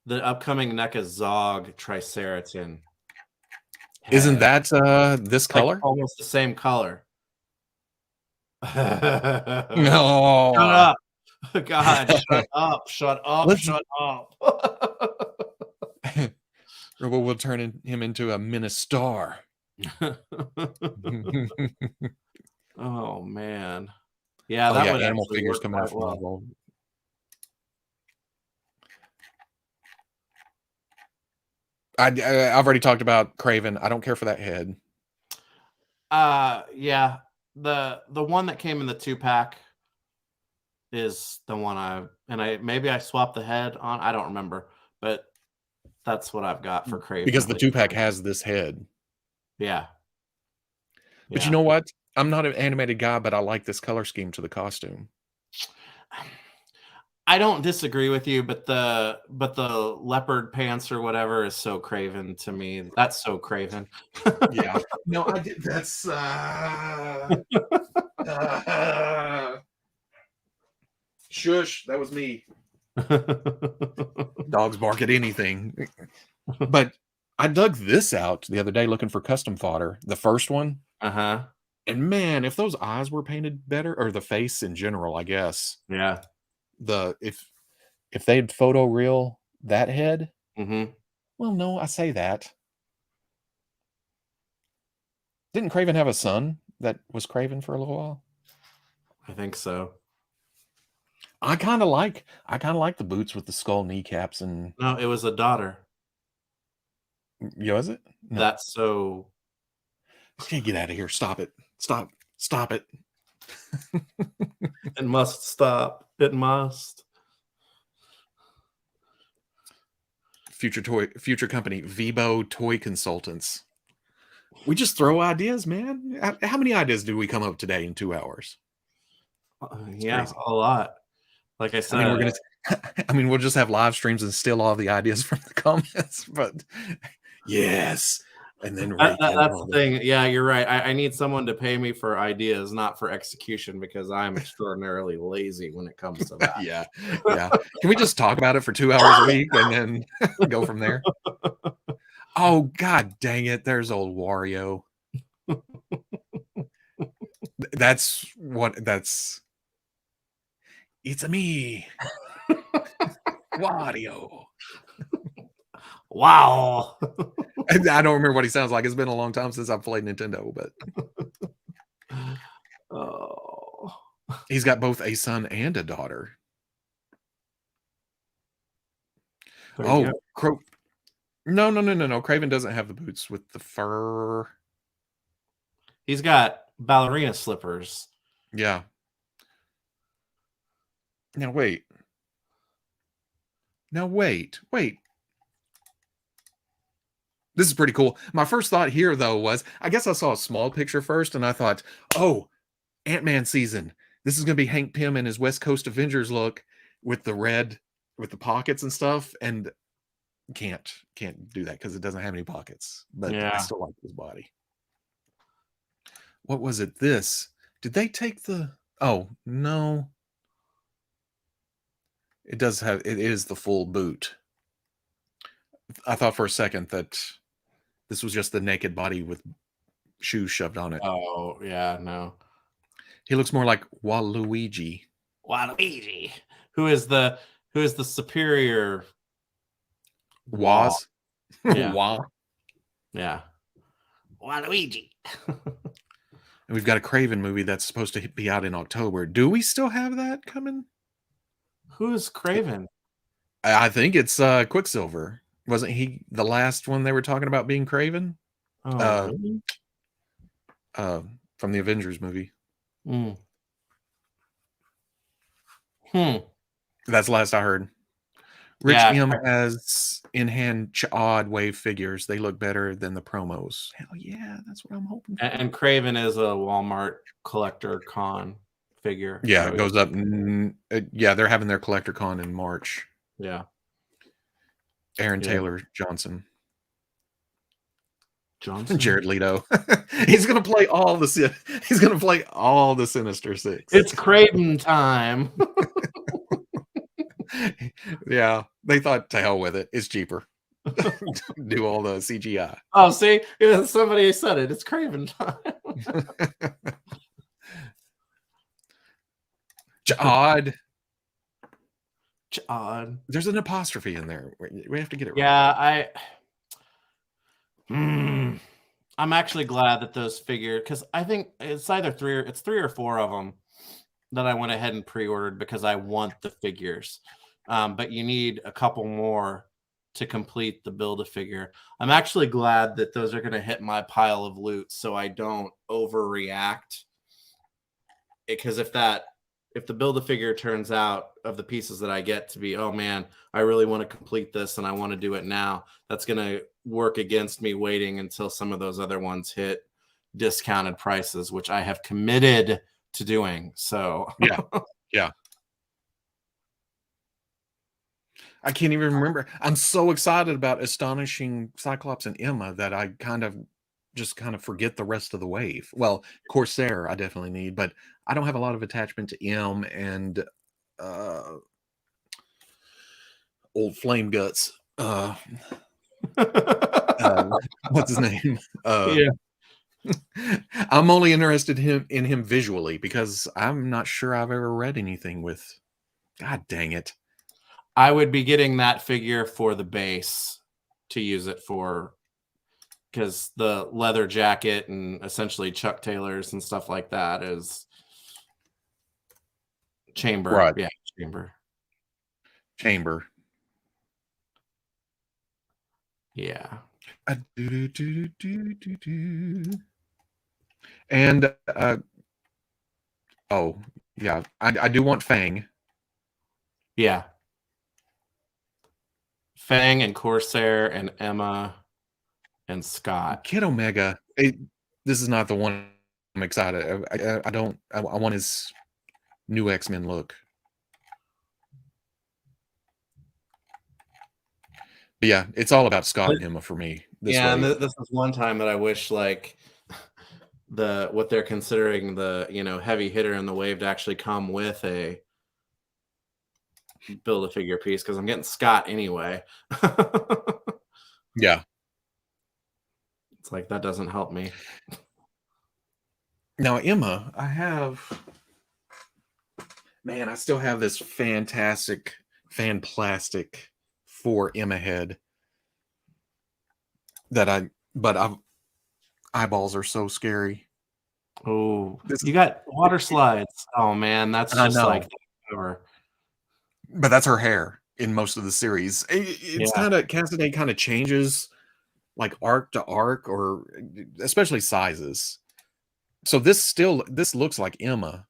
the upcoming NECA Zog Triceraton Isn't head, that this like color? almost the same color. Shut No. up. God, shut up, shut up, Let's shut up. or we'll turn him into a Ministar. Oh man. Yeah, Oh that yeah, would animal actually figures work coming out quite from well. Marvel. I've already talked about Craven. I don't care for that head. Yeah. The one that came in the 2-pack is the one I maybe I swapped the head on. I don't remember, but that's what I've got for Craven Because at the least. 2-pack has this head. Yeah. But you Yeah. know what? I'm not an animated guy, but I like this color scheme to the costume. I don't disagree with you, but the leopard pants or whatever is so Craven to me. That's so Craven. Yeah. No, I did. That's shush. That was me. Dogs bark at anything. But I dug this out the other day looking for custom fodder, the first one. Uh-huh. And man, if those eyes were painted better, or the face in general, I guess. Yeah. The if they'd photo real that head, Mhm. well, no, I say that. Didn't Craven have a son that was Craven for a little while? I think so. I kind of like the boots with the skull kneecaps and No, it was a daughter. was it? No. That's so Okay, get out of here. Stop it. Stop it. it must stop. It must. Future company, Vibo Toy Consultants. We just throw ideas, man. How many ideas did we come up today in 2 hours? It's Yeah, crazy. a lot. Like I I mean, said, we're gonna. I mean, we'll just have live streams and steal all the ideas from the comments. But yes, and then rake in that's all the the. thing. Yeah, you're right. I need someone to pay me for ideas, not for execution, because I'm extraordinarily lazy when it comes to that. Yeah, yeah. Can we just talk about it for 2 hours a week and then go from there? Oh God, dang it! There's old Wario. That's what. That's. It's a me, Wario. Wow. I don't remember what he sounds like. It's been a long time since I've played Nintendo, but He's got both a son and a daughter. There you go. Oh, no. Craven doesn't have the boots with the fur. He's got ballerina slippers. Yeah. Now wait. Wait. This is pretty cool. My first thought here, though, was I guess I saw a small picture first, and I thought, oh, Ant-Man season. This is going to be Hank Pym in his West Coast Avengers look with the red, with the pockets and stuff, and can't do that because it doesn't have any pockets. But I Yeah. still like his body. What was it? This? Did they take the? Oh no. It does have. It is the full boot. I thought for a second that this was just the naked body with shoes shoved on it. Oh, yeah, no. He looks more like Waluigi. Waluigi, who is the superior Waz? Yeah. Wah. Yeah. Waluigi. And we've got a Craven movie that's supposed to be out in October. Do we still have that coming? Who's Craven? I think it's Quicksilver. Wasn't he the last one they were talking about being Craven? Oh, really? From the Avengers movie. Mm. That's the last I heard. Rich Yeah. M has in-hand odd wave figures. They look better than the promos. Hell yeah, that's what I'm hoping for. And Craven is a Walmart collector con figure. Yeah, So it goes up. Yeah, they're having their collector con in March. yeah. Aaron Yeah. Taylor Johnson. Johnson. Jared Leto. He's gonna play all the. He's gonna play all the Sinister Six. It's Craven time. Yeah, they thought to hell with it. It's cheaper. Do all the CGI. Oh, see, yeah, somebody said it. It's Craven time. Odd. Odd. There's an apostrophe in there. We have to get it right. Yeah, I'm actually glad that those figures, because I think it's either three or four of them that I went ahead and pre-ordered because I want the figures. But you need a couple more to complete the Build-A-Figure. I'm actually glad that those are going to hit my pile of loot so I don't overreact. Because if the Build-A-Figure turns out of the pieces that I get to be, oh man, I really want to complete this and I want to do it now, that's going to work against me waiting until some of those other ones hit discounted prices, which I have committed to doing. So yeah. I can't even remember. I'm so excited about Astonishing Cyclops and Emma that I kind of forget the rest of the wave. Well, Corsair I definitely need, but I don't have a lot of attachment to M and old Flame Guts. What's his name? Yeah. I'm only interested in him visually because I'm not sure I've ever read anything with. God dang it! I would be getting that figure for the base to use it for, because the leather jacket and essentially Chuck Taylors and stuff like that is chamber. Right. Yeah, chamber. Yeah. And oh yeah, I do want Fang. Yeah. Fang and Corsair and Emma and Scott. Kid Omega. This is not the one I'm excited. I want his new X-Men look. But yeah, it's all about Scott and Emma for me. And this is one time that I wish like what they're considering the heavy hitter in the wave to actually come with a Build-A-Figure piece, because I'm getting Scott anyway. Yeah. It's like that doesn't help me. Now Emma, I still have this fantastic fan plastic for Emma head that eyeballs are so scary. Oh, This you got water slides. Oh man, that's I just like know, ever. but that's her hair in most of the series. It's Yeah, kind of Cassidy kind of changes like arc to arc, or especially sizes. So this looks like Emma.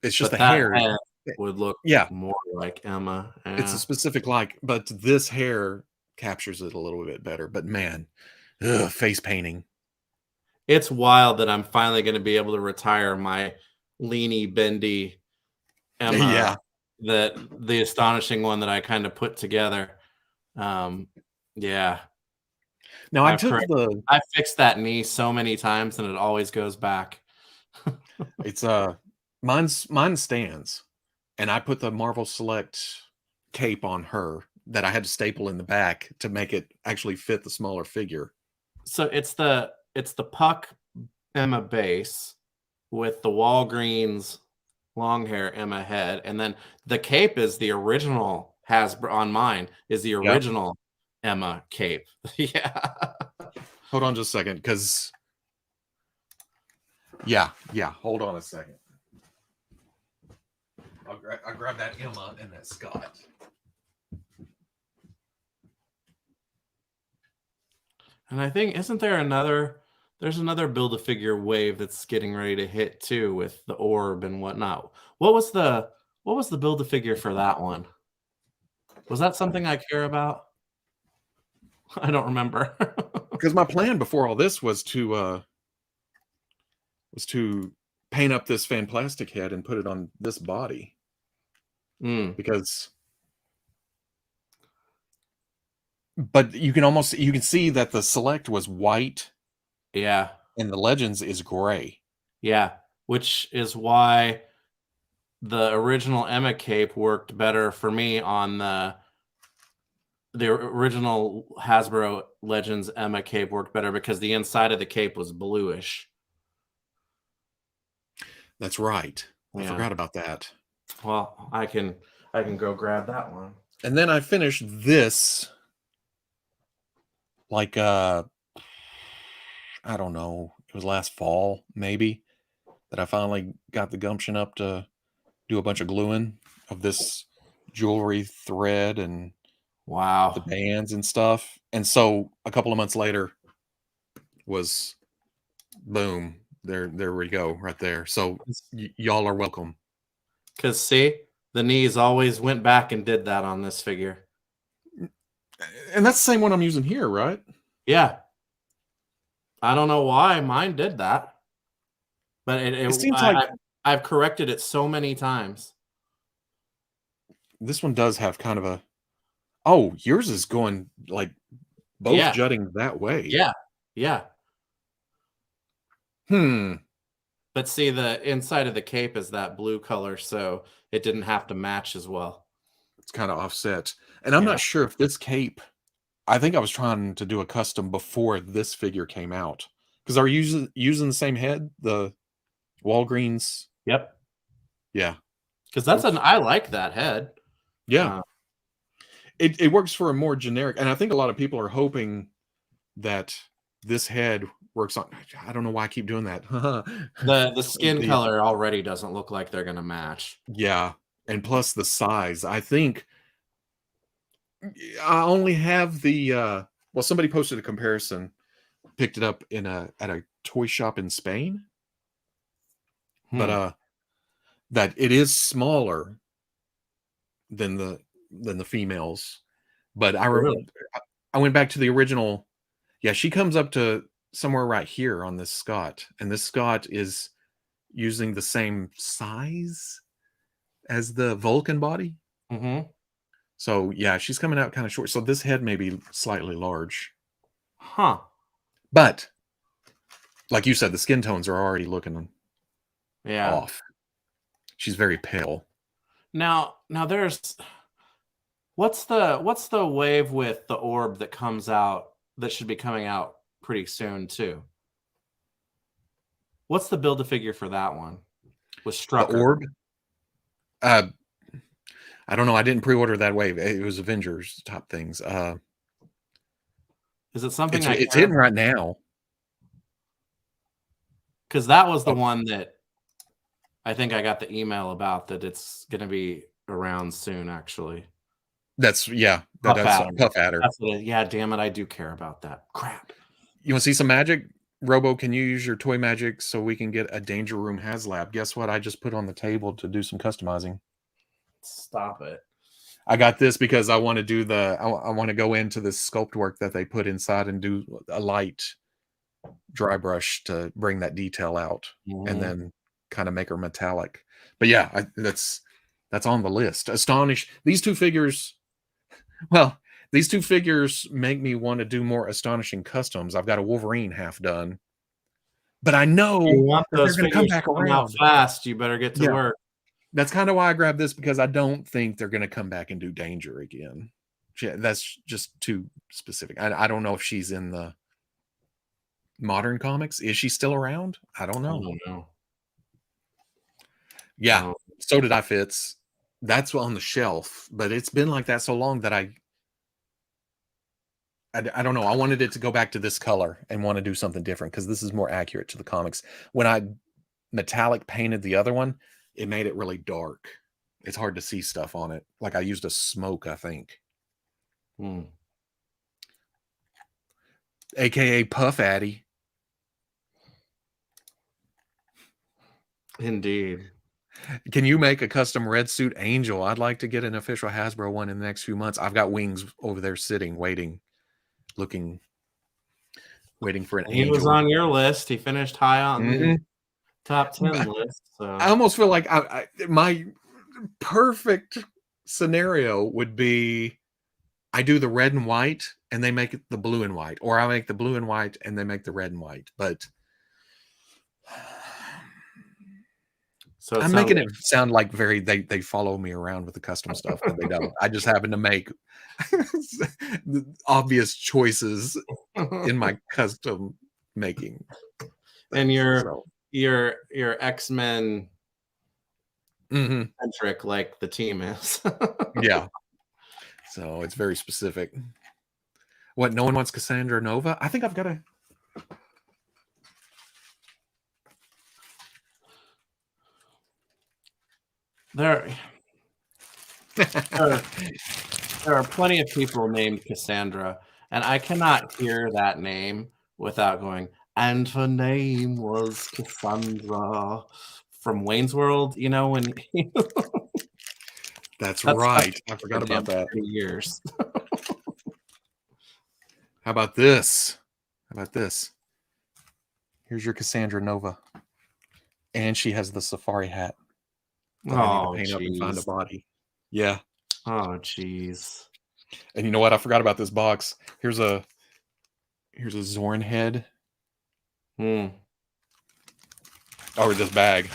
It's just but the that hair. head would look Yeah, more like Emma. it's a Yeah. specific like, but this hair captures it a little bit better. But man, face painting. It's wild that I'm finally going to be able to retire my leany, bendy Yeah. Emma, that the astonishing one that I kind of put together. Um, yeah, Now I I've took correct. the I've fixed that knee so many times, and it always goes back. it's mine stands, and I put the Marvel Select cape on her that I had to staple in the back to make it actually fit the smaller figure. So it's the puck Emma base with the Walgreens long hair Emma head, and then the cape is the original Hasbro on mine is the Yep. original Emma cape. Yeah. Hold on just a second, because yeah, hold on a second. I'll grab that Emma and that Scott. And I think isn't there there's another Build-A-Figure wave that's getting ready to hit too with the orb and whatnot. What was the Build-A-Figure for that one? Was that something I care about? I don't remember. Because my plan before all this was to paint up this fan plastic head and put it on this body, Mm, because but you can see that the Select was white yeah. and the Legends is gray. Yeah, which is why the original Emma cape worked better for me on the original Hasbro Legends Emma cape worked better because the inside of the cape was bluish. That's right. I Yeah. forgot about that. Well, I can go grab that one. And then I finished this like I don't know, it was last fall maybe, that I finally got the gumption up to do a bunch of gluing of this jewelry thread and the Wow. bands and stuff. And so a couple of months later was boom, there we go right there. So y'all are welcome. Because see, the knees always went back and did that on this figure. And that's the same one I'm using here, right? Yeah. I don't know why mine did that, but It seems like I've corrected it so many times. this one does have kind of a, oh, yours is going like both Yeah. jutting that way. Yeah. Yeah. Hmm. But see, the inside of the cape is that blue color, so it didn't have to match as well. It's kind of offset. And I'm Yeah. not sure if this cape, I think I was trying to do a custom before this figure came out. Because are you using the same head? The Walgreens? Yep. Yeah. Because Oops. I like that head. Yeah. Uh, It works for a more generic, and I think a lot of people are hoping that this head works on, I don't know why I keep doing that. the skin The color already doesn't look like they're gonna match. Yeah. And plus the size. I think I only have the well, somebody posted a comparison, picked it up in a at a toy shop in Spain, but Hmm. that it is smaller than the females. But Really? I went back to the original. Yeah, she comes up to somewhere right here on this Scott, and this Scott is using the same size as the Vulcan body. Mm-hmm. So yeah, she's coming out kind of short. So this head may be slightly large. Huh. But like you said, the skin tones are already looking Yeah. off. She's very pale. Now there's what's the wave with the orb that comes out that should be coming out pretty soon too? What's the Build-A-Figure for that one? With The Strucker. orb, uh, I don't know. I didn't pre-order that wave. It was Avengers top things. Is it something I It's care hitting about? right now. because that was the one that I think I got the email about that it's going to be around soon. Actually, That's Puff that's Adder. Puff Adder. That's what yeah, damn it, I do care about that. Crap. You want to see some magic? Robo, can you use your toy magic so we can get a Danger Room HasLab? Guess what? I just put on the table to do some customizing. Stop it. I got this because I want to do I want to go into this sculpt work that they put inside and do a light dry brush to bring that detail out and then kind of make her metallic. But yeah, that's on the list. Astonish. These two figures, well, these two figures make me want to do more astonishing customs. I've got a Wolverine half done, but I know you want they're those going to come figures back to come around out fast. You better get to work. That's kind of why I grabbed this, because I don't think they're going to come back and do Danger again. That's just too specific. I don't know if she's in the modern comics. Is she still around? I don't know. I don't know. Yeah, so did I, Fitz. That's on the shelf, but it's been like that so long that I don't know. I wanted it to go back to this color and want to do something different because this is more accurate to the comics. When I metallic painted the other one, it made it really dark. It's hard to see stuff on it. Like I used a smoke, I think. AKA Puff Addy. Indeed. Can you make a custom red suit Angel? I'd like to get an official Hasbro one in the next few months. I've got wings over there sitting, waiting for an Angel. He was on your list. He finished high on the top 10 list. So. I almost feel like my perfect scenario would be I do the red and white and they make it the blue and white, or I make the blue and white and they make the red and white. But so I'm making it sound like they follow me around with the custom stuff, but they don't. I just happen to make obvious choices in my custom making. And your X-Men centric, like the team is. Yeah. So it's very specific. What, no one wants Cassandra Nova? I think I've got a There are plenty of people named Cassandra, and I cannot hear that name without going, and her name was Cassandra from Wayne's World, you know, when That's right. I forgot about that. Years. How about this? Here's your Cassandra Nova. And she has the safari hat. I need to paint up and find a body. Yeah. Oh, jeez. And you know what? I forgot about this box. Here's a Zorn head. Or this bag.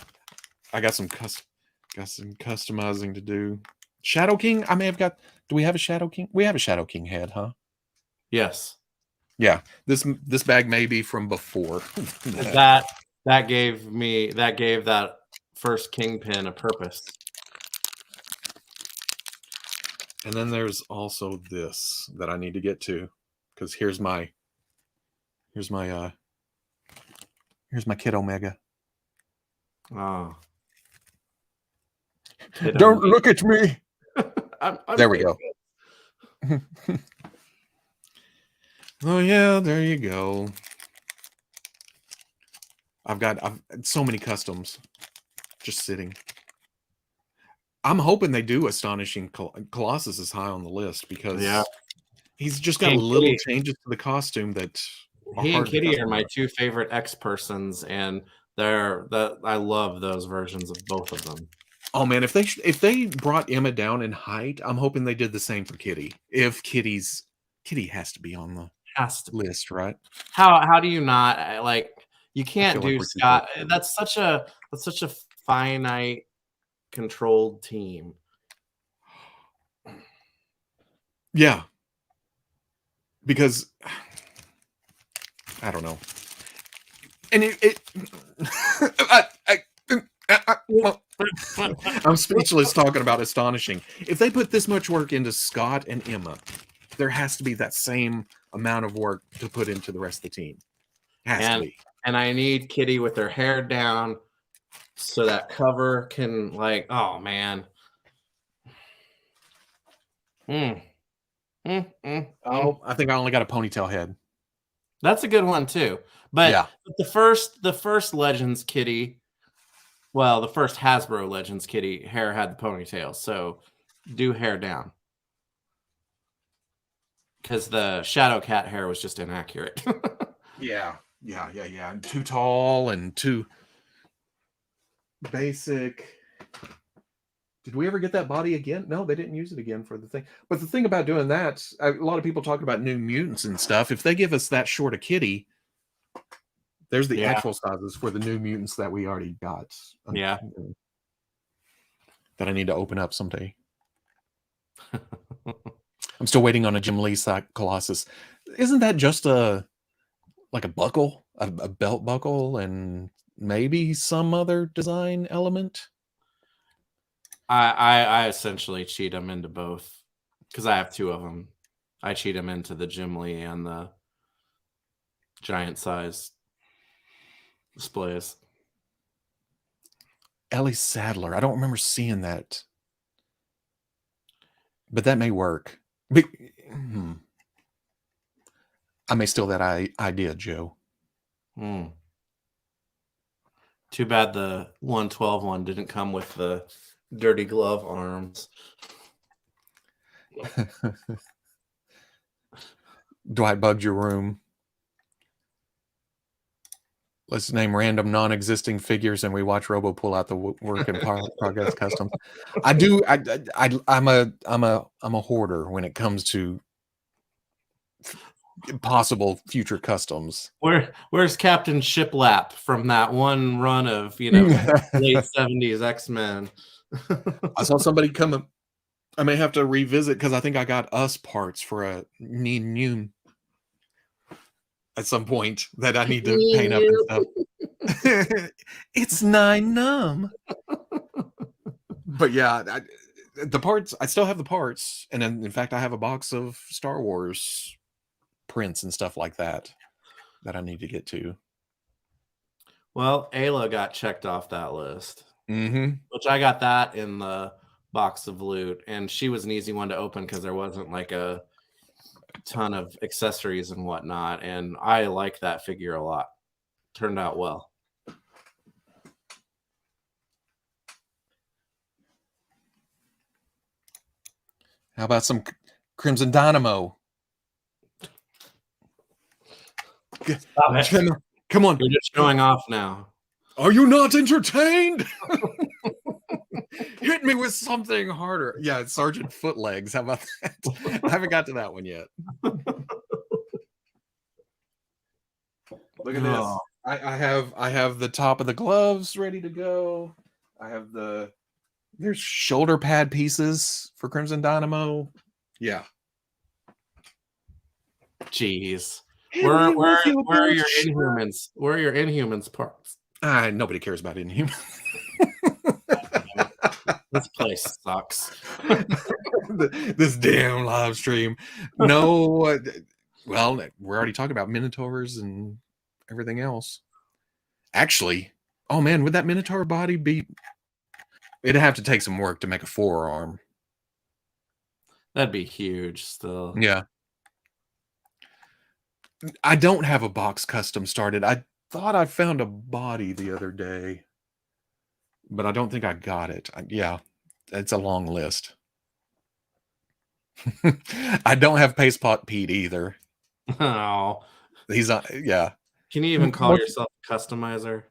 I got some customizing to do. Shadow King. I may have got. Do we have a Shadow King? We have a Shadow King head, huh? Yes. Yeah. This bag may be from before. that gave that first Kingpin a purpose. And then there's also this that I need to get to, because here's my Kid Omega. Oh. Don't look at me. There we go. Oh yeah, there you go. I've so many customs just sitting. I'm hoping they do Astonishing Colossus is high on the list, because he's just got little changes to the costume that he and Kitty are my two favorite X persons, and I love those versions of both of them. Oh man, if they brought Emma down in height, I'm hoping they did the same for Kitty. If Kitty has to be on the list, right? How do you not like? You can't do Scott. That's such a finite, controlled team. Yeah, because I don't know, and I'm speechless talking about Astonishing. If they put this much work into Scott and Emma, there has to be that same amount of work to put into the rest of the team. Has to be. and I need Kitty with her hair down so that cover can like. Oh man. Mm. Oh, I think I only got a ponytail head. That's a good one too. But Yeah. the first Legends Kitty, well, the first Hasbro Legends Kitty hair had the ponytail, so do hair down. Because the Shadow Cat hair was just inaccurate. Yeah. Too tall and too basic. Did we ever get that body again? No, they didn't use it again for the thing. But the thing about doing that, a lot of people talk about New Mutants and stuff. If they give us that short a kitty, there's the actual sizes for the New Mutants that we already got. Yeah. That I need to open up someday. I'm still waiting on a Jim Lee Colossus. Isn't that just a buckle, a belt buckle, and maybe some other design element? I essentially cheat them into both because I have two of them. I cheat them into the Jim Lee and the giant size displays. Ellie Sadler. I don't remember seeing that, but that may work. I may steal that idea, Joe. Too bad the 112 one didn't come with the dirty glove arms. Dwight bugged your room. Let's name random non-existing figures, and we watch Robo pull out the work in progress custom. I'm a hoarder when it comes to possible future customs. Where's Captain Shiplap from that one run of late 70s X-Men? I saw somebody come up. I may have to revisit because I think I got us parts for a Noon at some point that I need to paint up and stuff. It's 9 numb. But yeah, the parts, I still have the parts. And then, in fact, I have a box of Star Wars prints and stuff like that I need to get to. Well, Ayla got checked off that list. Which I got that in the box of loot, and she was an easy one to open because there wasn't like a ton of accessories and whatnot, and I like that figure a lot. Turned out well. How about some Crimson Dynamo? Come on. You're just showing off now. Are you not entertained? Hit me with something harder. Yeah, it's Sergeant Footlegs. How about that? I haven't got to that one yet. Look at this. I have the top of the gloves ready to go. There's shoulder pad pieces for Crimson Dynamo. Yeah. Jeez. Where are your Inhumans? Where are your Inhumans parts? Nobody cares about Inhumans. This place sucks. This damn live stream. No, well, we're already talking about Minotaurs and everything else. Actually, oh man, would that Minotaur body be? It'd have to take some work to make a forearm. That'd be huge still. Yeah. I don't have a box custom started. I thought I found a body the other day, but I don't think I got it. Yeah, it's a long list. I don't have Paste Pot Pete either. Oh. He's not, yeah. Can you even call yourself a customizer?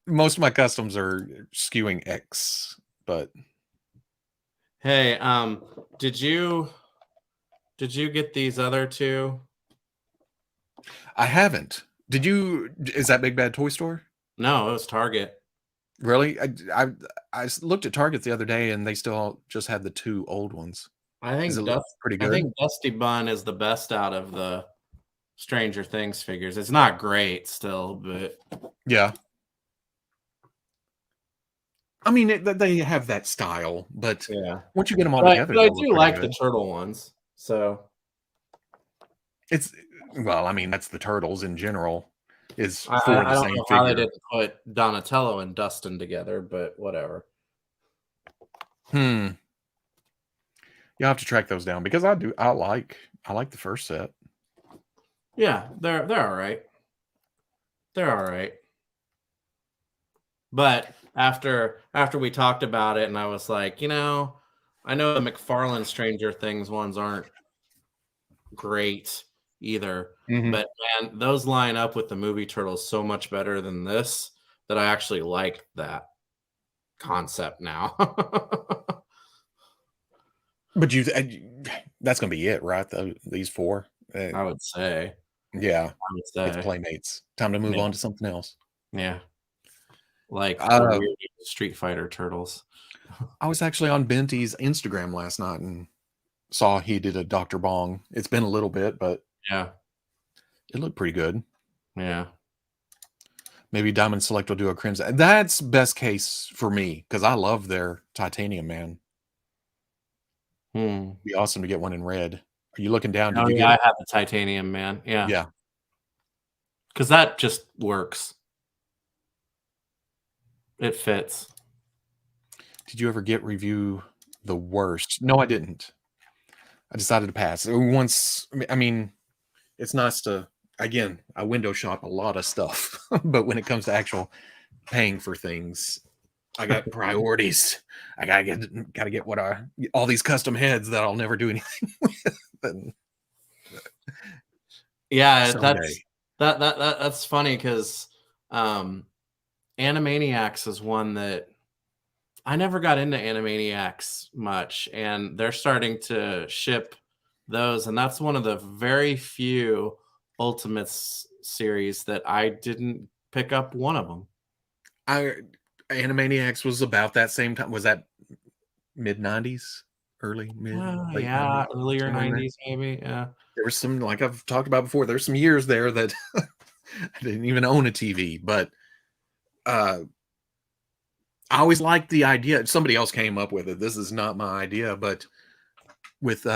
Most of my customs are skewing X, but hey, did you get these other two? I haven't. Did you? Is that Big Bad Toy Store? No, it was Target. Really? I looked at Target the other day, and they still just had the two old ones. I think that's pretty good. I think Dusty Bun is the best out of the Stranger Things figures. It's not great still, but yeah. I mean, they have that style, but yeah. Once you get them all together, but I do like the turtle ones. So it's, well, I mean, that's the turtles in general. is I, for I the don't same know how they figure. didn't put Donatello and Dustin together, but whatever. You have to track those down because I like the first set. Yeah, they're all right. They're all right. But after we talked about it, and I was like, I know the McFarlane Stranger Things ones aren't great either, but man, those line up with the movie Turtles so much better than this that I actually like that concept now. But that's gonna be it, right? These four. I would say. Yeah, I would it's say. Playmates. Time to move Yeah. on to something else. Yeah. Like the Uh, weird Street Fighter Turtles. I was actually on Benty's Instagram last night and saw he did a Dr. Bong. It's been a little bit, but Yeah. it looked pretty good. Yeah. Maybe Diamond Select will do a Crimson. That's best case for me because I love their titanium, man. Be awesome to get one in red. Are you looking down? Did Oh you yeah, get I it? have the titanium, man. Yeah. Yeah. Because that just works. It fits. Did you ever get review the worst? No, I didn't. I decided to pass. Once, I mean, it's nice to, again, I window shop a lot of stuff, but when it comes to actual paying for things, I got priorities. I gotta get all these custom heads that I'll never do anything with. And Yeah, someday. that's funny because Animaniacs is one that I never got into Animaniacs much, and they're starting to ship those, and that's one of the very few Ultimates series that I didn't pick up one of them. Animaniacs was about that same time. Was that mid 90s, late Yeah, 90s, earlier somewhere in there? 90s maybe. Yeah. There was some, like I've talked about before, there's some years there that I didn't even own a TV, but uh, I always liked the idea. Somebody else came up with it. This is not my idea, but with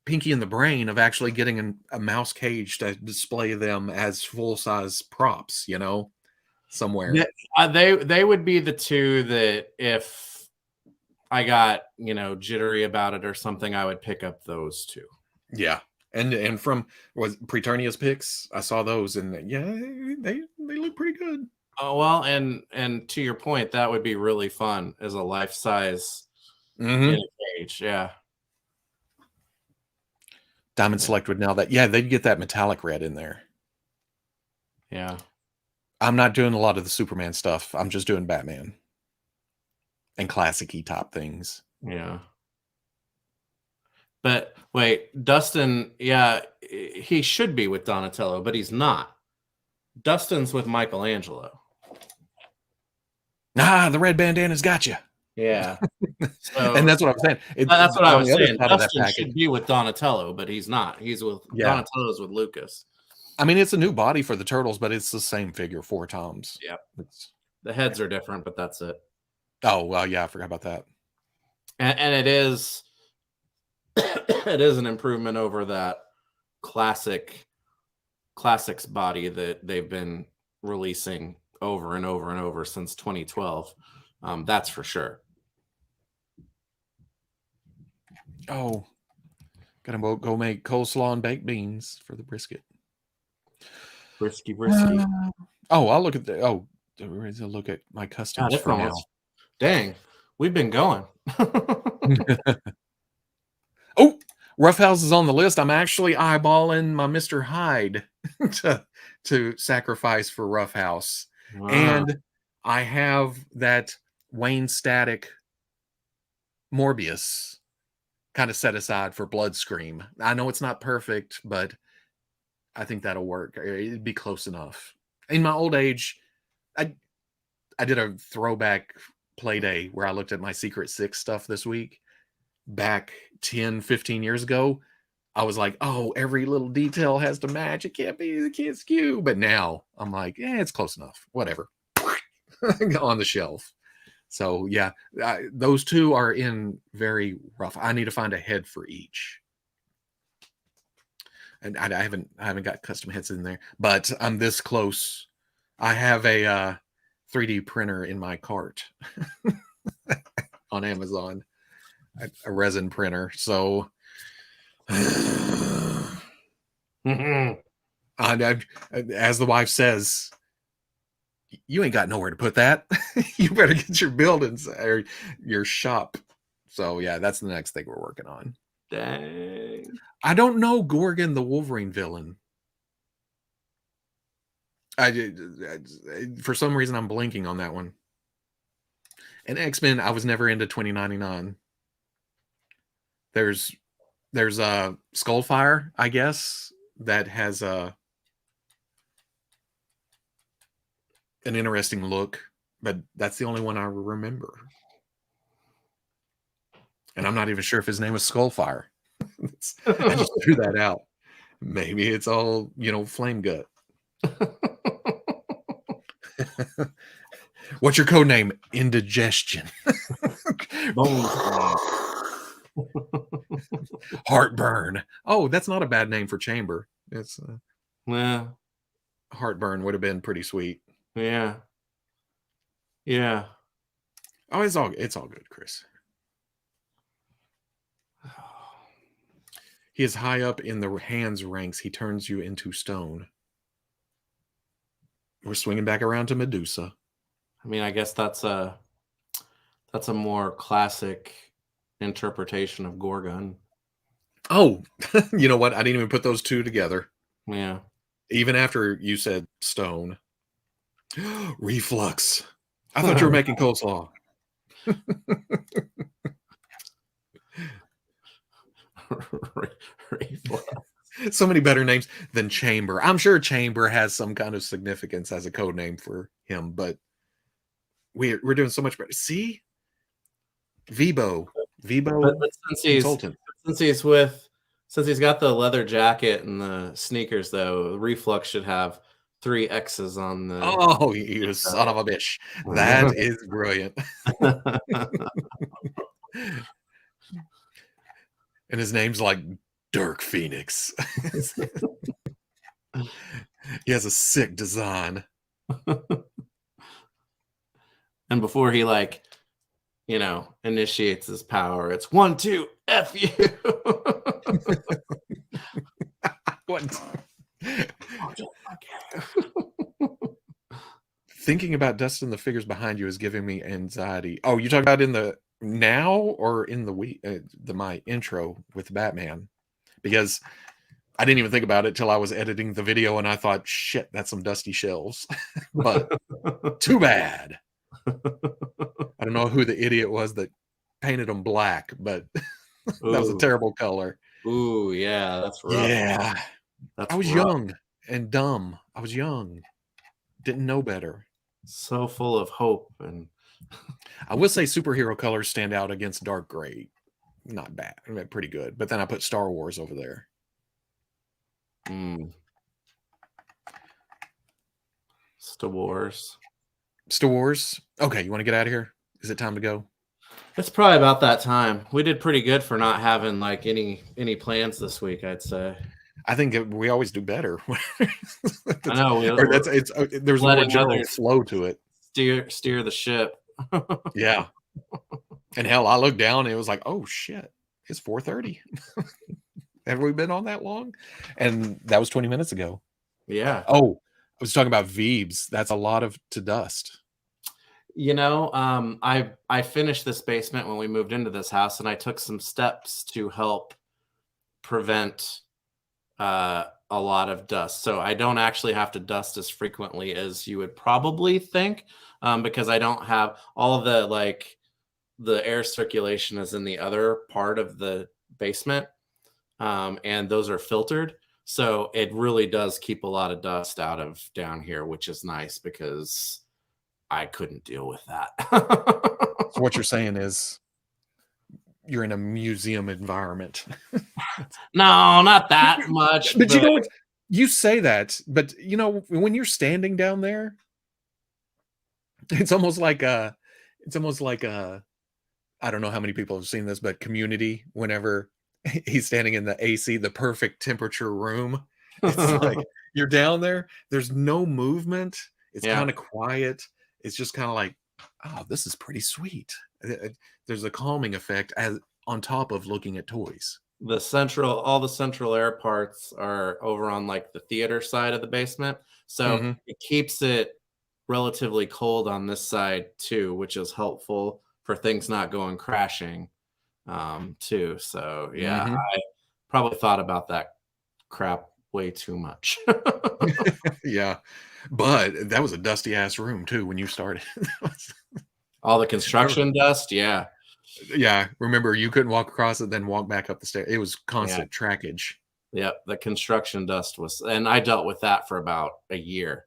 Pinky and the Brain of actually getting a mouse cage to display them as full size props, somewhere. They would be the two that if I got, jittery about it or something, I would pick up those two. Yeah. And from was Preternia's picks, I saw those and yeah, they look pretty good. Oh well, and to your point, that would be really fun as a life size in a cage. Yeah. Diamond Select would nail that. Yeah, they'd get that metallic red in there. Yeah. I'm not doing a lot of the Superman stuff. I'm just doing Batman and classic-y top things. Yeah. But wait, Dustin, yeah, he should be with Donatello, but he's not. Dustin's with Michelangelo. The red bandana's got you. Yeah. So And that's what I'm saying. that's what I was saying. Dustin should be with Donatello, but he's not. He's with Donatello's with Lucas. I mean, it's a new body for the Turtles, but it's the same figure 4 times. Yeah. The heads are different, but that's it. Oh, well, yeah, I forgot about that. And it is it is an improvement over that classics body that they've been releasing over and over and over since 2012. That's for sure. Oh, gotta go make coleslaw and baked beans for the brisket. Brisky. I'll look at look at my customs for now. Dang, we've been going. Oh, Roughhouse is on the list. I'm actually eyeballing my Mr. Hyde to sacrifice for Roughhouse. Wow. And I have that Wayne Static Morbius kind of set aside for Bloodscream. I know it's not perfect, but I think that'll work. It'd be close enough. In my old age, I did a throwback play day where I looked at my Secret Six stuff this week. Back 10, 15 years ago, I was like, oh, every little detail has to match. It can't skew. But now I'm like, it's close enough. Whatever. On the shelf. So yeah, those two are in very rough. I need to find a head for each. and I haven't got custom heads in there, but I'm this close. I have a 3D printer in my cart on Amazon, a resin printer. So as the wife says, you ain't got nowhere to put that. You better get your buildings or your shop. So yeah, that's the next thing we're working on. Dang. I don't know Gorgon, the Wolverine villain. For some reason, I'm blinking on that one. And X-Men, I was never into 2099. There's Skullfire, I guess, that has an interesting look, but that's the only one I remember. And I'm not even sure if his name was Skullfire. I just threw that out. Maybe it's all, Flame Gut. What's your code name? Indigestion. Heartburn. Oh, that's not a bad name for Chamber. It's Heartburn would have been pretty sweet. Yeah. Oh, it's all good, Chris. He is high up in the hands ranks. He turns you into stone. We're swinging back around to Medusa. I mean, I guess that's a more classic interpretation of Gorgon. Oh, you know what? I didn't even put those two together. Yeah. Even after you said stone. Reflux. I thought you were making coleslaw. So many better names than Chamber. I'm sure Chamber has some kind of significance as a code name for him, but we're doing so much better. See, Vibo but consultant. Since he's got the leather jacket and the sneakers, though, Reflux should have 3 X's on the. Oh, you son of a bitch! That is brilliant. And his name's like Dirk Phoenix. He has a sick design. And before he initiates his power, it's 1, 2, F you. What? Thinking about dust in the figures behind you is giving me anxiety. Oh, you talking about in the now or in my intro with Batman? Because I didn't even think about it till I was editing the video and I thought, shit, that's some dusty shelves. But too bad. I don't know who the idiot was that painted them black, but that was a terrible color. Ooh, yeah, that's rough. Yeah. I was young and dumb. I was young. Didn't know better. So full of hope. And I will say superhero colors stand out against dark gray. Not bad. I mean, pretty good. But then I put Star Wars over there. Star Wars. Okay, you want to get out of here? Is it time to go? It's probably about that time. We did pretty good for not having any plans this week, I'd say. I think we always do better. I know. There's more general flow to it. Steer the ship. Yeah. And hell, I looked down and it was like, oh shit, it's 4:30. Have we been on that long? And that was 20 minutes ago. Yeah. Oh, I was talking about Veebs. That's a lot to dust. I finished this basement when we moved into this house, and I took some steps to help prevent a lot of dust. So I don't actually have to dust as frequently as you would probably think, because I don't have all of the air circulation is in the other part of the basement, and those are filtered. So it really does keep a lot of dust out of down here, which is nice because I couldn't deal with that. So what you're saying is you're in a museum environment. No, not that much. But you know what? You say that, but when you're standing down there, it's almost like I don't know how many people have seen this, but Community, whenever he's standing in the AC, the perfect temperature room. It's like you're down there, there's no movement. It's Yeah. kind of quiet. It's just kind of like, oh, this is pretty sweet. There's a calming effect as on top of looking at toys. All the central air parts are over on like the theater side of the basement. So Hmm. it keeps it relatively cold on this side too, which is helpful for things not going crashing too. So yeah, Hmm. I probably thought about that crap way too much. Yeah, but that was a dusty ass room too when you started. All the Remember- construction dust, yeah. yeah, remember you couldn't walk across it, then walk back up the stairs. It was Yeah. constant trackage. Yeah, the construction dust was, and I dealt with that for about a year.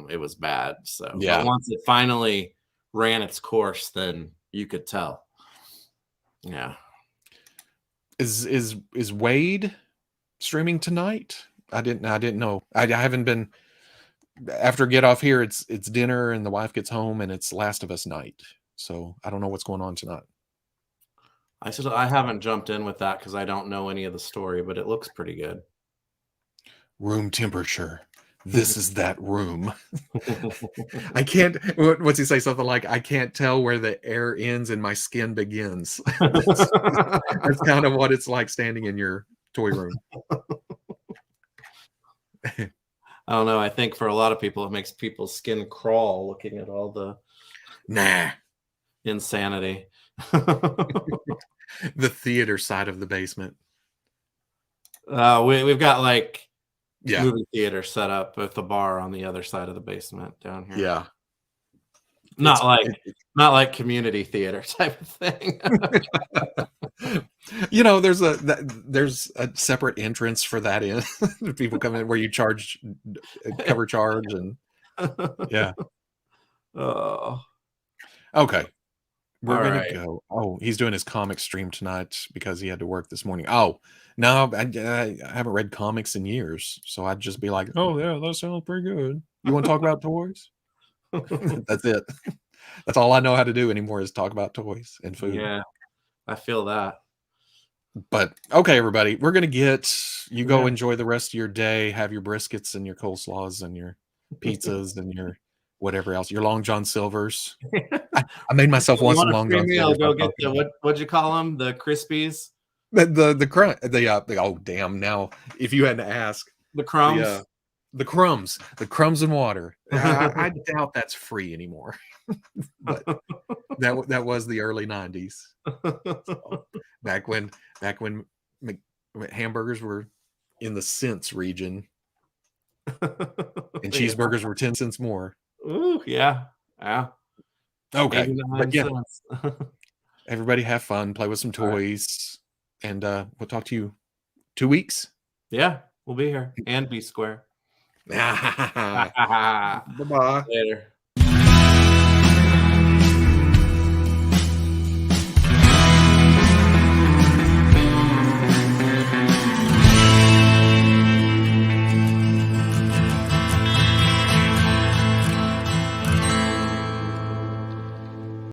It was bad. So, but Yeah, once it finally ran its course, then you could tell. Yeah. is Wade streaming tonight? I didn't know. I haven't been after get off here. It's dinner and the wife gets home and it's Last of Us night. So I don't know what's going on tonight. I haven't jumped in with that because I don't know any of the story, but it looks pretty good. Room temperature. This is that room. I can't. What's he say? Something like, "I can't tell where the air ends and my skin begins." That's kind of what it's like standing in your toy room. I don't know. I think for a lot of people, it makes people's skin crawl looking at all the Nah, insanity. the theater side of the basement. We've got like Yeah, movie theater set up with the bar on the other side of the basement down here. yeah. Not It's like not like community theater type of thing. there's a separate entrance for that in. People come in where you charge cover charge and yeah. Oh, Okay. We're all gonna right. go. Oh, he's doing his comic stream tonight because he had to work this morning. Oh, no, I haven't read comics in years, so I'd just be like, "Oh yeah, that sounds pretty good." You want to talk about toys? That's it. That's all I know how to do anymore is talk about toys and food. Yeah, I feel that. But okay, everybody, we're gonna get you go Yeah. enjoy the rest of your day. Have your briskets and your coleslaws and your pizzas and your whatever else. Your Long John Silvers. I made myself You want some want a Long free John meal? Silvers by Go get talking the about it. what'd you call them? The Krispies, The crunch oh damn, now if you had to ask the the crumbs. the crumbs and water. I doubt that's free anymore. But that was the early 90s. So, back when Mc, hamburgers were in the cents region and Yeah. cheeseburgers were 10 cents more. Ooh, yeah, yeah. Okay. 89 But yeah, cents. everybody have fun, play with some All right. toys, and we'll talk to you 2 weeks. Yeah, we'll be here and be square. Bye-bye. Later.